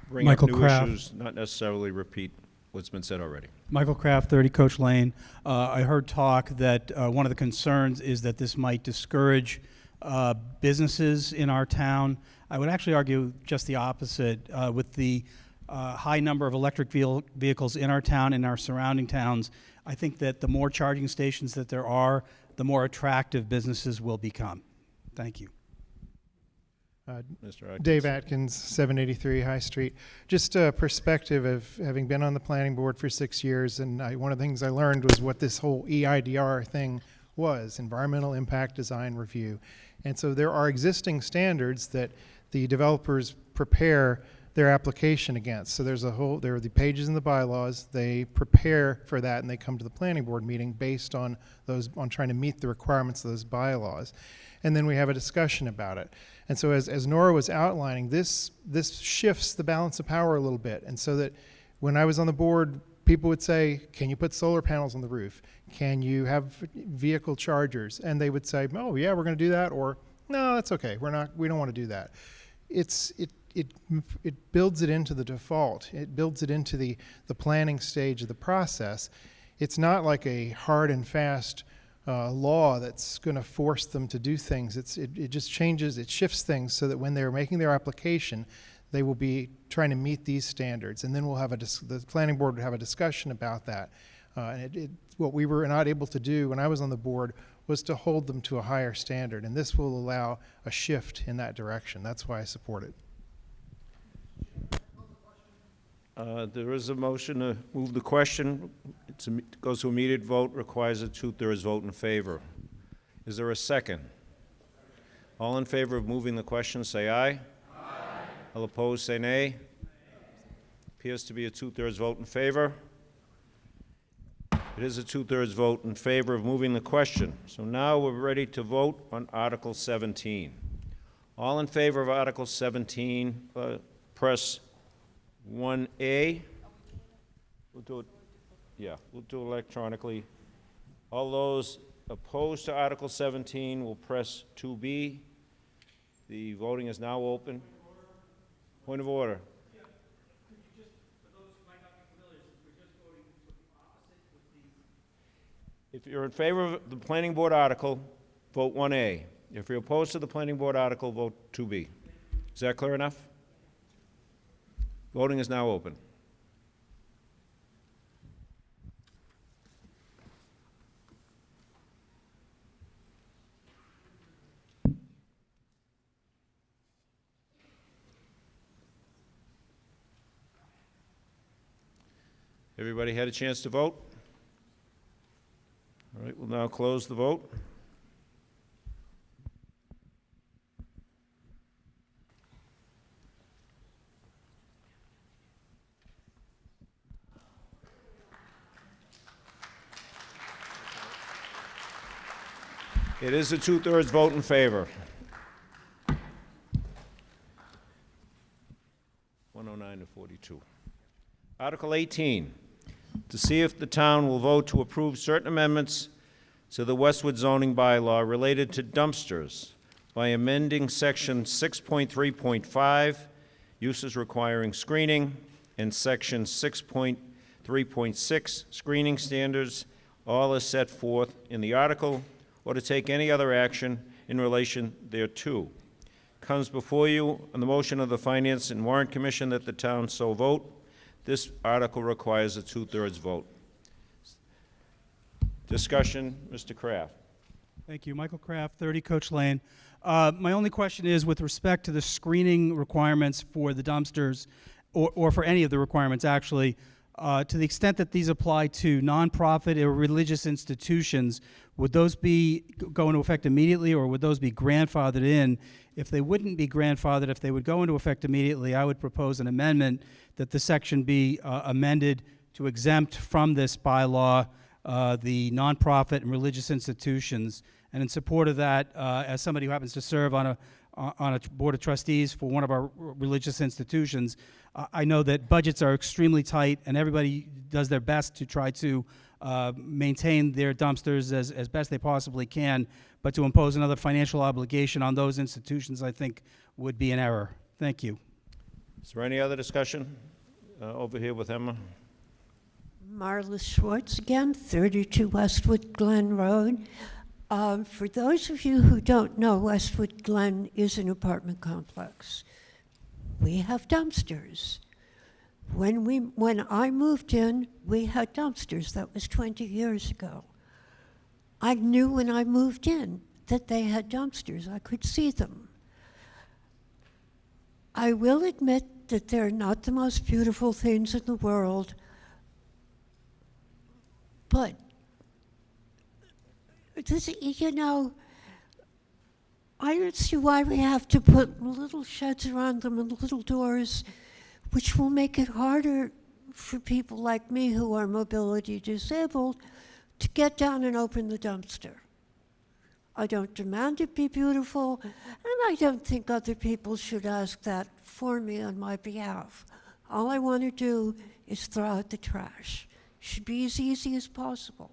bring Michael up new Kraft. issues, not necessarily repeat what's been said already. Michael Kraft, 30 Coach Lane. I heard talk that one of the concerns is that this might discourage businesses in our town. I would actually argue just the opposite. With the high number of electric vehicles in our town and our surrounding towns, I think that the more charging stations that there are, the more attractive businesses will become. Thank you. Mr. Atkins. Dave Atkins, 783 High Street. Just a perspective of having been on the planning board for 6 years, and one of the things I learned was what this whole EIDR thing was, Environmental Impact Design Review. And so there are existing standards that the developers prepare their application against. So there are the pages in the bylaws, they prepare for that, and they come to the planning board meeting based on trying to meet the requirements of those bylaws. And then we have a discussion about it. And so as Nora was outlining, this shifts the balance of power a little bit. And so that when I was on the board, people would say, can you put solar panels on the roof? Can you have vehicle chargers? And they would say, oh yeah, we're gonna do that, or no, that's okay, we don't wanna do that. It builds it into the default. It builds it into the planning stage of the process. It's not like a hard and fast law that's going to force them to do things. It just changes, it shifts things so that when they're making their application, they will be trying to meet these standards. And then we'll have the planning board would have a discussion about that. What we were not able to do when I was on the board was to hold them to a higher standard. And this will allow a shift in that direction. That's why I support it. There is a motion to move the question. It goes to immediate vote, requires a 2/3 vote in favor. Is there a second? All in favor of moving the question, say aye. Aye. All opposed, say nay. Appears to be a 2/3 vote in favor. It is a 2/3 vote in favor of moving the question. So now we're ready to vote on Article 17. All in favor of Article 17, press 1A. We'll do it, yeah, we'll do it electronically. All those opposed to Article 17 will press 2B. The voting is now open. Point of order. If you're in favor of the planning board article, vote 1A. If you're opposed to the planning board article, vote 2B. Is that clear enough? Voting is now open. Everybody had a chance to vote? All right, we'll now close the vote. It is a 2/3 vote in favor. 109 to 42. Article 18, to see if the town will vote to approve certain amendments to the Westwood zoning bylaw related to dumpsters by amending section 6.3.5, uses requiring screening, and section 6.3.6, screening standards, all as set forth in the article, or to take any other action in relation thereto. Comes before you on the motion of the Finance and Warrant Commission that the town so vote. This article requires a 2/3 vote. Discussion, Mr. Kraft. Thank you. Michael Kraft, 30 Coach Lane. My only question is with respect to the screening requirements for the dumpsters, or for any of the requirements actually, to the extent that these apply to nonprofit or religious institutions, would those go into effect immediately, or would those be grandfathered in? If they wouldn't be grandfathered, if they would go into effect immediately, I would propose an amendment that the section be amended to exempt from this bylaw the nonprofit and religious institutions. And in support of that, as somebody who happens to serve on a board of trustees for one of our religious institutions, I know that budgets are extremely tight, and everybody does their best to try to maintain their dumpsters as best they possibly can, but to impose another financial obligation on those institutions, I think, would be an error. Thank you. Is there any other discussion? Over here with Emma. Marla Schwartz again, 32 Westwood Glen Road. For those of you who don't know, Westwood Glen is an apartment complex. We have dumpsters. When I moved in, we had dumpsters. That was 20 years ago. I knew when I moved in that they had dumpsters. I could see them. I will admit that they're not the most beautiful things in the world, but you know, I don't see why we have to put little sheds around them and little doors, which will make it harder for people like me who are mobility disabled to get down and open the dumpster. I don't demand it be beautiful, and I don't think other people should ask that for me on my behalf. All I want to do is throw out the trash. Should be as easy as possible.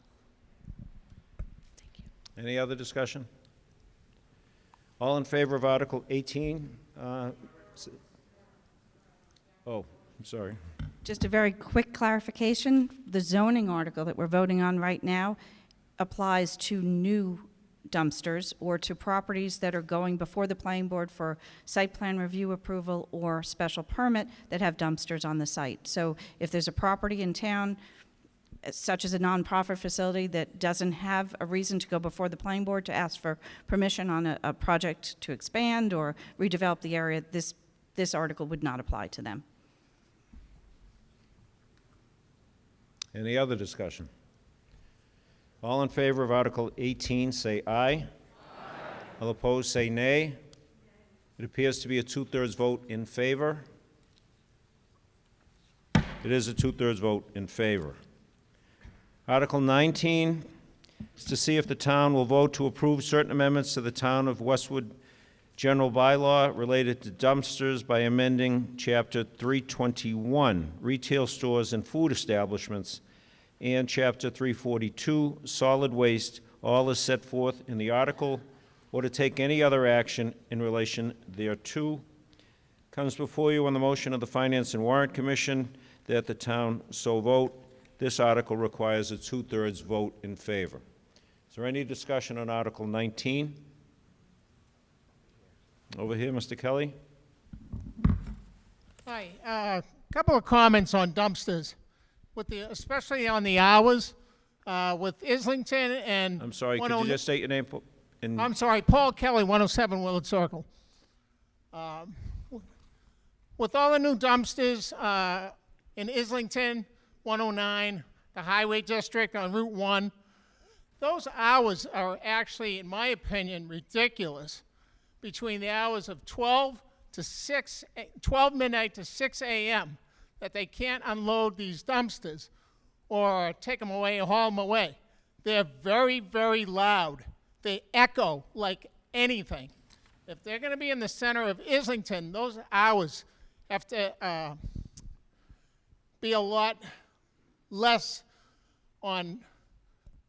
Any other discussion? All in favor of Article 18? Oh, I'm sorry. Just a very quick clarification. The zoning article that we're voting on right now applies to new dumpsters or to properties that are going before the planning board for site plan review approval or special permit that have dumpsters on the site. So if there's a property in town, such as a nonprofit facility that doesn't have a reason to go before the planning board to ask for permission on a project to expand or redevelop the area, this article would not apply to them. Any other discussion? All in favor of Article 18, say aye. Aye. All opposed, say nay. It appears to be a 2/3 vote in favor. It is a 2/3 vote in favor. Article 19 is to see if the town will vote to approve certain amendments to the Town of Westwood General Bylaw related to dumpsters by amending Chapter 321, Retail Stores and Food Establishments, and Chapter 342, Solid Waste, all as set forth in the article, or to take any other action in relation thereto, comes before you on the motion of the Finance and Warrant Commission that the town so vote. This article requires a 2/3 vote in favor. Is there any discussion on Article 19? Over here, Mr. Kelly. Hi, a couple of comments on dumpsters, especially on the hours, with Islington and... I'm sorry, could you just state your name? I'm sorry, Paul Kelly, 107 Willard Circle. With all the new dumpsters in Islington, 109, the Highway District on Route 1, those hours are actually, in my opinion, ridiculous, between the hours of 12 midnight to 6 a.m., that they can't unload these dumpsters or take them away or haul them away. They're very, very loud. They echo like anything. If they're going to be in the center of Islington, those hours have to be a lot less on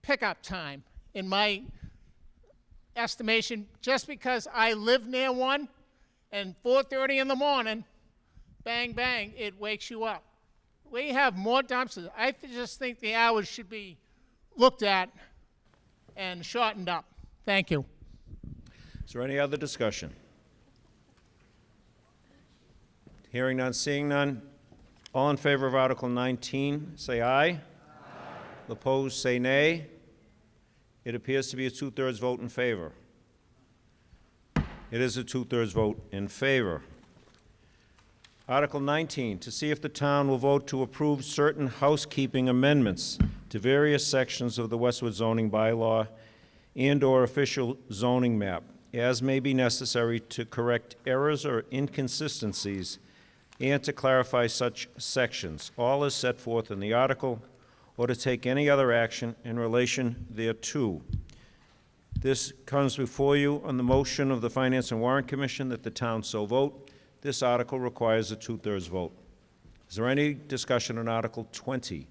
pickup time, in my estimation, just because I live near one, and 4:30 in the morning, bang, bang, it wakes you up. We have more dumpsters. I just think the hours should be looked at and shortened up. Thank you. Is there any other discussion? Hearing none, seeing none. All in favor of Article 19, say aye. Aye. Opposed, say nay. It appears to be a 2/3 vote in favor. It is a 2/3 vote in favor. Article 19, to see if the town will vote to approve certain housekeeping amendments to various sections of the Westwood zoning bylaw and/or official zoning map, as may be necessary to correct errors or inconsistencies and to clarify such sections, all as set forth in the article, or to take any other action in relation thereto. This comes before you on the motion of the Finance and Warrant Commission that the town so vote. This article requires a 2/3 vote. Is there any discussion on Article 20?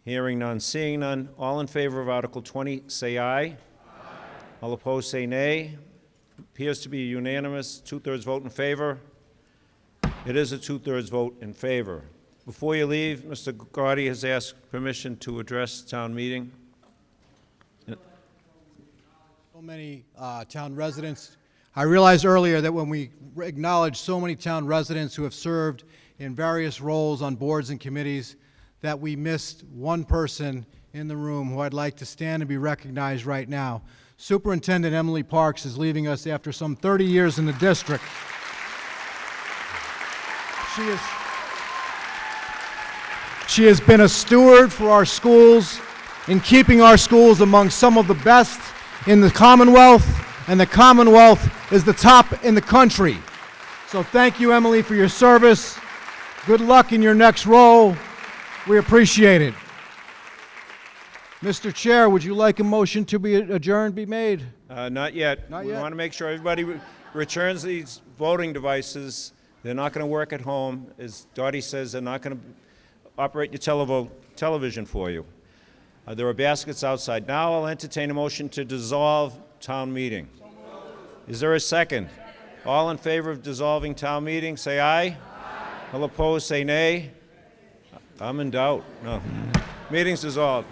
Hearing none, seeing none. All in favor of Article 20, say aye. Aye. All opposed, say nay. Appears to be a unanimous 2/3 vote in favor. It is a 2/3 vote in favor. Before you leave, Mr. Gotti has asked permission to address town meeting. So many town residents. I realized earlier that when we acknowledge so many town residents who have served in various roles on boards and committees, that we missed one person in the room who I'd like to stand and be recognized right now. Superintendent Emily Parks is leaving us after some 30 years in the district. She has been a steward for our schools in keeping our schools among some of the best in the Commonwealth, and the Commonwealth is the top in the country. So thank you, Emily, for your service. Good luck in your next role. We appreciate it. Mr. Chair, would you like a motion to be adjourned be made? Not yet. Not we yet? want to make sure everybody returns these voting devices. They're not going to work at home. As Dottie says, they're not going to operate your television for you. There are baskets outside. Now I'll entertain a motion to dissolve town meeting. Is there a second? All in favor of dissolving town meeting, say aye. Aye. All opposed, say nay. I'm in doubt. No. Meeting's dissolved.